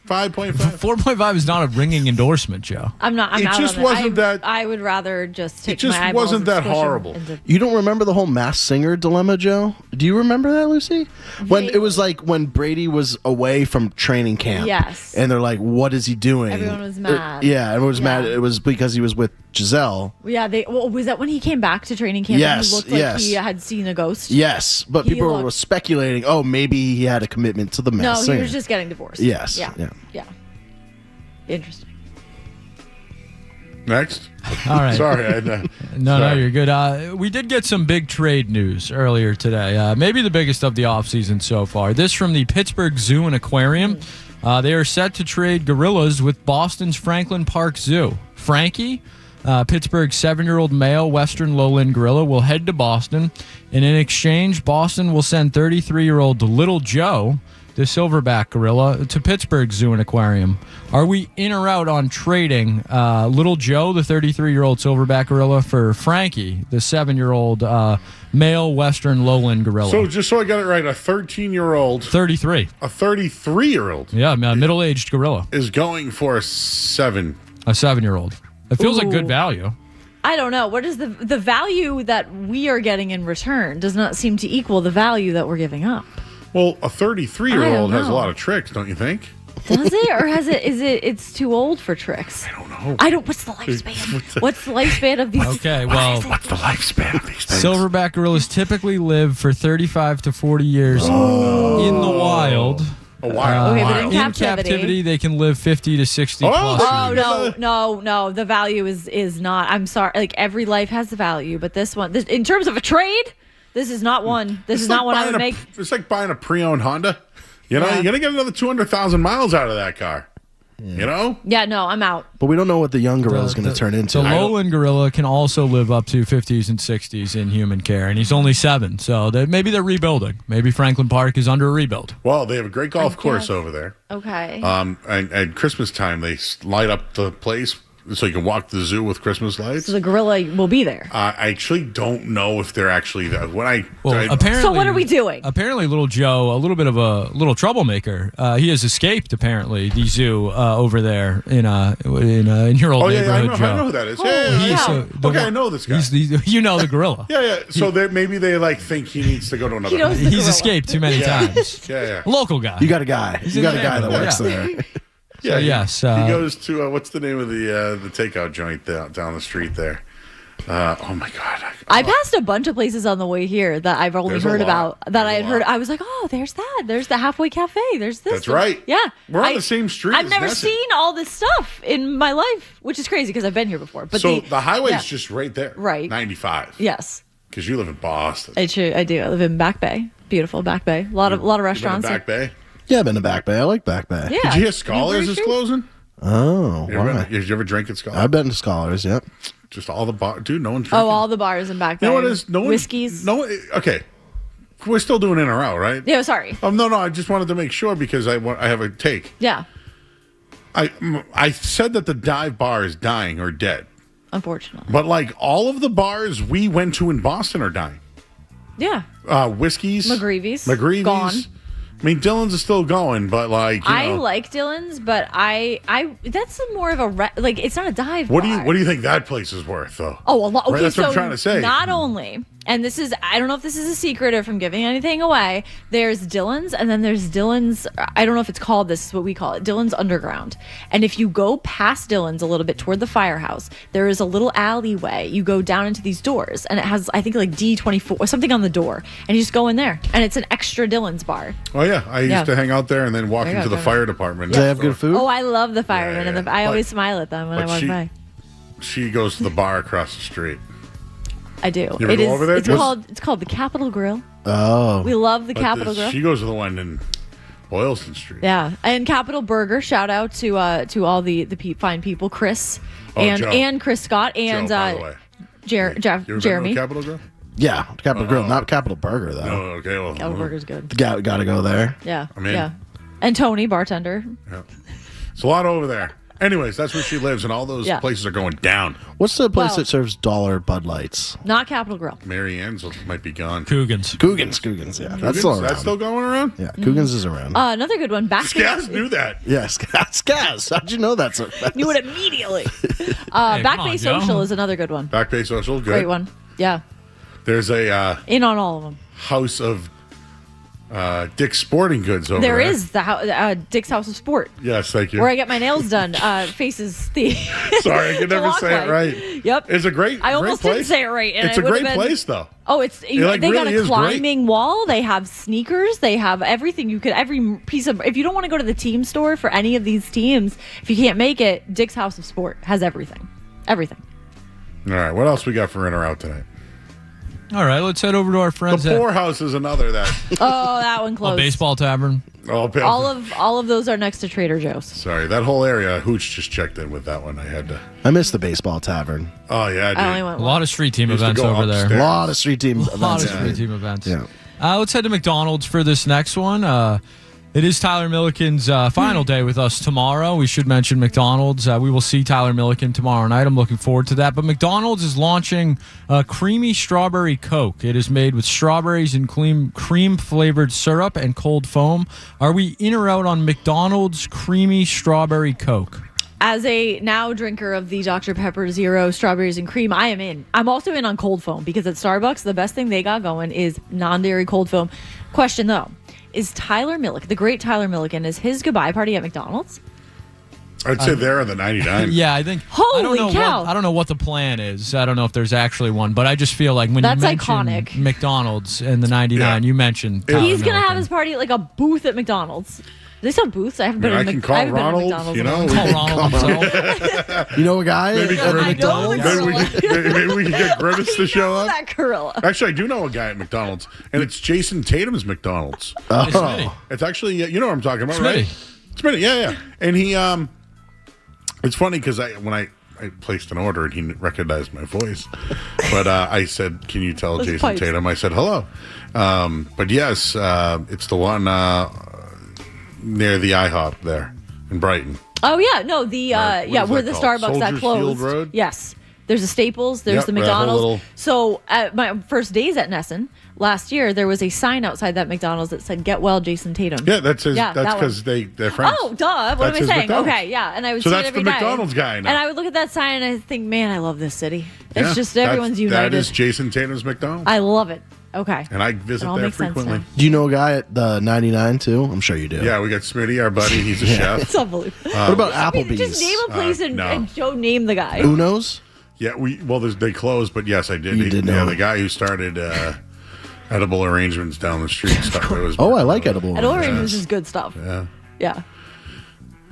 5.5. 4.5 is not a ringing endorsement, Joe. I'm out just on it. wasn't that. I would rather just take It just my eyeballs wasn't and that squish 'em horrible. into- You don't remember the whole Masked Singer dilemma, Joe? Do you remember that, Lucy? When it was when Brady was away from training camp. Yes. And they're like, what is he doing? Everyone was mad. Everyone was mad. It was because he was with Giselle. Yeah, was that when he came back to training camp and he looked like he had seen a ghost? Yes, but people were speculating, maybe he had a commitment to the Masked Singer. No, he was just getting divorced. Yes. Yeah. Interesting. Next. All right. Sorry. No, you're good. We did get some big trade news earlier today. Maybe the biggest of the offseason so far. This from the Pittsburgh Zoo and Aquarium. They are set to trade gorillas with Boston's Franklin Park Zoo. Frankie, Pittsburgh's 7-year-old male Western lowland gorilla, will head to Boston. And in exchange, Boston will send 33-year-old Little Joe, the silverback gorilla, to Pittsburgh Zoo and Aquarium. Are we in or out on trading Little Joe, the 33-year-old silverback gorilla, for Frankie, the 7-year-old male Western lowland gorilla? So just so I got it right, a 13-year-old, 33, a 33-year-old, yeah, middle-aged gorilla is going for a 7-year-old. It feels like good value. I don't know. What is the value that we are getting in return does not seem to equal the value that we're giving up. Well, a 33-year-old I has don't a lot know. of tricks, don't you think? Does it, or has it? Is it? It's too old for tricks. I don't know. What's the lifespan? What's the lifespan of these? Okay, well, What's the lifespan of these things? silverback gorillas typically live for 35 to 40 years in the wild. A while. Okay, but In in captivity. captivity, they can live 50 to 60 plus years. Oh no! The value is not. I'm sorry. Like every life has the value, but this one, in terms of a trade, this is not one. This is not one I would make. It's like buying a pre-owned Honda. You know, you're gonna get another 200,000 miles out of that car. You know? Yeah, no, I'm out. But we don't know what the young gorilla is going to turn into. The lowland gorilla can also live up to 50s and 60s in human care, and he's only 7. So maybe they're rebuilding. Maybe Franklin Park is under a rebuild. Well, they have a great golf course over there. Okay. And at Christmas time, they light up the place so you can walk the zoo with Christmas lights. So the gorilla will be there. I actually don't know if they're actually there. Apparently, so what are we doing? Apparently, little Joe, a little bit of a little troublemaker. He has escaped. Apparently, the zoo over there in your old neighborhood. I know who that is. I know this guy. You know the gorilla. Yeah. So maybe they think he needs to go to another. He's escaped too many times. Yeah. Local guy. You got a guy. You got a guy that works there. Yeah, yes. He goes to what's the name of the takeout joint down the street there? Oh my God! I passed a bunch of places on the way here that I've only heard about. That I had heard. I was like, oh, there's that. There's the Halfway Cafe. There's this. That's right. Yeah, we're on the same street. I've never seen all this stuff in my life, which is crazy because I've been here before. But so the highway's just right there. Right. 95. Yes. Because you live in Boston. I do. I live in Back Bay. Beautiful Back Bay. A lot of restaurants. Back Bay. Yeah, I've been to Back Bay. I like Back Bay. Yeah. Did you hear Scholars is closing? Oh, why? Did you ever drink at Scholars? I've been to Scholars, yep. Just all the bars. Dude, no one's drinking. Oh, all the bars in Back Bay. You know what it is? No one. Whiskeys. No. Okay. We're still doing in or out, right? Yeah, sorry. No. I just wanted to make sure because I have a take. Yeah. I said that the dive bar is dying or dead. Unfortunately. But all of the bars we went to in Boston are dying. Yeah. Whiskeys. McGreevy's. Gone. I mean, Dylan's is still going, but I like Dylan's, but I that's more of a it's not a dive bar. What do you think that place is worth though? Oh, a lot. Okay, right? That's so what I'm trying to say. Not only, and this is, I don't know if this is a secret or if I'm giving anything away. There's Dylan's, and then there's Dylan's. I don't know if it's called this. Is what we call it, Dylan's Underground. And if you go past Dylan's a little bit toward the firehouse, there is a little alleyway. You go down into these doors, and it has, I think, D24 or something on the door, and you just go in there, and it's an extra Dylan's bar. Oh yeah, I used to hang out there and then walk into the fire department. Do they have good food? Oh, I love the firemen, and I always smile at them when I walk by. She goes to the bar across the street. I do. You ever go over there? It's called the Capitol Grill. Oh, we love the Capitol Grill. She goes to the one in Boylston Street. Yeah, and Capitol Burger. Shout out to all the fine people, Chris and Chris Scott and Joe, by the way. Jeremy. Capitol Grill? Yeah, Capitol Grill, not Capitol Burger though. Oh, okay. Well, Capitol Burger's good. Got to go there. Yeah, I'm in. yeah. And Tony, bartender. Yeah. It's a lot over there. Anyways, that's where she lives, and all those places are going down. What's the place that serves dollar Bud Lights? Not Capitol Grill. Mary Ann's might be gone. Coogan's. Yeah. That's still around. That's still going around? Yeah, Coogan's is around. Another good one. Skaz knew that. Yeah, Skaz. How'd you know that so fast? Knew it immediately. Back Bay Social is another good one. Back Bay Social, good. Great one. Yeah. There's a in on all of them. House of Dick's Sporting Goods over there. There is the Dick's House of Sport. Yes, thank you. Where I get my nails done. Faces the. Sorry, I could never say it right. Yep. It's a great. I almost place. didn't say it right. And it's a great place, though. Oh, they got a climbing great. wall. They have sneakers. They have everything. Every piece of. If you don't want to go to the team store for any of these teams, if you can't make it, Dick's House of Sport has everything. Everything. All right, what else we got for in or out tonight? All right, let's head over to our friends. The Poorhouse is another that. Oh, that one closed. Baseball Tavern. All of those are next to Trader Joe's. Sorry, that whole area. Hooch just checked in with that one. I missed the Baseball Tavern. Oh yeah, I did. I only went a lot of street team events over there. A lot of street team events. A lot of street team events. Yeah. Let's head to McDonald's for this next one. It is Tyler Milliken's final day with us tomorrow. We should mention McDonald's. We will see Tyler Milliken tomorrow night. I'm looking forward to that. But McDonald's is launching a creamy strawberry Coke. It is made with strawberries and cream-flavored syrup and cold foam. Are we in or out on McDonald's creamy strawberry Coke? As a now drinker of the Dr. Pepper Zero strawberries and cream, I am in. I'm also in on cold foam because at Starbucks, the best thing they got going is non-dairy cold foam. Question though. is Tyler Milliken, the great Tyler Milliken, is his goodbye party at McDonald's? I'd say they're in the 99. Yeah, I think. Holy cow. I don't know what the plan is. I don't know if there's actually one, but I just feel like when That's you mention iconic. McDonald's in the 99, you mentioned Tyler He's going to have Milliken. his party at like a booth at McDonald's. Do they sell booths? I haven't I been mean, to I can call I haven't been to Ronald, McDonald's. you in a know. long we time. can Ronald himself. You know a guy Maybe at Grimace. McDonald's? Maybe we can get Grimace to show up. That gorilla. Actually, I do know a guy at McDonald's, and it's Jason Tatum's McDonald's. Smitty. It's actually, you know what I'm talking about, Smitty. right? Smitty, yeah. And he, it's funny because when I placed an order and he recognized my voice, but I said, "Can you tell Jason pipes. Tatum?" I said, "Hello," but yes, it's the one near the IHOP there in Brighton. Oh yeah, no, the Right. What is where that the called? Starbucks that Soldiers closed. Field Road? Yes, there's a Staples, there's Yep, the they have a McDonald's. little- So at my first days at Nesson last year, there was a sign outside that McDonald's that said "Get well, Jason Tatum." Yeah, that's his. Yeah, that's that one. because they're friends. Oh, duh! What That's am I his saying? McDonald's. Okay, yeah, and I would So see it that's every the day. McDonald's guy now. And I would look at that sign and I think, man, I love this city. It's Yeah, just everyone's united. That is Jason Tatum's McDonald's. I love it. Okay. And I visit It all there makes sense frequently. now. Do you know a guy at the 99 too? I'm sure you do. Yeah, we got Smitty, our buddy. He's a chef. It's unbelievable. What about I mean, Applebee's? just name a place and, no. and Joe name the guy. Uno's? Yeah, they closed, but yes, I did. You did Yeah, know. the guy who started Edible Arrangements down the street. It was Oh, I like edible. Edible ones. Arrangements is good stuff. Yeah. Yeah.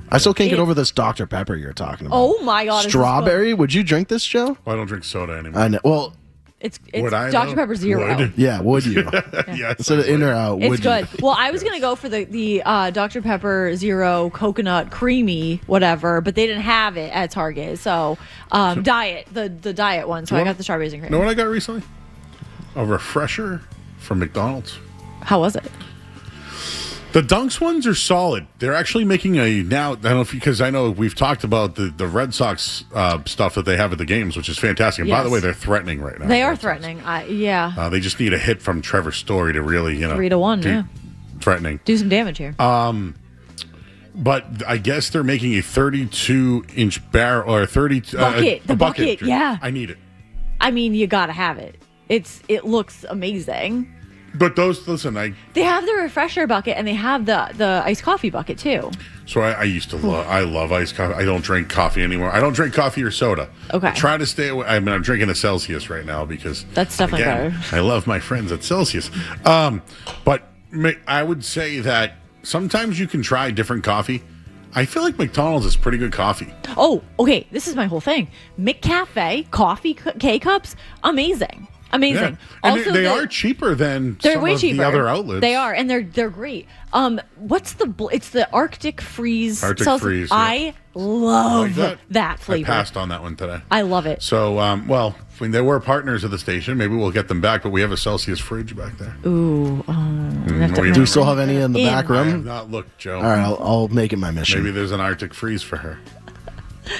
I still can't get over this Dr. Pepper you're talking about. Oh my God. is this good? Strawberry? Would you drink this, Joe? Well, I don't drink soda anymore. I know. Well, It's Would I, Dr. though? Pepper Zero. Would. yeah, would you? Yes. Instead of in or out, It's would good. you? Well, I was gonna go for the Dr. Pepper Zero coconut creamy whatever, but they didn't have it at Target. So diet the diet one. So I got the strawberries and cream. You know what I got recently? A refresher from McDonald's. How was it? The Dunks ones are solid. They're actually making a now. I don't know if because I know we've talked about the Red Sox stuff that they have at the games, which is fantastic. And by the Yes. way, they're threatening right now. They are threatening. Yeah. They just need a hit from Trevor Story to really, 3-1. Yeah. threatening. Do some damage here. But I guess they're making a 32-inch barrel or 30 Bucket. The bucket, drink. yeah. I need it. I mean, you gotta have it. It looks amazing. But listen, They have the refresher bucket and they have the iced coffee bucket too. So I used to love iced coffee. I don't drink coffee anymore. I don't drink coffee or soda. Okay. I try to stay away. I mean, I'm drinking a Celsius right now because That's definitely better. I love my friends at Celsius. But I would say that sometimes you can try different coffee. I feel like McDonald's is pretty good coffee. Oh, okay. This is my whole thing. McCafe coffee K-cups, amazing. Amazing. Yeah. And Also, they are cheaper than they're some way of cheaper. the other outlets. They are, and they're great. What's it's the Arctic Freeze. Arctic Celsius. Freeze, yeah. I love like that flavor. I passed on that one today. I love it. So, well, when they were partners of the station, maybe we'll get them back, but we have a Celsius fridge back there. Ooh. Do we still have any in the back I have room? not looked, Joe. All right, I'll make it my mission. Maybe there's an Arctic freeze for her.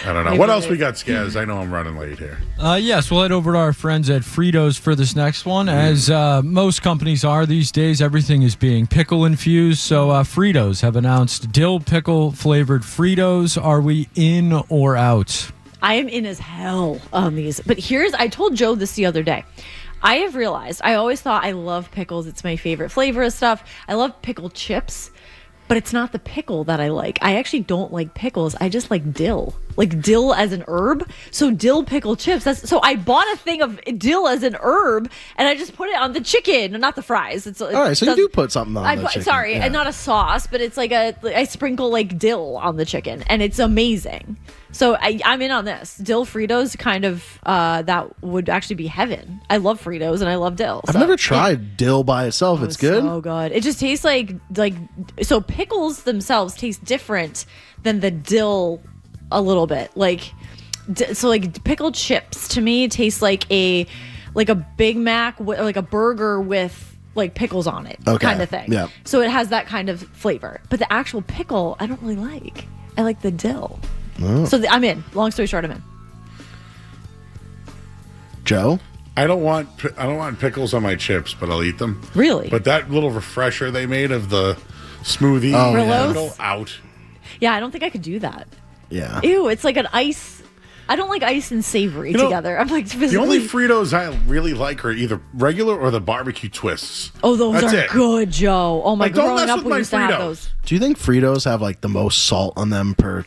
I don't know. Maybe What else there we is. got, Skaz? I know I'm running late here. Yes, we'll head over to our friends at Fritos for this next one. As most companies are these days, everything is being pickle infused. So Fritos have announced dill pickle flavored Fritos. Are we in or out? I am in as hell on these. But I told Joe this the other day. I have realized, I always thought I love pickles. It's my favorite flavor of stuff. I love pickled chips, but it's not the pickle that I like. I actually don't like pickles. I just like dill. Like dill as an herb. So dill pickle chips. So I bought a thing of dill as an herb and I just put it on the chicken, not the fries. All right, so you do put something on the chicken. Sorry, Yeah. and not a sauce, but it's like I sprinkle like dill on the chicken and it's amazing. So I'm in on this. Dill Fritos kind of, that would actually be heaven. I love Fritos and I love dill. I've never tried dill by itself. It's good. So good. It just tastes like so pickles themselves taste different than the dill a little bit. So pickled chips to me taste like a Big Mac or like a burger with like pickles on it, Okay. kind of thing. Yeah. So it has that kind of flavor. But the actual pickle, I don't really like. I like the dill. Oh. So I'm in. Long story short, I'm in. Joe? I don't want pickles on my chips, but I'll eat them. Really? But that little refresher they made of the smoothie, Oh, yeah. pickle out. Yeah, I don't think I could do that. Yeah. Ew, it's like an ice. I don't like ice and savory You know, together. I'm like physically. The only Fritos I really like are either regular or the barbecue twists. Oh, those That's are it. good, Joe. Oh my Like, god, don't growing mess up with we my used to have Fritos. those. Do you think Fritos have like the most salt on them per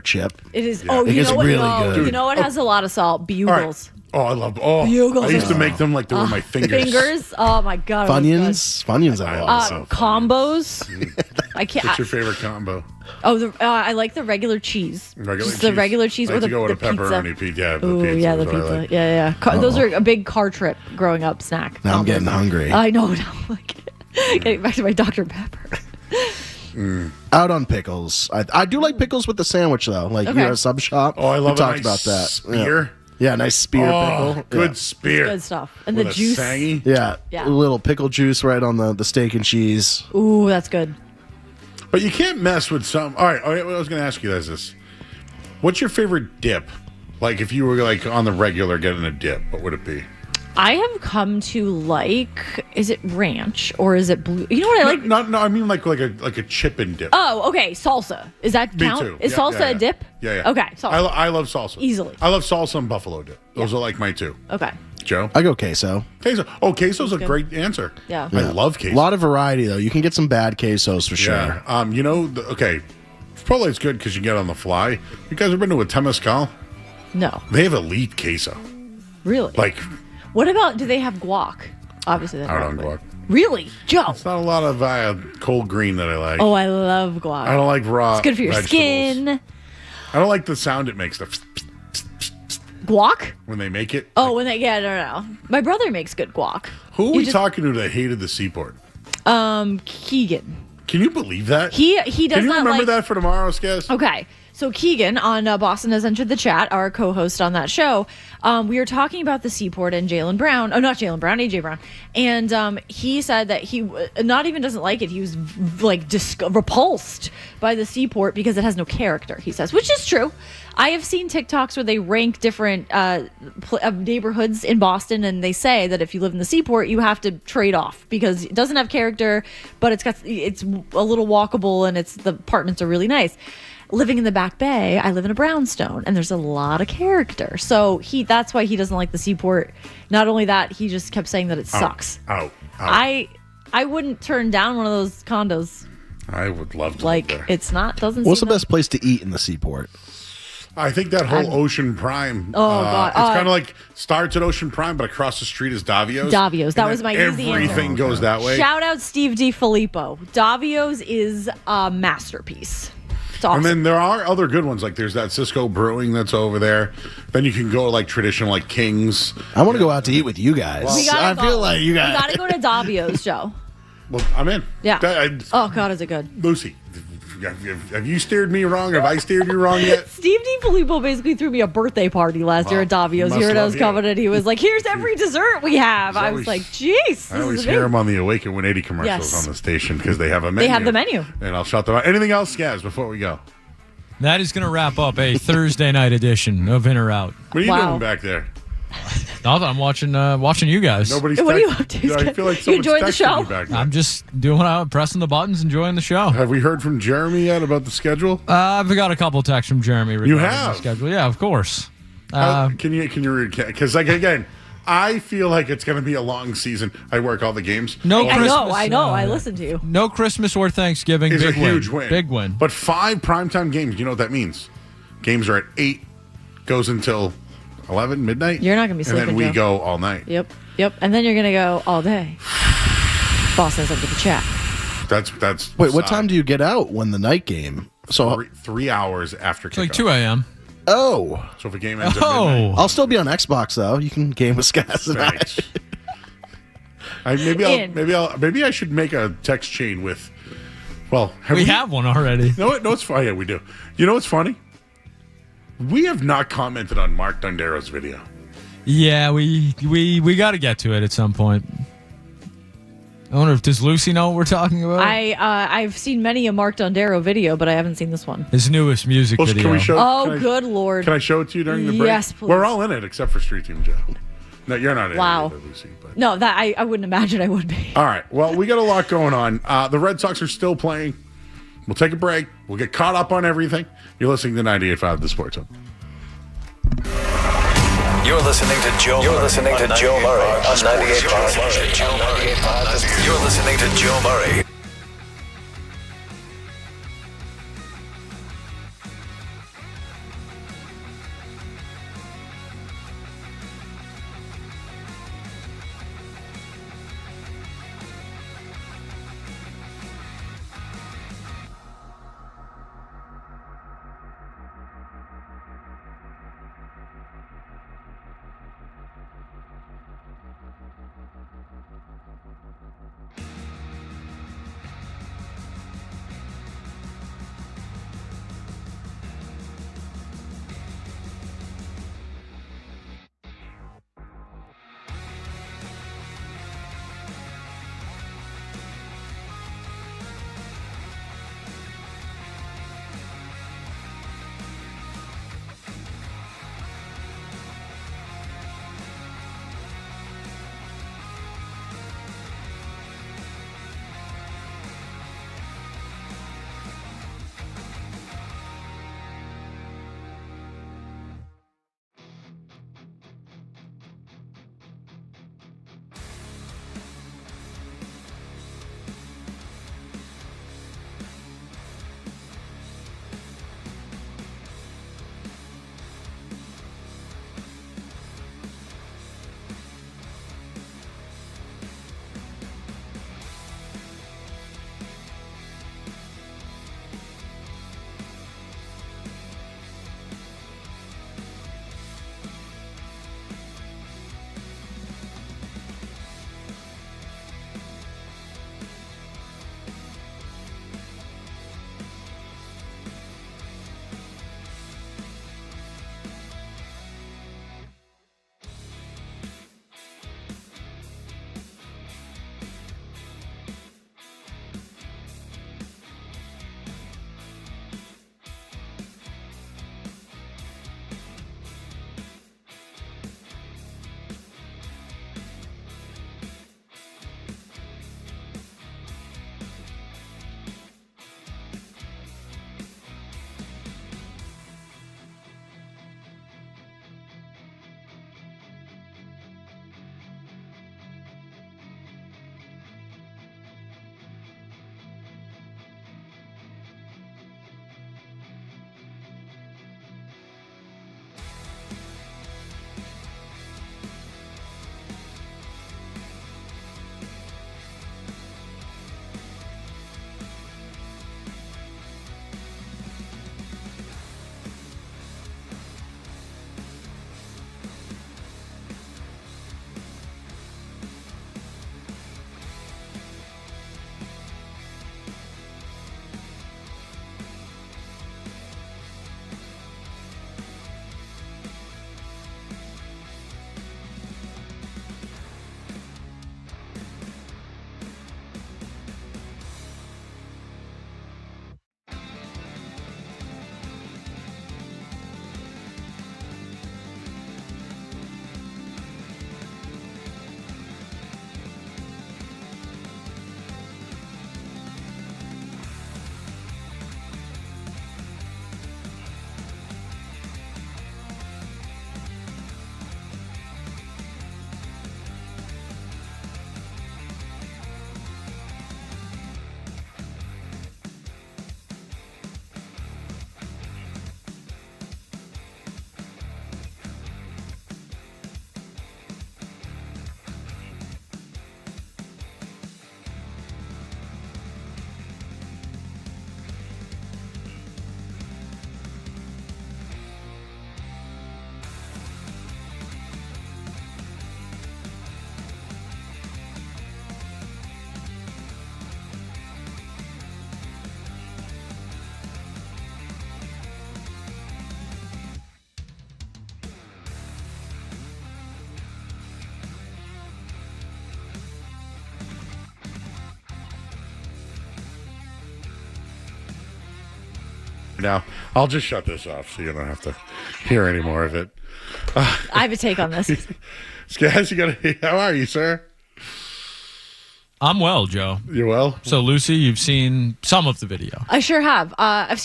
chip? It is. Yeah. Oh, It you is know what? really No, good. you know what has a lot of salt? All right. Bugles. Oh, I love. Oh, Bugles I used to are- make them like they were my fingers. Fingers. Oh my god. it was good. Funyuns have a lot of salt. Combos. I can't. What's your favorite combo? I like the regular cheese. Just the regular cheese I or like the, to go with the a pizza. pepperoni pizza. Yeah, the Ooh, pizza yeah, is the what I pizza. like. Yeah. Those are a big car trip growing up snack. Now I'm getting hungry. I know. Like, getting back to my Dr. Pepper. Out on pickles. I do like pickles with the sandwich though. Like Okay. you're at a sub shop. Oh, I love we a talked nice about that. spear. Yeah, nice spear Oh, pickle. good Yeah. spear. Good stuff. And With the a juice. sangy. Yeah. Yeah. A little pickle juice right on the steak and cheese. Ooh, that's good. But you can't mess with some. All right, what I was going to ask you guys this: what's your favorite dip? Like, if you were like on the regular getting a dip, what would it be? I have come to like. Is it ranch or is it blue? You know what I like? No, I mean like a chip and dip. Oh, okay. Salsa. Is that Me count? too. Is Yeah, salsa yeah, a yeah. dip? Yeah. Okay. Salsa. I love salsa. Easily. I love salsa and buffalo dip. Those are like my two. Okay. Joe? I go queso. Queso. Oh, queso's a good. great answer. Yeah. I love queso. A lot of variety though. You can get some bad quesos for sure. Yeah. You know, okay. Chipotle is good because you get on the fly. You guys ever been to a Temescal? No. They have elite queso. Really? Like, What about? Do they have guac? Obviously, they I don't don't guac. Really, Joe? It's not a lot of cold green that I like. Oh, I love guac. I don't like raw. It's good for your vegetables. skin. I don't like the sound it makes Guac? when they make it. Oh, when they yeah, I don't know. My brother makes good guac. Who are You we just- talking to that hated the seaport? Keegan. Can you believe that? He does Can you not remember like. that for tomorrow's guest? Okay. So Keegan on Boston Has Entered the Chat, our co-host on that show, we were talking about the Seaport and Jaylen Brown. Oh, not Jaylen Brown, AJ Brown. And he said that he not even doesn't like it. He was like repulsed by the Seaport because it has no character, he says, which is true. I have seen TikToks where they rank different neighborhoods in Boston, and they say that if you live in the Seaport, you have to trade off because it doesn't have character, but it's a little walkable, and the apartments are really nice. Living in the Back Bay, I live in a brownstone, and there's a lot of character. So that's why he doesn't like the Seaport. Not only that, he just kept saying that it sucks. Out. I wouldn't turn down one of those condos. I would love to live there. It's not doesn't. What's the seem best place to eat in the Seaport? I think that whole Ocean Prime. Oh, God. It's kind of like starts at Ocean Prime, but across the street is Davio's. Davio's. That And was then my easy answer. Everything goes that way. Shout out Steve DiFilippo. Davio's is a masterpiece. It's awesome. And then there are other good ones. Like there's that Cisco Brewing that's over there. Then you can go like traditional like King's. I want to go out to eat with you guys. I feel like you guys. We gotta go to Davio's, Joe. Well, I'm in. Yeah. Oh God, is it good? Lucy, have you steered me wrong? Have I steered you wrong yet? Steve DiFilippo basically threw me a birthday party last year at Davio's. must He heard I love was you. coming, and he was like, "Here's every dessert we have." I was like, "Jeez, I always hear them on the Awaken 180 commercials Yes. on the station because they have a menu. They have the menu. And I'll shout them out. Anything else, Gaz, before we go? That is going to wrap up a Thursday night edition of In or Out. What are you doing back there? Nothing. I'm watching you guys. Nobody's What are you up to? I feel like You someone's enjoying the texting show? you back there. I'm just doing pressing the buttons, enjoying the show. Have we heard from Jeremy yet about the schedule? I've got a couple texts from Jeremy regarding have? the schedule. Yeah, of course. Can you because like again, I feel like it's going to be a long season. I work all the games. No I Christmas. know. I listened to you. No Christmas or Thanksgiving. It's Big a huge win. Big win. But 5 primetime games. You know what that means? Games are at 8, goes until 11 midnight. You're not gonna be sleeping, and then we Joe. go all night. Yep. And then you're gonna go all day. Boss says up to the chat. That's Wait, what time do you get out when the night game? So 3 hours after kickoff. It's like 2 a.m. Oh, So if a game ends at midnight, I'll still be on Xbox though. You can game with Scott and I. thanks. Maybe I should make a text chain with. Well, We have one already. No, it's funny. Yeah, we do. You know what's funny? We have not commented on Mark Dundero's video. Yeah, we got to get to it at some point. I wonder if does Lucy know what we're talking about? I've seen many a Mark Dondero video, but I haven't seen this one. His newest music Well, video. can we show? Oh, can I- good Lord. Can I show it to you during the break? Yes, please. We're all in it except for Street Team Joe. No, you're not in Wow. it either, Lucy. But. No, that I wouldn't imagine I would be. All right. Well, we got a lot going on. The Red Sox are still playing. We'll take a break. We'll get caught up on everything. You're listening to 98.5 The Sports Hub. You're listening to Joe. You're listening to Joe Murray on 98.5. You're listening to Joe Murray. Now, I'll just shut this off so you don't have to hear any more of it. I have a take on this. Skaz, how are you, sir? I'm well, Joe. You're well? So, Lucy, you've seen some of the video. I sure have. I've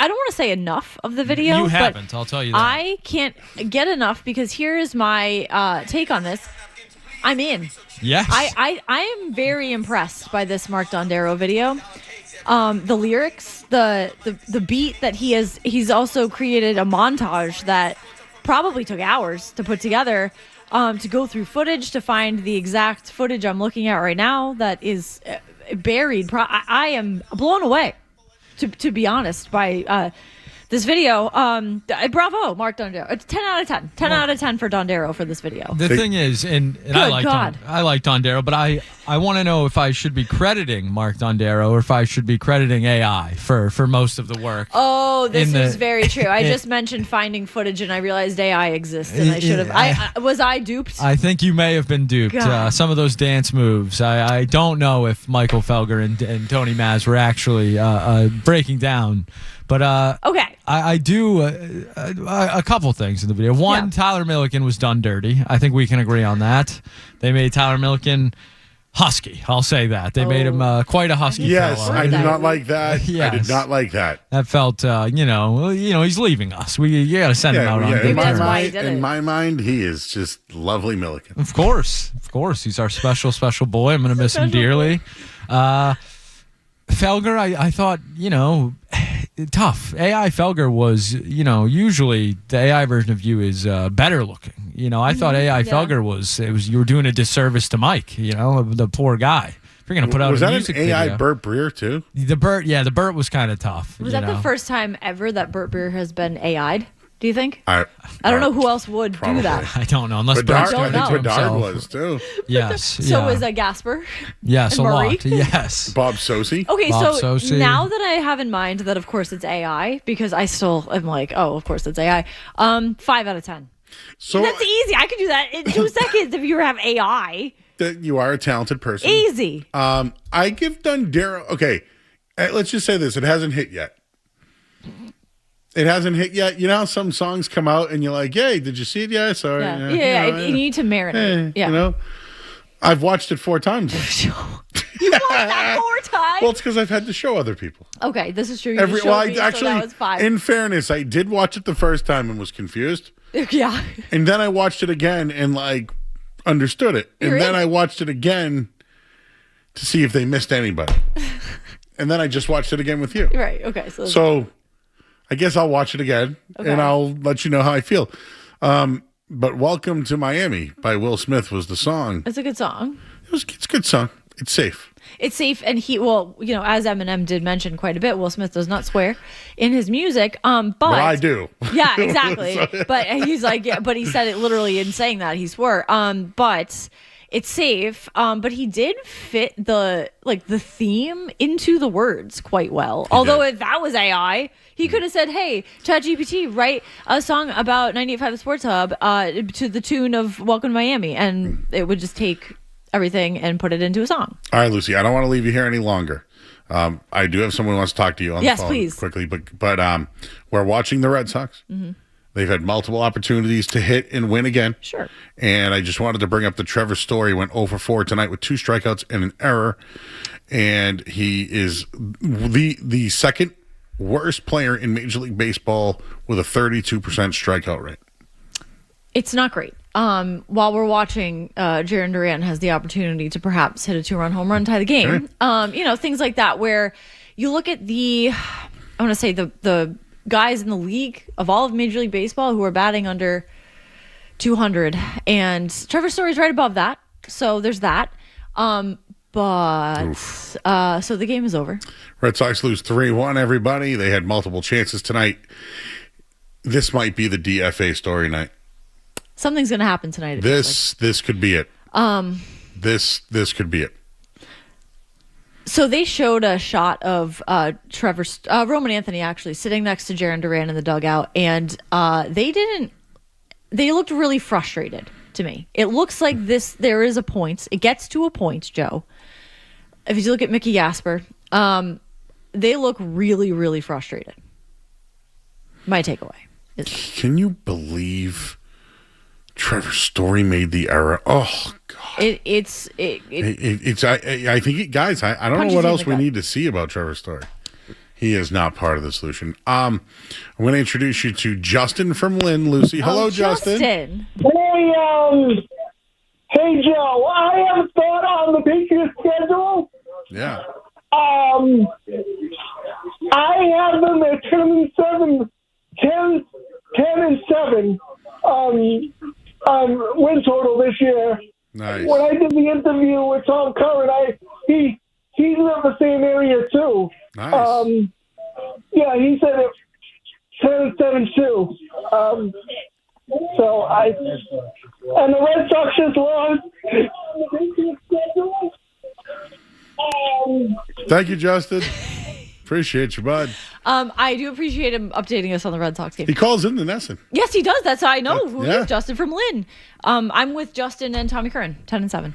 I don't want to say enough of the video. You but haven't, I'll tell you that. I can't get enough because here's my take on this. I'm in. Yes. I am very impressed by this Mark Dondero video. The lyrics, the beat that he's also created a montage that probably took hours to put together, to go through footage to find the exact footage I'm looking at right now that is buried. I am blown away, to be honest, by this video. Bravo, Mark Dondero. It's 10 out of 10. 10 out of 10 for Dondero for this video. The thing is, and I like Dondero, but I want to know if I should be crediting Mark Dondero or if I should be crediting AI for most of the work. Oh, this is very true. I just mentioned finding footage and I realized AI exists and I should have. Was I duped? I think you may have been duped. Some of those dance moves. I don't know if Michael Felger and Tony Maz were actually breaking down. But okay, I do a couple things in the video. One, Tyler Milliken was done dirty. I think we can agree on that. They made Tyler Milliken husky. I'll say that. They made him quite a husky. Yes, fella. I did not like that. Yes. I did not like that. That felt, he's leaving us. You got to send him out on good terms. In my mind, he is just lovely Milliken. Of course. He's our special boy. I'm going to miss him dearly. Felger, I thought, tough. AI Felger was, usually the AI version of you is better looking. I thought AI Felger was you were doing a disservice to Mike, the poor guy. If you're going to put out a music video. Was that an AI Burt Breer too? The Burt was kind of tough. Was that the first time ever that Burt Breer has been AI'd? Do you think? I don't know who else would do that. I don't know. Unless Bedard, I think Bedard was too. Yes. So was Gasper? Yes, and a Murray? lot. Yes. Bob Sosi? Okay, Bob so Sosi. Now that I have in mind that, of course, it's AI, because I still am like, oh, of course it's AI. 5 out of 10. So that's easy. I could do that in 2 seconds if you have AI. You are a talented person. Easy. I give Dondero. Okay, let's just say this: it hasn't hit yet. It hasn't hit yet. You know how some songs come out and you're like, "Yay, did you see it yet?" Sorry. You need to marinate. I've watched it 4 times. You watched that 4 times? Well, it's because I've had to show other people. Okay, this is true. So that was 5. In fairness, I did watch it the first time and was confused. Yeah. And then I watched it again and understood it. And then I watched it again to see if they missed anybody. And then I just watched it again with you. Right. Okay. So I guess I'll watch it again and I'll let you know how I feel. But Welcome to Miami by Will Smith was the song. It's a good song. It's a good song. It's safe. It's safe. And as Eminem did mention quite a bit, Will Smith does not swear in his music. But I do. Yeah, exactly. But he's like, but he said it literally in saying that he swore. But it's safe. But he did fit the theme into the words quite well. Although if that was AI, he could have said, "Hey, ChatGPT, write a song about 98.5 The Sports Hub to the tune of Welcome to Miami," and it would just take everything and put it into a song. All right, Lucy, I don't want to leave you here any longer. I do have someone who wants to talk to you on the phone please. Quickly, but we're watching the Red Sox. Mm-hmm. They've had multiple opportunities to hit and win again. Sure. And I just wanted to bring up the Trevor Story. Went 0 for 4 tonight with 2 strikeouts and an error. And he is the second worst player in Major League Baseball with a 32% strikeout rate. It's not great. While we're watching, Jarren Duran has the opportunity to perhaps hit a 2-run home run, tie the game. Okay. Things like that where you look at the guys in the league of all of Major League Baseball who are batting under 200, and Trevor Story's right above that. So there's that. So the game is over. Red Sox lose 3-1, everybody. They had multiple chances tonight. This might be the DFA story night. Something's going to happen tonight. This could be it. This could be it. So they showed a shot of Roman Anthony actually sitting next to Jarren Duran in the dugout, and they looked really frustrated to me. It looks like there is a point. It gets to a point, Joe. If you look at Mickey Gasper, they look really, really frustrated. My takeaway is that. Can you believe Trevor Story made the error? Oh God! It's. I think guys. I don't know what else we need to see about Trevor Story. He is not part of the solution. I'm going to introduce you to Justin from Lynn. Lucy, hello, Justin. Justin. Hey, Joe. I have a thought on the Patriots schedule. Yeah. I have them at 10-7 win total this year. Nice. When I did the interview with Tom Curran, he's in the same area too. Nice. Yeah, he said it 10-7 too. And the Red Sox just lost. Thank you, Justin. Appreciate you, bud. I do appreciate him updating us on the Red Sox game. He calls in the Nesson. Yes, he does. That's how I know who yeah. is Justin from Lynn. I'm with Justin and Tommy Curran, 10-7.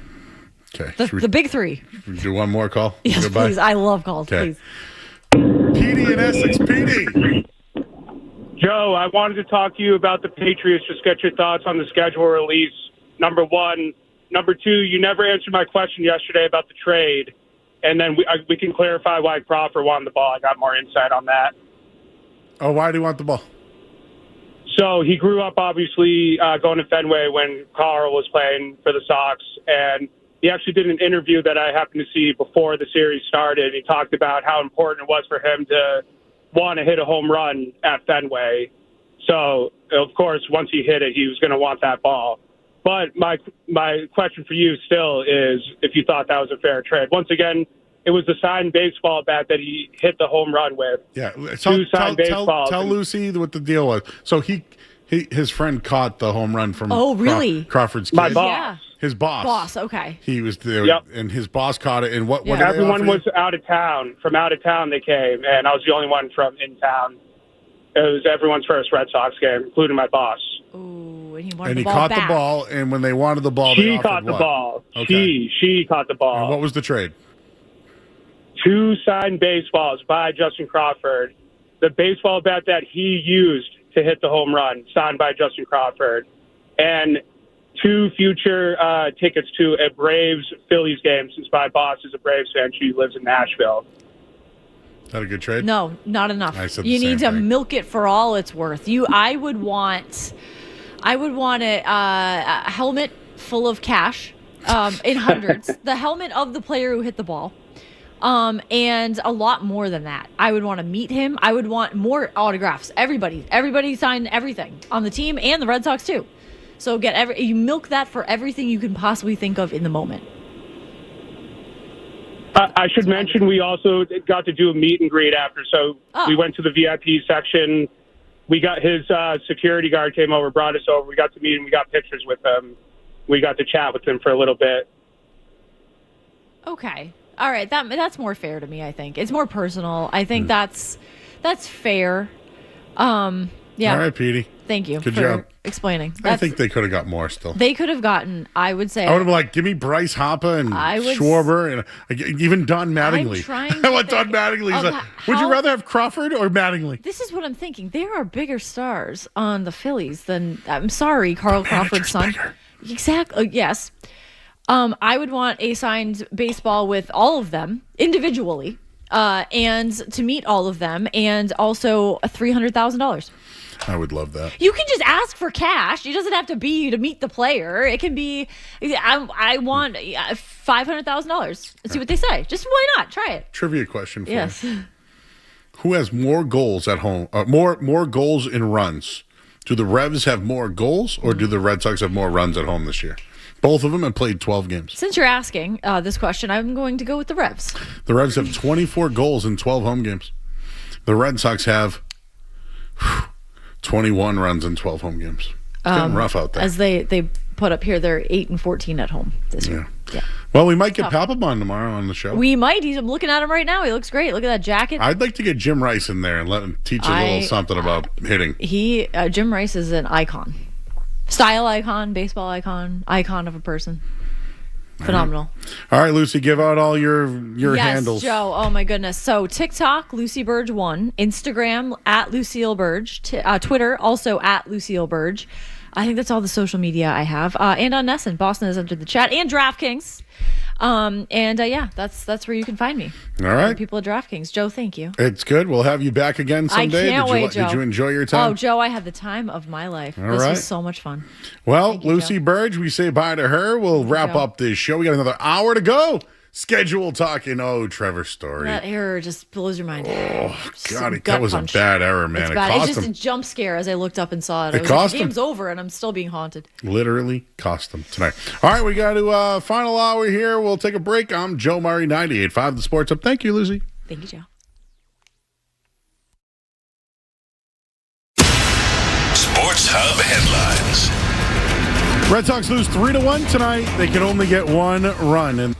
Okay. The big three. Should we do one more call? Yes, Goodbye? please. I love calls. Okay. Please. Petey in Essex. Petey. Joe, I wanted to talk to you about the Patriots. Just get your thoughts on the schedule release. Number one. Number two, you never answered my question yesterday about the trade. And then we can clarify why Crawford wanted the ball. I got more insight on that. Oh, why do you want the ball? So he grew up, obviously, going to Fenway when Carl was playing for the Sox. And he actually did an interview that I happened to see before the series started. He talked about how important it was for him to want to hit a home run at Fenway. So, of course, once he hit it, he was going to want that ball. But my question for you still is if you thought that was a fair trade. Once again, it was the signed baseball bat that he hit the home run with. Yeah. Two signed baseballs. Tell Lucy what the deal was. So his friend caught the home run from Oh, really? Crawford's kid. My boss. Yeah. His boss. Boss, okay. He was there, Yep. and his boss caught it. And what did they Everyone offer was out of town. From out of town they came, and I was the only one from in town. It was everyone's first Red Sox game, including my boss. Ooh, and he wanted And the he ball caught back. the ball, and when they wanted the ball, they She offered caught the what? ball. Okay. She caught the ball. And what was the trade? Two signed baseballs by Justin Crawford. The baseball bat that he used to hit the home run, signed by Justin Crawford. And two future tickets to a Braves-Phillies game, since my boss is a Braves fan. She lives in Nashville. Is that a good trade? No, not enough. I said the You same need to thing. milk it for all it's worth. I would want a helmet full of cash, in hundreds. The helmet of the player who hit the ball, and a lot more than that. I would want to meet him. I would want more autographs. Everybody sign everything on the team and the Red Sox too. So you milk that for everything you can possibly think of in the moment. I should mention we also got to do a meet and greet after. So we went to the VIP section. We got his security guard came over, brought us over. We got to meet him. We got pictures with him. We got to chat with him for a little bit. Okay. All right. That's more fair to me, I think. It's more personal. I think that's fair. Yeah. All right, Petey. Thank you Good for job. explaining. I think they could have got more still. They could have gotten, I would say. I would have been like, give me Bryce Harper and Schwarber and even Don Mattingly. I'm trying to I want Don Mattingly. He's of like, would you rather have Crawford or Mattingly? This is what I'm thinking. There are bigger stars on the Phillies than, I'm sorry, Carl Crawford's son. Exactly. Yes. I would want a signed baseball with all of them individually, and to meet all of them, and also $300,000. I would love that. You can just ask for cash. It doesn't have to be to meet the player. It can be, I want $500,000. Let's see what they say. Just why not? Try it. Trivia question for Yes. you. Who has more goals at home? More goals in runs? Do the Revs have more goals, or do the Red Sox have more runs at home this year? Both of them have played 12 games. Since you're asking this question, I'm going to go with the Revs. The Revs have 24 goals in 12 home games. The Red Sox have 21 runs in 12 home games. It's getting rough out there. As they put up here, they're 8-14 at home this year. Yeah. Well, we might get Papelbon tomorrow on the show. We might. I'm looking at him right now. He looks great. Look at that jacket. I'd like to get Jim Rice in there and let him teach a little something about hitting. Jim Rice is an icon. Style icon, baseball icon of a person. Phenomenal. All right, Lucy, give out all your handles. Yes, Joe. Oh, my goodness. So, TikTok, Lucy Burge 1. Instagram, at Lucille Burge. Twitter, also at Lucille Burge. I think that's all the social media I have. And on Nesson. Boston has entered the chat. And DraftKings. Yeah, that's where you can find me. All right. People at DraftKings. Joe, thank you. It's good. We'll have you back again someday. I can't wait, Joe. Did you enjoy your time? Oh, Joe, I had the time of my life. All this right. was so much fun. Well, Thank you, Lucy Joe. Burge, we say bye to her. We'll wrap Joe. up this show. We got another hour to go. Schedule talking. Oh, Trevor Story. That error just blows your mind. Oh, Just God, a that gut was punch. a bad error, man. It's It bad. cost It's just him. a jump scare as I looked up and saw it. It I was cost like, him. game's over, and I'm still being haunted. Literally cost them tonight. All right, we got to final hour here. We'll take a break. I'm Joe Murray, 98.5 The Sports Hub. Thank you, Lucy. Thank you, Joe. Sports Hub headlines. Red Sox lose 3-1 tonight. They can only get one run. And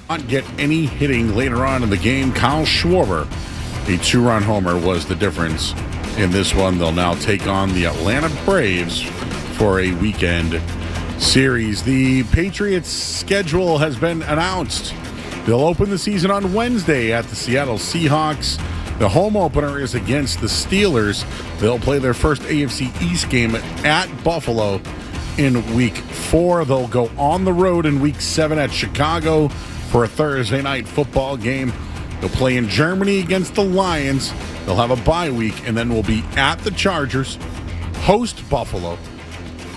Not get any hitting later on in the game. Kyle Schwarber, a 2-run homer, was the difference in this one. They'll now take on the Atlanta Braves for a weekend series. The Patriots' schedule has been announced. They'll open the season on Wednesday at the Seattle Seahawks. The home opener is against the Steelers. They'll play their first AFC East game at Buffalo in Week 4. They'll go on the road in Week 7 at Chicago for a Thursday night football game. They'll play in Germany against the Lions. They'll have a bye week, and then we'll be at the Chargers, host Buffalo,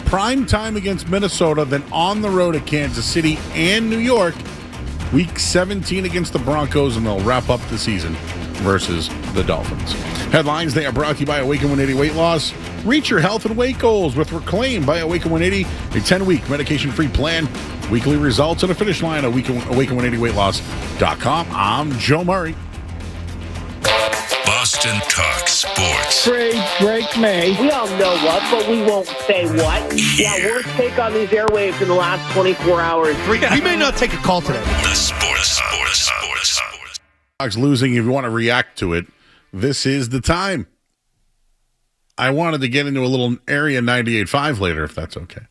prime time against Minnesota, then on the road at Kansas City and New York, Week 17 against the Broncos, and they'll wrap up the season versus the Dolphins. Headlines, they are brought to you by Awaken 180 Weight Loss. Reach your health and weight goals with Reclaim by Awaken 180, a 10-week medication-free plan. Weekly results and a finish line at Awaken180weightloss.com. I'm Joe Murray. Boston Talk Sports. Trade Drake May. We all know what, but we won't say what. Yeah, worst take on these airwaves in the last 24 hours. We may not take a call today. The Sports. Sox losing, if you want to react to it, this is the time. I wanted to get into a little Area 98.5 later, if that's okay.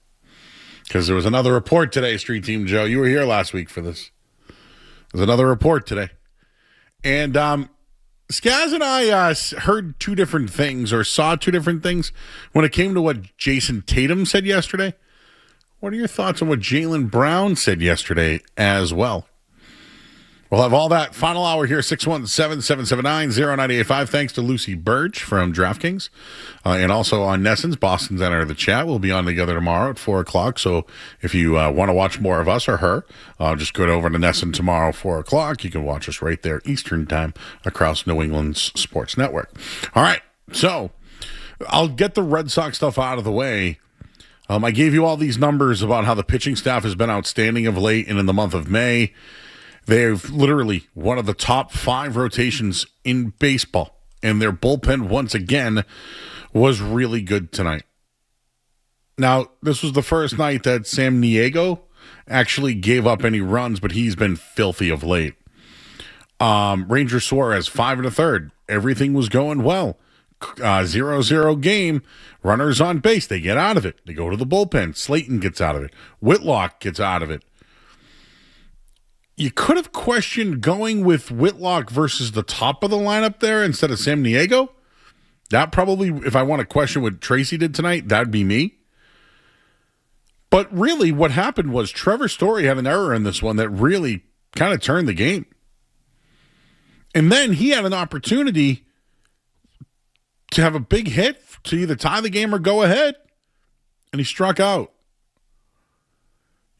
Because there was another report today, Street Team Joe. You were here last week for this. There's another report today. And Skaz and I heard two different things or saw two different things when it came to what Jason Tatum said yesterday. What are your thoughts on what Jaylen Brown said yesterday as well? We'll have all that final hour here, 617-779-0985. Thanks to Lucy Burge from DraftKings. And also on Nesson's, Boston's Enter the Chat. We'll be on together tomorrow at 4 o'clock. So if you want to watch more of us or her, just go over to Nesson tomorrow, 4 o'clock. You can watch us right there, Eastern time, across New England's sports network. All right, so I'll get the Red Sox stuff out of the way. I gave you all these numbers about how the pitching staff has been outstanding of late and in the month of May. They've literally one of the top 5 rotations in baseball, and their bullpen once again was really good tonight. Now, this was the first night that Sam Niego actually gave up any runs, but he's been filthy of late. Ranger Suarez, 5 1/3. Everything was going well. 0-0 game. Runners on base. They get out of it. They go to the bullpen. Slayton gets out of it. Whitlock gets out of it. You could have questioned going with Whitlock versus the top of the lineup there instead of Sam Niego. That probably, if I want to question what Tracy did tonight, that'd be me. But really what happened was Trevor Story had an error in this one that really kind of turned the game. And then he had an opportunity to have a big hit to either tie the game or go ahead, and he struck out.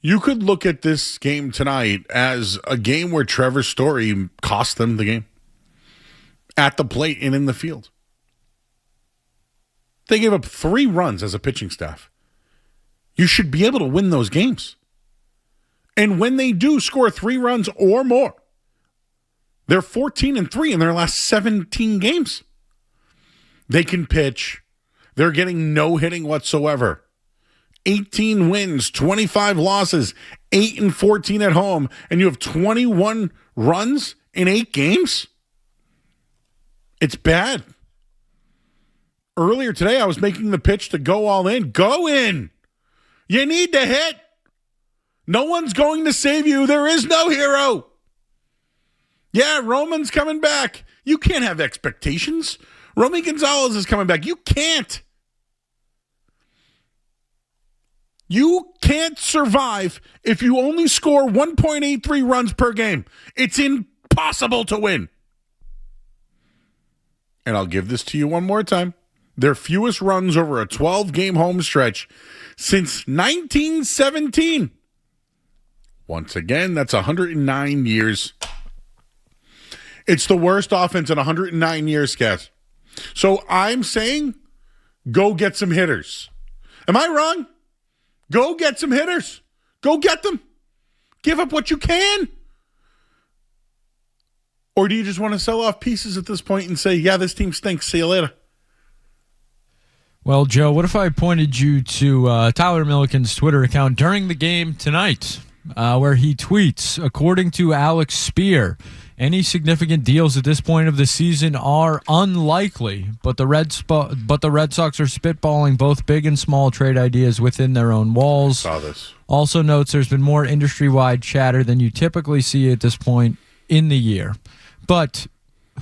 You could look at this game tonight as a game where Trevor Story cost them the game at the plate and in the field. They gave up 3 runs as a pitching staff. You should be able to win those games. And when they do score 3 runs or more, they're 14-3 in their last 17 games. They can pitch. They're getting no hitting whatsoever. 18 wins, 25 losses, 8-14 at home, and you have 21 runs in 8 games? It's bad. Earlier today, I was making the pitch to go all in. Go in. You need to hit. No one's going to save you. There is no hero. Yeah, Roman's coming back. You can't have expectations. Romy Gonzalez is coming back. You can't. You can't survive if you only score 1.83 runs per game. It's impossible to win. And I'll give this to you one more time. Their fewest runs over a 12-game home stretch since 1917. Once again, that's 109 years. It's the worst offense in 109 years, Cass. So I'm saying go get some hitters. Am I wrong? Go get some hitters. Go get them. Give up what you can. Or do you just want to sell off pieces at this point and say, yeah, this team stinks. See you later. Well, Joe, what if I pointed you to Tyler Milliken's Twitter account during the game tonight? where he tweets, according to Alex Spear, any significant deals at this point of the season are unlikely, but the Red Sox are spitballing both big and small trade ideas within their own walls. Saw this. Also notes there's been more industry-wide chatter than you typically see at this point in the year. But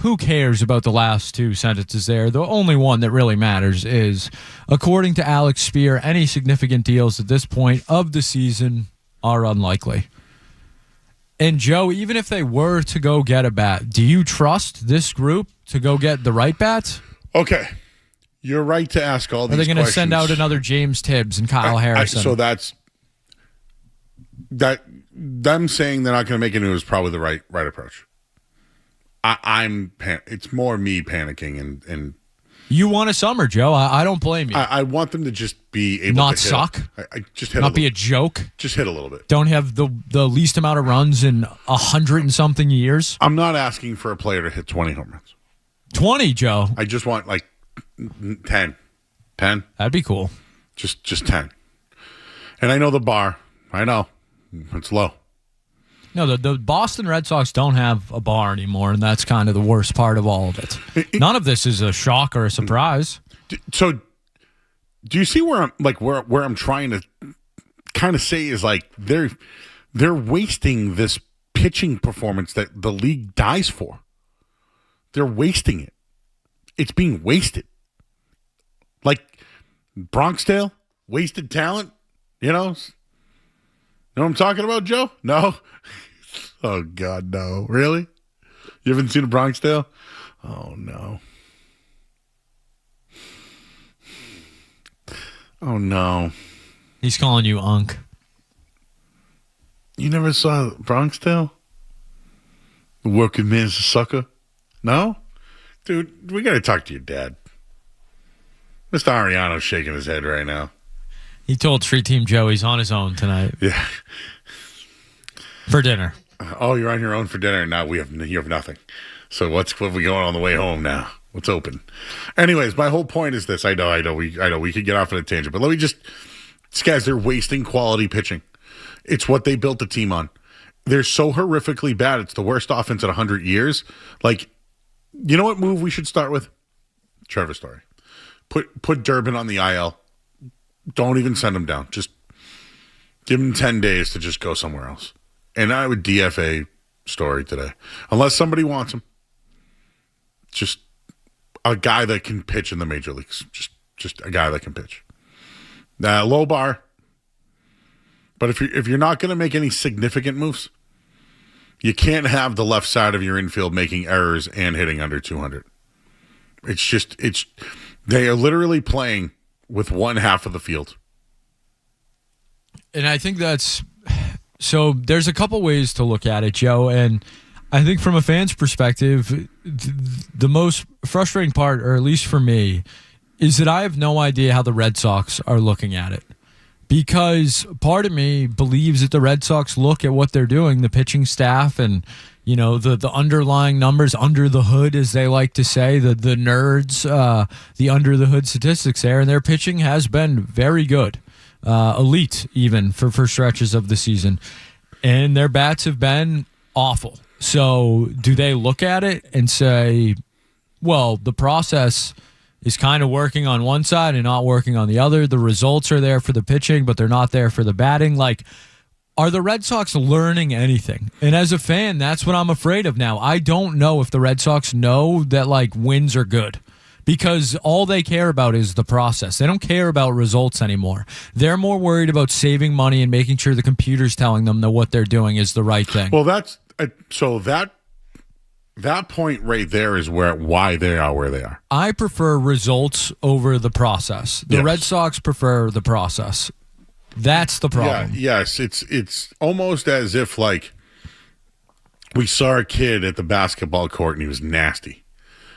who cares about the last two sentences there? The only one that really matters is, according to Alex Spear, any significant deals at this point of the season are unlikely. And Joe, even if they were to go get a bat, do you trust this group to go get the right bats? Okay. You're right to ask all these questions. Are they going to send out another James Tibbs and Kyle Harrison? So that's that. Them saying they're not going to make it is probably the right approach. It's more me panicking and you want a summer, Joe. I don't blame you. I want them to just be able not to suck. I just hit not be a joke. Just hit a little bit. Don't have the least amount of runs in 100 and something years. I'm not asking for a player to hit 20 home runs. 20, Joe. I just want like 10. 10. That'd be cool. Just 10. And I know the bar. I know it's low. No, the Boston Red Sox don't have a bar anymore, and that's kind of the worst part of all of it. None of this is a shock or a surprise. So, do you see where I'm like where I'm trying to kind of say is like they're wasting this pitching performance that the league dies for. They're wasting it. It's being wasted. Like Bronxdale, wasted talent. You know what I'm talking about, Joe? No? Oh, God, no. Really? You haven't seen a Bronxdale? Oh, no. Oh, no. He's calling you Unk. You never saw Bronxdale? The working man's a sucker? No? Dude, we got to talk to your dad. Mr. Ariano's shaking his head right now. He told Street Team Joe he's on his own tonight. Yeah. For dinner. Oh, you're on your own for dinner, and now you have nothing. So what we going on the way home now? What's open? Anyways, my whole point is this. I know we could get off on a tangent, but let me just, these guys, they're wasting quality pitching. It's what they built the team on. They're so horrifically bad. It's the worst offense in 100 years. Like, you know what move we should start with? Trevor Story. Put Durbin on the IL. Don't even send him down. Just give him 10 days to just go somewhere else. And I would DFA Story today. Unless somebody wants him. Just a guy that can pitch in the major leagues. Just a guy that can pitch. Low bar. But if you're not going to make any significant moves, you can't have the left side of your infield making errors and hitting under 200. They are literally playing with one half of the field. And I think so there's a couple ways to look at it, Joe. And I think from a fan's perspective, the most frustrating part, or at least for me, is that I have no idea how the Red Sox are looking at it. Because part of me believes that the Red Sox look at what they're doing, the pitching staff and, you know, the underlying numbers under the hood, as they like to say, the nerds, the under the hood statistics there, and their pitching has been very good, elite even for stretches of the season, and their bats have been awful. So do they look at it and say, well, the process is kind of working on one side and not working on the other. The results are there for the pitching, but they're not there for the batting. Like, are the Red Sox learning anything? And as a fan, that's what I'm afraid of now. I don't know if the Red Sox know that, like, wins are good, because all they care about is the process. They don't care about results anymore. They're more worried about saving money and making sure the computer's telling them that what they're doing is the right thing. Well, that point right there is why they are where they are. I prefer results over the process. The Red Sox prefer the process. That's the problem. Yeah, yes, it's almost as if, like, we saw a kid at the basketball court and he was nasty,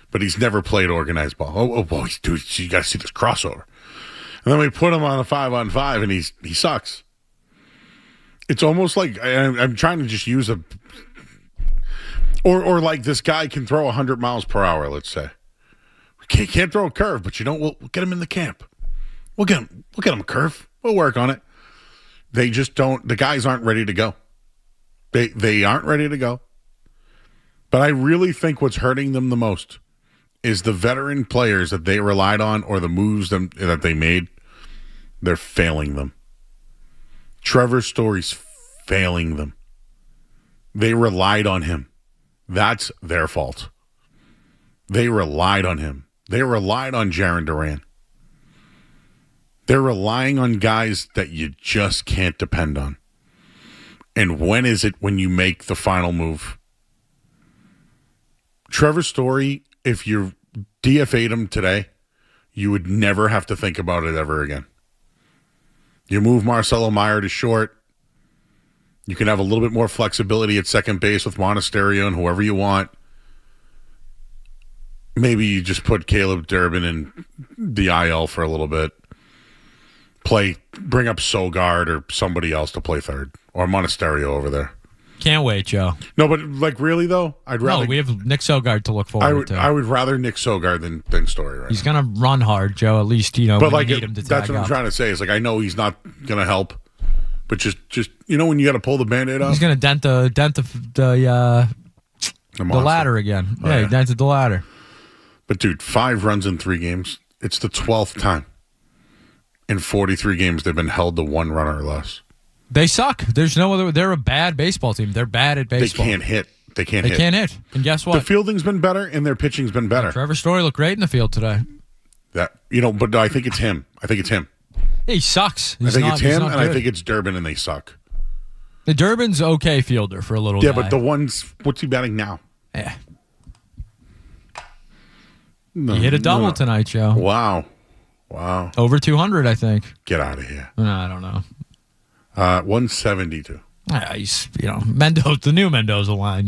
but he's never played organized ball. Oh, boy, dude, you got to see this crossover. And then we put him on a 5-on-5 and he sucks. It's almost like I'm trying to just use Or like this guy can throw 100 miles per hour, let's say. Can't throw a curve, but we'll get him in the camp. We'll get him a curve. We'll work on it. They just don't. The guys aren't ready to go. They aren't ready to go. But I really think what's hurting them the most is the veteran players that they relied on or the moves that they made. They're failing them. Trevor Story's failing them. They relied on him. That's their fault. They relied on him. They relied on Jarren Duran. They're relying on guys that you just can't depend on. And when is it when you make the final move? Trevor Story, if you DFA'd him today, you would never have to think about it ever again. You move Marcelo Meyer to short. You can have a little bit more flexibility at second base with Monasterio and whoever you want. Maybe you just put Caleb Durbin in the IL for a little bit. Bring up Sogard or somebody else to play third. Or Monasterio over there. Can't wait, Joe. No, but like really though, I'd rather. No, we have Nick Sogard to look forward to. I would rather Nick Sogard than Story right He's now. going to run hard, Joe. At least, But when like you need him to that's tag what I'm up. trying to say. Is like I know he's not going to help, but just when you got to pull the Band-Aid off. He's going to dent the ladder again. Oh, yeah, yeah. he dented the ladder. But dude, 5 runs in 3 games. It's the 12th time in 43 games they've been held to 1 run or less. They suck. There's no other. They're a bad baseball team. They're bad at baseball. They can't hit. They can't hit. And guess what? The fielding's been better and their pitching's been better. Trevor Story looked great in the field today. But I think it's him. He sucks. I think it's him, and I think it's Durbin, and they suck. The Durbin's okay fielder for a little Yeah, guy. but the ones, what's he batting now? Yeah. No, He hit a double no. tonight, Joe. Wow. Over 200, I think. Get out of here. I don't know. 172. Yeah, he's Mendoza, the new Mendoza line.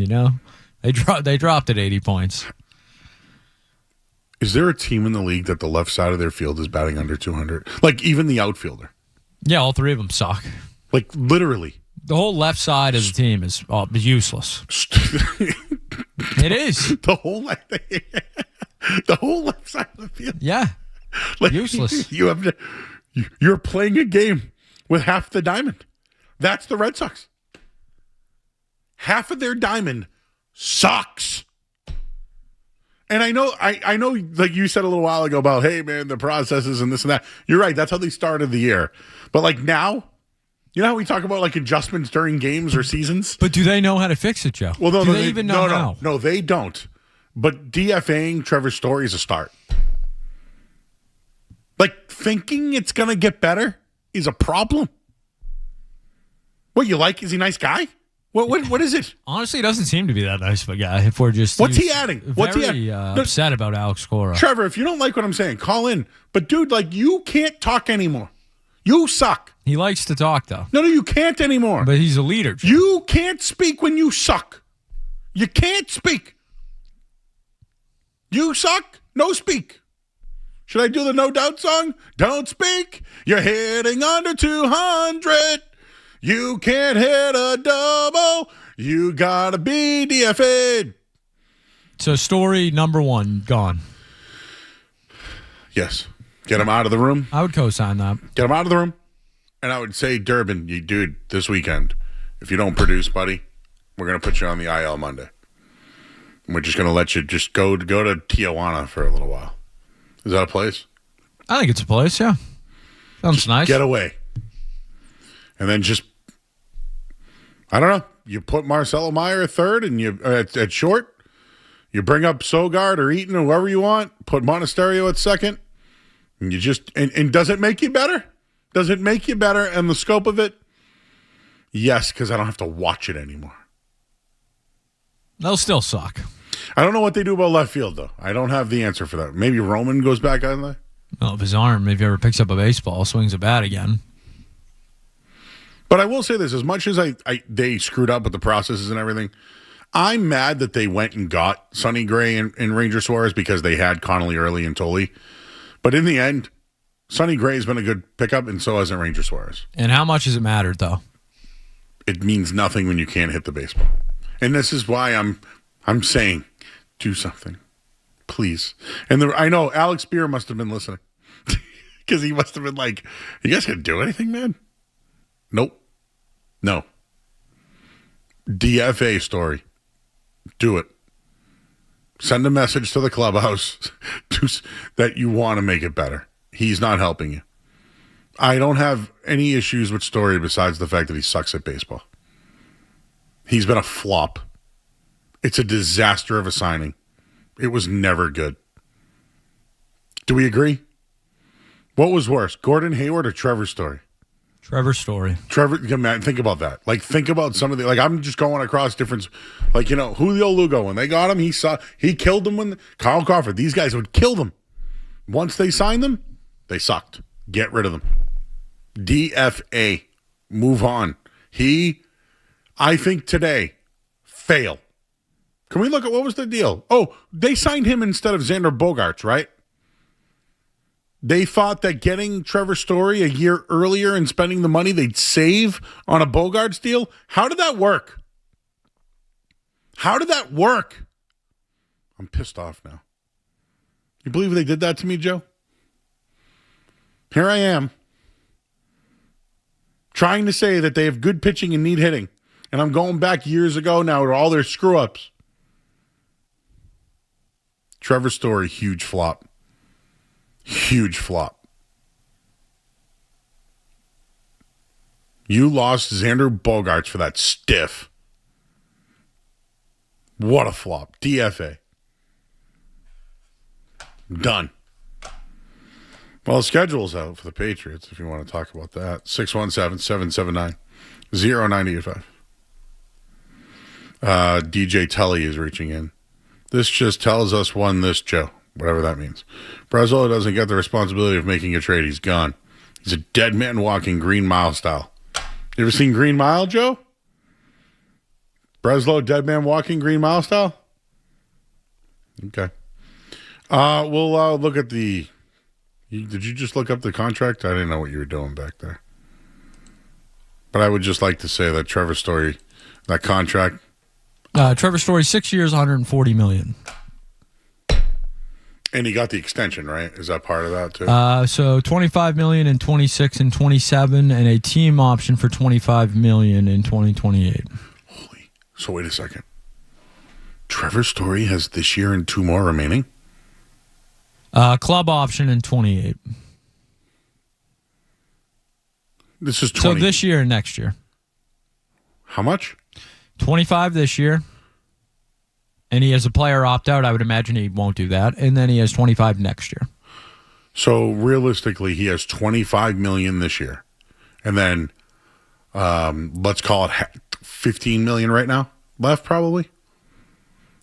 They dropped at 80 points. Is there a team in the league that the left side of their field is batting under 200? Like even the outfielder. Yeah, all 3 of them suck. Like literally. The whole left side of the team is useless. It is. The whole left side of the field. Yeah. Like, useless. You're playing a game with half the diamond. That's the Red Sox. Half of their diamond sucks. And I know, like you said a little while ago about, hey man, the processes and this and that. You're right. That's how they started the year. But like now, you know how we talk about like adjustments during games or seasons? But do they know how to fix it, Joe? Well, no, do they even know how? No, they don't. But DFAing Trevor Story is a start. Like thinking it's going to get better is a problem. What you like? Is he a nice guy? What is it? Honestly, it doesn't seem to be that nice of a guy. If we're just what's he adding? What's he very upset about Alex Cora. Trevor, if you don't like what I'm saying, call in. But dude, like you can't talk anymore. You suck. He likes to talk though. No, you can't anymore. But he's a leader. Joe. You can't speak when you suck. You can't speak. You suck. No speak. Should I do the No Doubt song? Don't speak. You're hitting under 200. You can't hit a double. You gotta be DFA'd. So Story number 1 gone. Yes. Get him out of the room. I would co-sign that. Get him out of the room. And I would say, Durbin, you dude, this weekend, if you don't produce, buddy, we're gonna put you on the IL Monday. We're just gonna let you just go to Tijuana for a little while. Is that a place? I think it's a place, yeah. Sounds just nice. Get away. And then just, I don't know, you put Marcelo Meyer at third and you at short. You bring up Sogard or Eaton or whoever you want. Put Monasterio at second. And you just, and does it make you better? Does it make you better in the scope of it? Yes, because I don't have to watch it anymore. They'll still suck. I don't know what they do about left field, though. I don't have the answer for that. Maybe Roman goes back on there? Well, if his arm, if he ever picks up a baseball, swings a bat again. But I will say this, as much as they screwed up with the processes and everything, I'm mad that they went and got Sonny Gray and Ranger Suarez because they had Connolly early and Tolley. But in the end, Sonny Gray has been a good pickup, and so hasn't Ranger Suarez. And how much has it mattered, though? It means nothing when you can't hit the baseball. And this is why I'm saying, do something, please. And I know Alex Beer must have been listening because he must have been like, "You guys can do anything, man." Nope. No. DFA Story. Do it. Send a message to the clubhouse that you want to make it better. He's not helping you. I don't have any issues with Story besides the fact that he sucks at baseball. He's been a flop. It's a disaster of a signing. It was never good. Do we agree? What was worse, Gordon Hayward or Trevor Story? Trevor Story. Trevor, man, think about that. Like, think about some of the, like, I'm just going across different, like, you know, Julio Lugo, when they got him, he killed them when, Kyle Crawford, these guys would kill them. Once they signed them, they sucked. Get rid of them. DFA. Move on. I think today, fail. Can we look at what was the deal? Oh, they signed him instead of Xander Bogaerts, right? They thought that getting Trevor Story a year earlier and spending the money they'd save on a Bogaerts deal. How did that work? How did that work? I'm pissed off now. You believe they did that to me, Joe? Here I am, trying to say that they have good pitching and need hitting. And I'm going back years ago now to all their screw-ups. Trevor Story, huge flop. Huge flop. You lost Xander Bogaerts for that stiff. What a flop. DFA. Done. Well, the schedule's out for the Patriots, if you want to talk about that. 617-779-0985. DJ Tully is reaching in. This just tells us one this, Joe. Whatever that means. Breslow doesn't get the responsibility of making a trade. He's gone. He's a dead man walking Green Mile style. You ever seen Green Mile, Joe? Breslow, dead man walking Green Mile style? Okay. We'll look at the... Did you just look up the contract? I didn't know what you were doing back there. But I would just like to say that Trevor Story, that contract... Trevor Story, 6 years, $140 million. And he got the extension, right? Is that part of that too? So $25 million in 26 and 27, and a team option for $25 million in 2028. Holy! So wait a second. Trevor Story has this year and 2 more remaining. Club option in 28. This is 20. So this year and next year. How much? 25 this year. And he has a player opt out. I would imagine he won't do that. And then he has 25 next year. So realistically, he has $25 million this year, and then let's call it $15 million right now left, probably.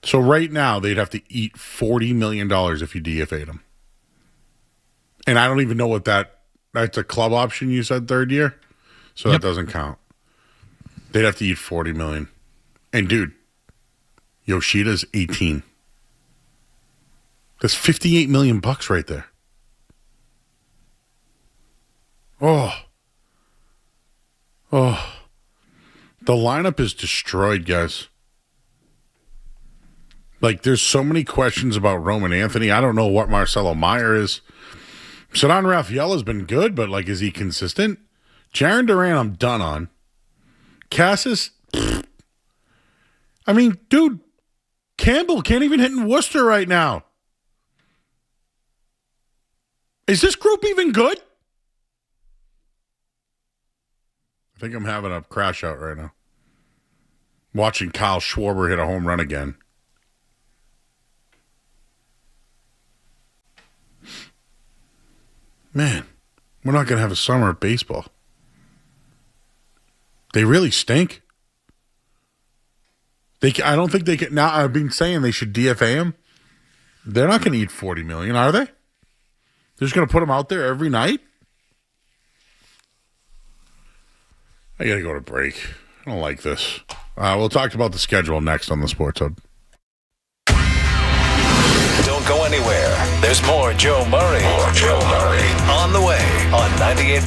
So right now they'd have to eat $40 million if you DFA'd him. And I don't even know what that's a club option. You said third year, so that doesn't count. They'd have to eat $40 million. And dude, Yoshida's 18. That's $58 million right there. Oh. The lineup is destroyed, guys. Like, there's so many questions about Roman Anthony. I don't know what Marcelo Meyer is. Ceddanne Rafael has been good, but, like, is he consistent? Jaron Duran, I'm done on. Cassis, I mean, dude, Campbell can't even hit in Worcester right now. Is this group even good? I think I'm having a crash out right now. Watching Kyle Schwarber hit a home run again. Man, we're not going to have a summer of baseball. They really stink. I don't think they can. Now, I've been saying they should DFA him. They're not going to eat $40 million, are they? They're just going to put him out there every night? I got to go to break. I don't like this. We'll talk about the schedule next on the Sports Hub. Don't go anywhere. There's more Joe Murray. On the way on 98.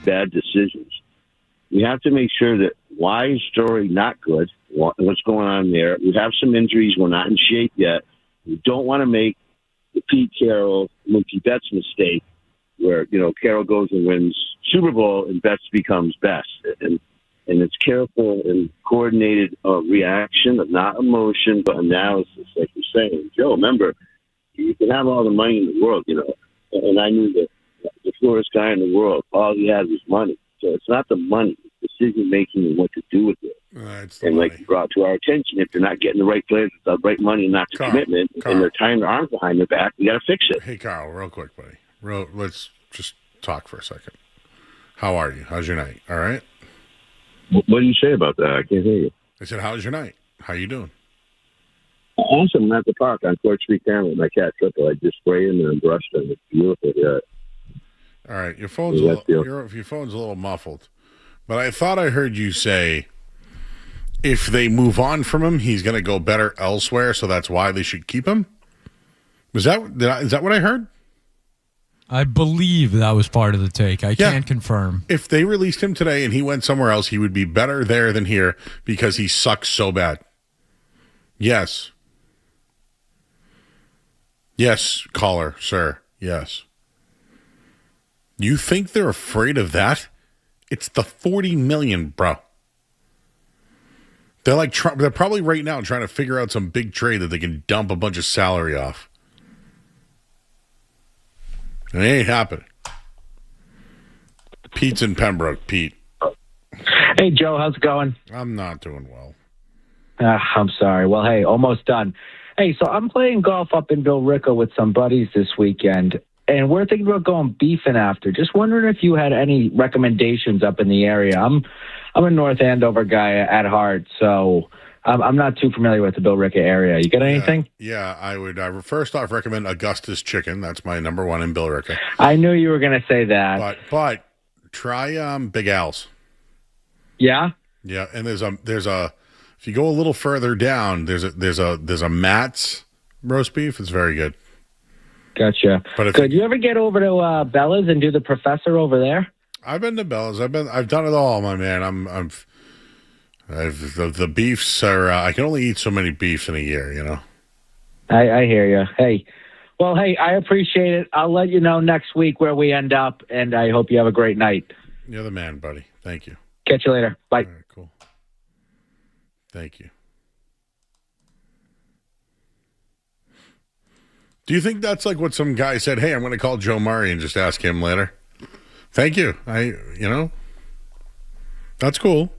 bad decisions. We have to make sure that why is Story not good? What's going on there? We have some injuries. We're not in shape yet. We don't want to make the Pete Carroll, Mookie Betts mistake where, Carroll goes and wins Super Bowl and Betts becomes best. And it's careful and coordinated reaction, not emotion, but analysis, like you're saying. Joe, remember, you can have all the money in the world, and I knew that the poorest guy in the world, all he had was money. So it's not the money, it's decision-making and what to do with it. Like you brought to our attention, if they're not getting the right players with the right money and not the commitment, and they're tying their arms behind their back, we got to fix it. Hey, Carl, real quick, buddy. Let's just talk for a second. How are you? How's your night? All right? What do you say about that? I can't hear you. I said, how's your night? How you doing? Awesome. I'm at the park on Court Street Town with my cat Triple. I just sprayed him and brushed him. It's beautiful. Yeah. All right. Your phone's a little muffled. But I thought I heard you say if they move on from him, he's going to go better elsewhere, so that's why they should keep him? Is that what I heard? I believe that was part of the take. I can't confirm. If they released him today and he went somewhere else, he would be better there than here because he sucks so bad. Yes. Yes, caller, sir. Yes. You think they're afraid of that? It's the $40 million, bro. They're probably right now trying to figure out some big trade that they can dump a bunch of salary off. It ain't happening. Pete's in Pembroke. Pete. Hey, Joe. How's it going? I'm not doing well. I'm sorry. Well, hey, almost done. Hey, so I'm playing golf up in Billerica with some buddies this weekend, and we're thinking about going beefing after. Just wondering if you had any recommendations up in the area. I'm a North Andover guy at heart, so I'm not too familiar with the Billerica area. You got anything? Yeah, I would first off recommend Augustus Chicken. That's my number one in Billerica. I knew you were going to say that. But try Big Al's. Yeah? Yeah, and there's a if you go a little further down, there's a Matt's roast beef. It's very good. Gotcha. Could you ever get over to Bella's and do the Professor over there? I've been to Bella's. I've done it all, my man. The beefs are. I can only eat so many beefs in a year, I hear you. Hey, I appreciate it. I'll let you know next week where we end up, and I hope you have a great night. You're the man, buddy. Thank you. Catch you later. Bye. All right, cool. Thank you. Do you think that's like what some guy said? Hey, I'm going to call Joe Murray and just ask him later. Thank you. That's cool.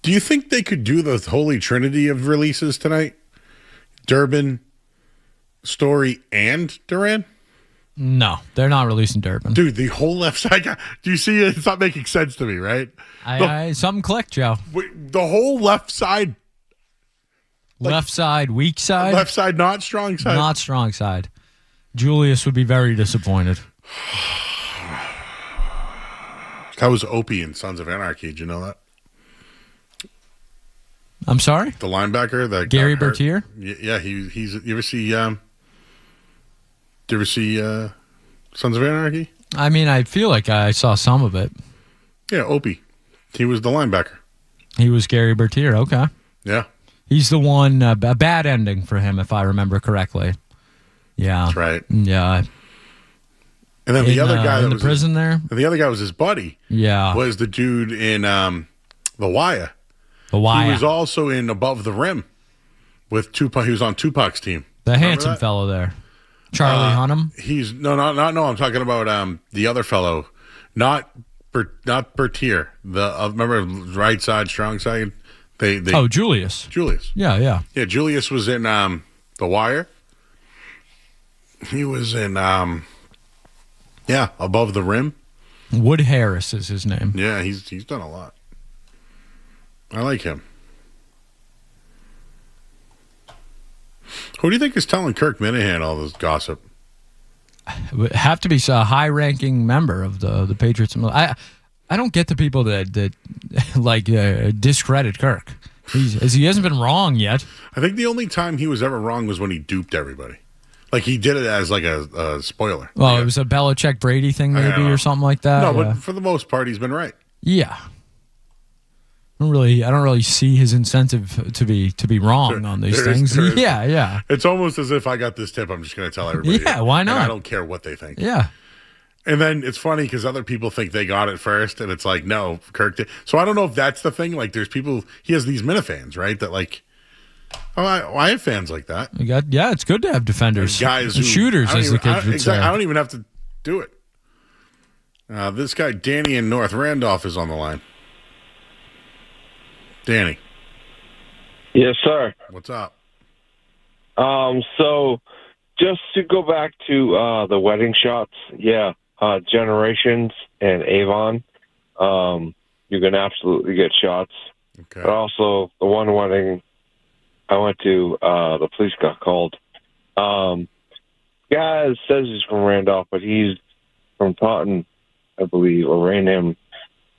Do you think they could do the holy trinity of releases tonight? Durbin, Story, and Duran? No, they're not releasing Durbin. Dude, the whole left side guy. Do you see it? It's not making sense to me, right? Something clicked, Joe. The whole left side. Left side, weak side? Left side, not strong side? Not strong side. Julius would be very disappointed. That was Opie in Sons of Anarchy. Did you know that? I'm sorry? The linebacker that Gary Bertier? Yeah, he's. You ever see? Do you ever see Sons of Anarchy? I mean, I feel like I saw some of it. Yeah, Opie. He was the linebacker. He was Gary Bertier. Okay. Yeah. He's the one. A bad ending for him, if I remember correctly. Yeah. That's right. Yeah. And then the other guy in the prison there. And the other guy was his buddy. Yeah. Was the dude in The Wire. The Wire. He was also in Above the Rim with Tupac. He was on Tupac's team. The handsome fellow there. Charlie Hunnam. He's no. I'm talking about the other fellow, not Bertier. Remember right side, strong side. Julius. Julius. Yeah. Julius was in The Wire. He was in Above the Rim. Wood Harris is his name. Yeah, he's done a lot. I like him. Who do you think is telling Kirk Minahan all this gossip? It would have to be a high-ranking member of the Patriots. I don't get the people that discredit Kirk. He hasn't been wrong yet. I think the only time he was ever wrong was when he duped everybody. Like he did it as like a spoiler. Well, it was a Belichick Brady thing maybe or something like that. No, yeah. but for the most part, he's been right. Yeah. I don't really see his incentive to be wrong on these things. Yeah. It's almost as if I got this tip, I'm just going to tell everybody. Yeah, why not? And I don't care what they think. Yeah. And then it's funny because other people think they got it first, and it's like, no, Kirk did. So I don't know if that's the thing. Like, there's people, he has these Minifans, right? That like, I have fans like that. It's good to have defenders. Guys and shooters, as the kids would say. I don't even have to do it. This guy, Danny in North Randolph, is on the line. Danny. Yes, sir. What's up? So just to go back to the wedding shots, Generations and Avon, you can absolutely get shots. Okay. But also the one wedding I went to, the police got called. Guy says he's from Randolph, but he's from Taunton, I believe, or Rainham.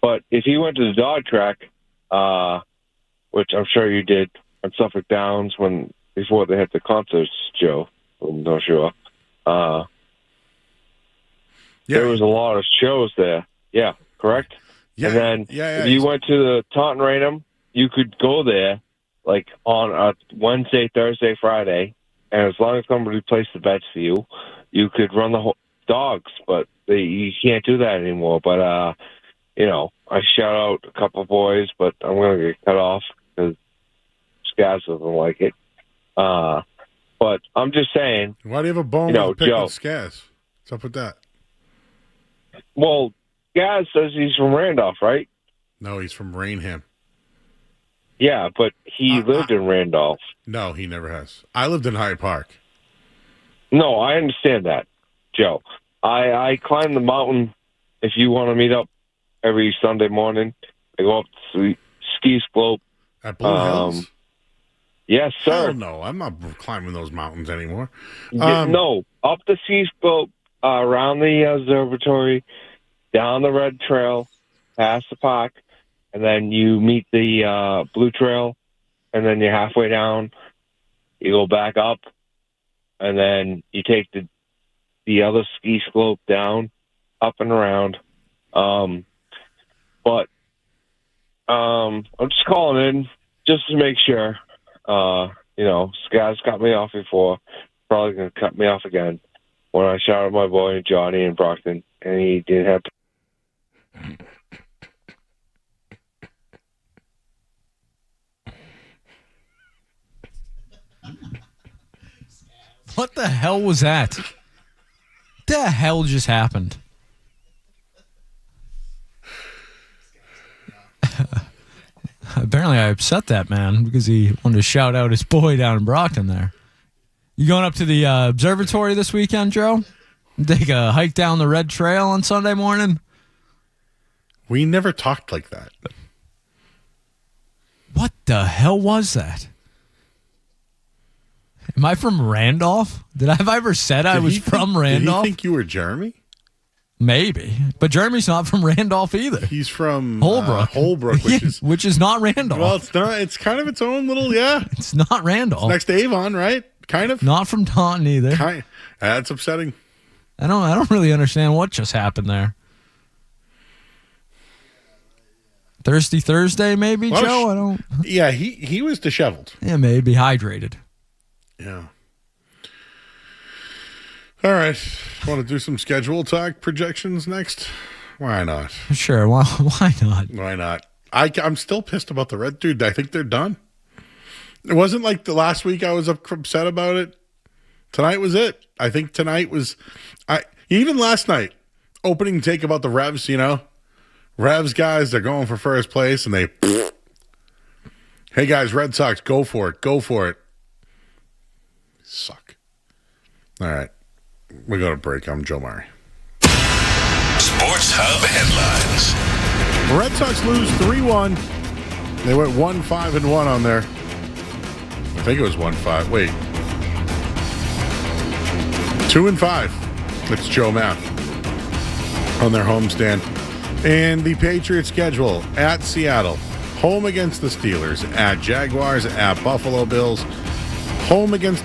But if he went to the dog track, which I'm sure you did on Suffolk Downs before they had the concerts, Joe, I'm not sure. There was a lot of shows there. Yeah, correct? Yeah, and then if you went to the Taunton Rainham, you could go there like on a Wednesday, Thursday, Friday, and as long as somebody placed the bets for you, you could run the whole dogs, but you can't do that anymore. But, I shout out a couple of boys, but I'm going to get cut off because Scaz doesn't like it. But I'm just saying. Why do you have a bone with pick with Scaz? What's up with that? Well, Scaz says he's from Randolph, right? No, he's from Rainham. Yeah, but he lived in Randolph. No, he never has. I lived in Hyde Park. No, I understand that, Joe. I climb the mountain if you want to meet up every Sunday morning. I go up to the ski slope. At Blue Hills? Yes, sir. Hell no, I'm not climbing those mountains anymore. No, up the ski slope, around the observatory, down the red trail, past the park, and then you meet the blue trail, and then you're halfway down. You go back up, and then you take the other ski slope down, up and around. But I'm just calling in just to make sure. Scaz cut me off before. Probably going to cut me off again when I shouted my boy Johnny in Brockton, and he didn't have. What the hell was that? What the hell just happened? Apparently I upset that man because he wanted to shout out his boy down in Brockton there. You going up to the observatory this weekend, Joe? Take a hike down the red trail on Sunday morning? We never talked like that. What the hell was that? Am I from Randolph? Have I ever said I was from Randolph? Did he think you were Jeremy? Maybe, but Jeremy's not from Randolph either. He's from Holbrook. Holbrook, which is not Randolph. Well, it's not. It's kind of its own little. Yeah, it's not Randolph. It's next to Avon, right? Kind of. Not from Taunton either. That's upsetting. I don't really understand what just happened there. Thirsty Thursday, maybe, Joe. I don't. Yeah, he was disheveled. Yeah, maybe hydrated. Yeah. All right. Want to do some schedule talk projections next? Why not? Sure. Why not? Why not? I'm still pissed about the Red Dude. I think they're done. It wasn't like the last week I was upset about it. Tonight was it. I think tonight was. Even last night, opening take about the Revs, Revs guys, they're going for first place, and they. Hey guys, Red Sox, go for it. Go for it. Suck. All right. We go to break. I'm Joe Murray. Sports Hub headlines. The Red Sox lose 3-1. They went 1-5-1 on there. I think it was 1-5. Wait. 2-5. It's Joe Math on their homestand. And the Patriots schedule at Seattle, home against the Steelers, at Jaguars, at Buffalo Bills, home against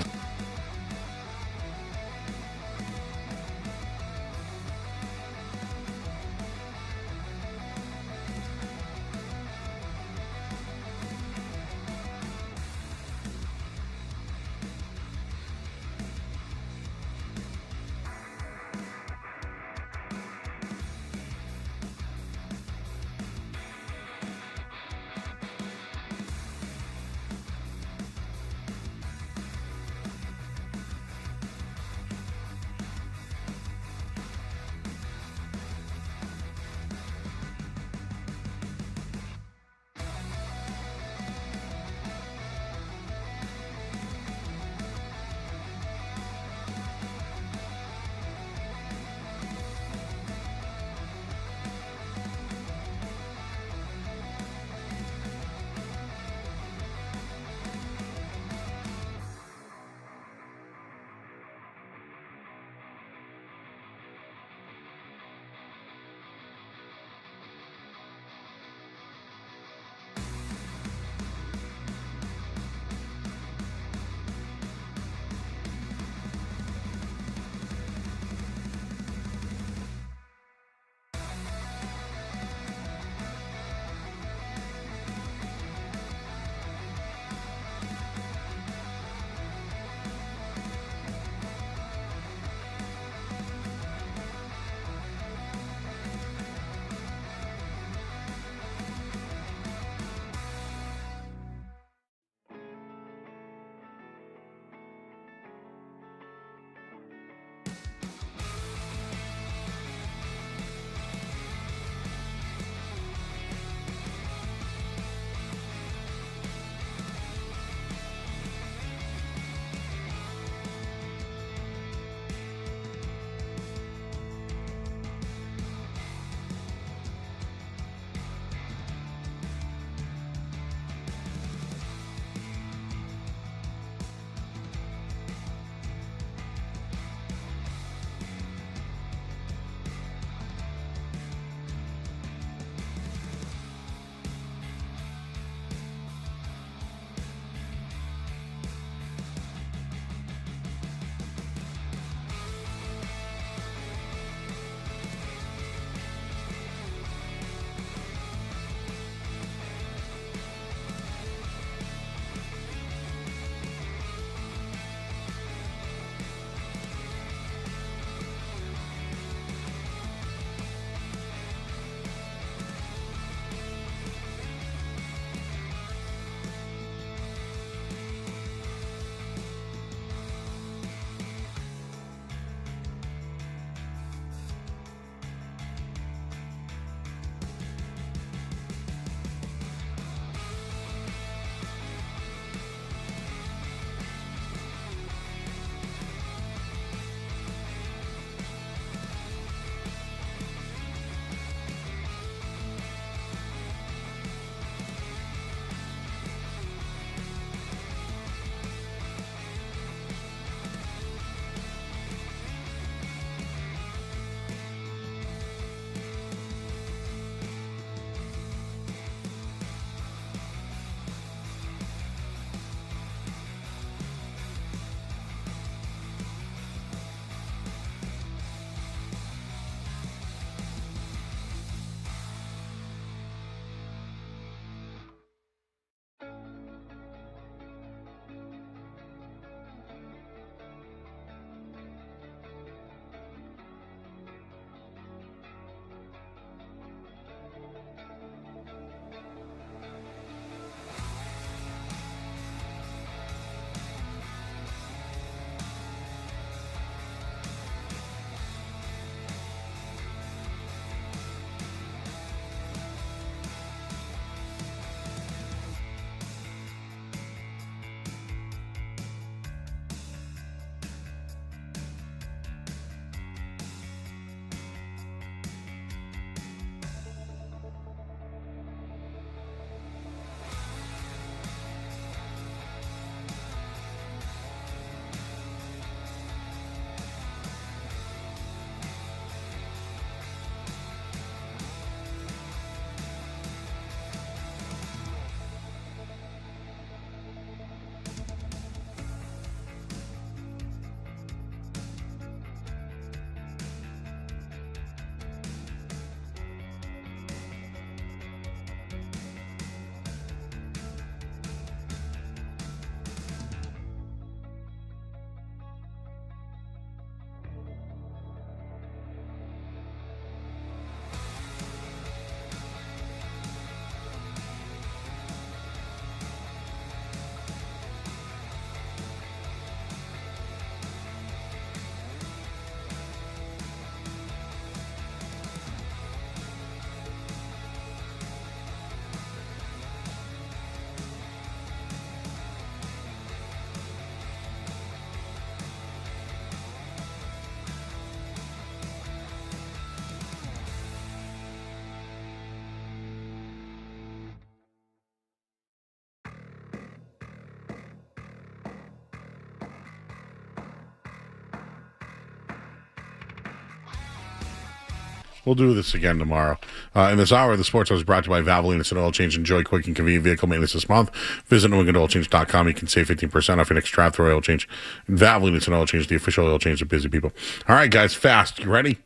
We'll do this again tomorrow. In this hour, the Sports Hour is brought to you by Valvoline. It's an oil change. Enjoy quick and convenient vehicle maintenance this month. Visit NewEnglandOilChange.com. You can save 15% off your next draft or oil change. Valvoline, it's an oil change, the official oil change of busy people. All right, guys, fast. You ready?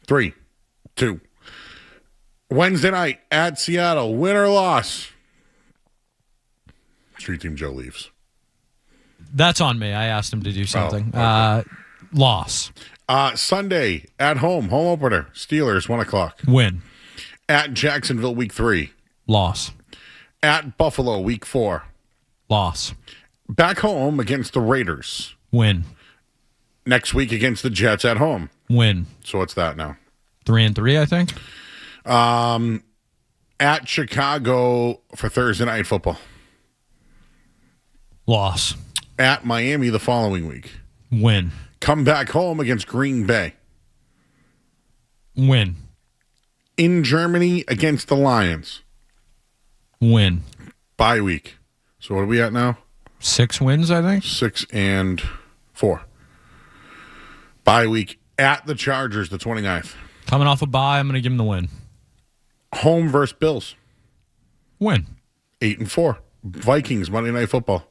3, 2. Wednesday night at Seattle. Win or loss? Street Team Joe leaves. That's on me. I asked him to do something. Okay. Loss. Sunday at home opener. Steelers, 1 o'clock. Win. At Jacksonville, week 3. Loss. At Buffalo, week 4. Loss. Back home against the Raiders. Win. Next week against the Jets at home. Win. So what's that now? 3-3, I think. At Chicago for Thursday Night Football. Loss. At Miami the following week. Win. Come back home against Green Bay. Win. In Germany against the Lions. Win. Bye week. So what are we at now? 6 wins, I think. 6 and 4. Bye week at the Chargers, the 29th. Coming off a bye, I'm going to give him the win. Home versus Bills. Win. 8 and 4. Vikings, Monday Night Football.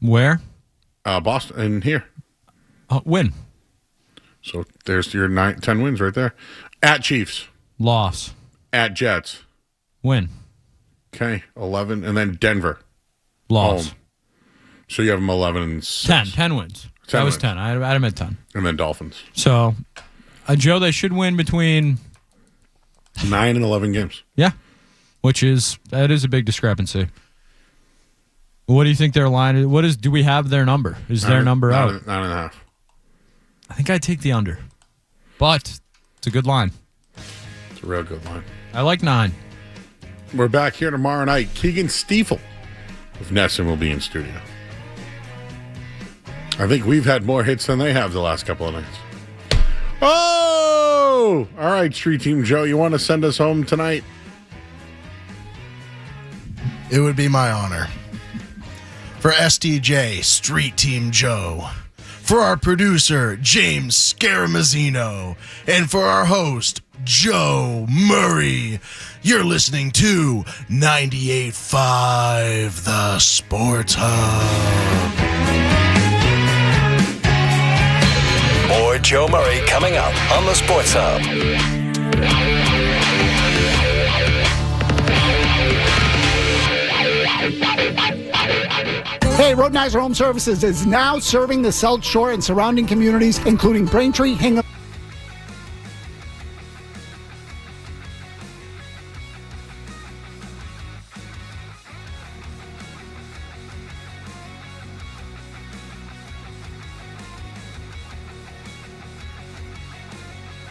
Where? Boston, and here. Win. So there's your 10 wins right there. At Chiefs. Loss. At Jets. Win. Okay, 11. And then Denver. Loss. Home. So you have them 11 and 6. 10 wins. 10 that was wins. 10. I had him at 10. And then Dolphins. So, Joe, they should win between 9 and 11 games. Yeah, that is a big discrepancy. What do you think their line is? Do we have their number? Is their number out? 9.5. I think I'd take the under. But it's a good line. It's a real good line. I like 9. We're back here tomorrow night. Keegan Stiefel of Nesson will be in studio. I think we've had more hits than they have the last couple of nights. Oh! All right, Street Team Joe, you want to send us home tonight? It would be my honor. For SDJ, Street Team Joe. For our producer, James Scaramazino. And for our host, Joe Murray. You're listening to 98.5 The Sports Hub. More Joe Murray coming up on the Sports Hub. Hey, Road Nicer Home Services is now serving the South Shore and surrounding communities, including Braintree, Hingham.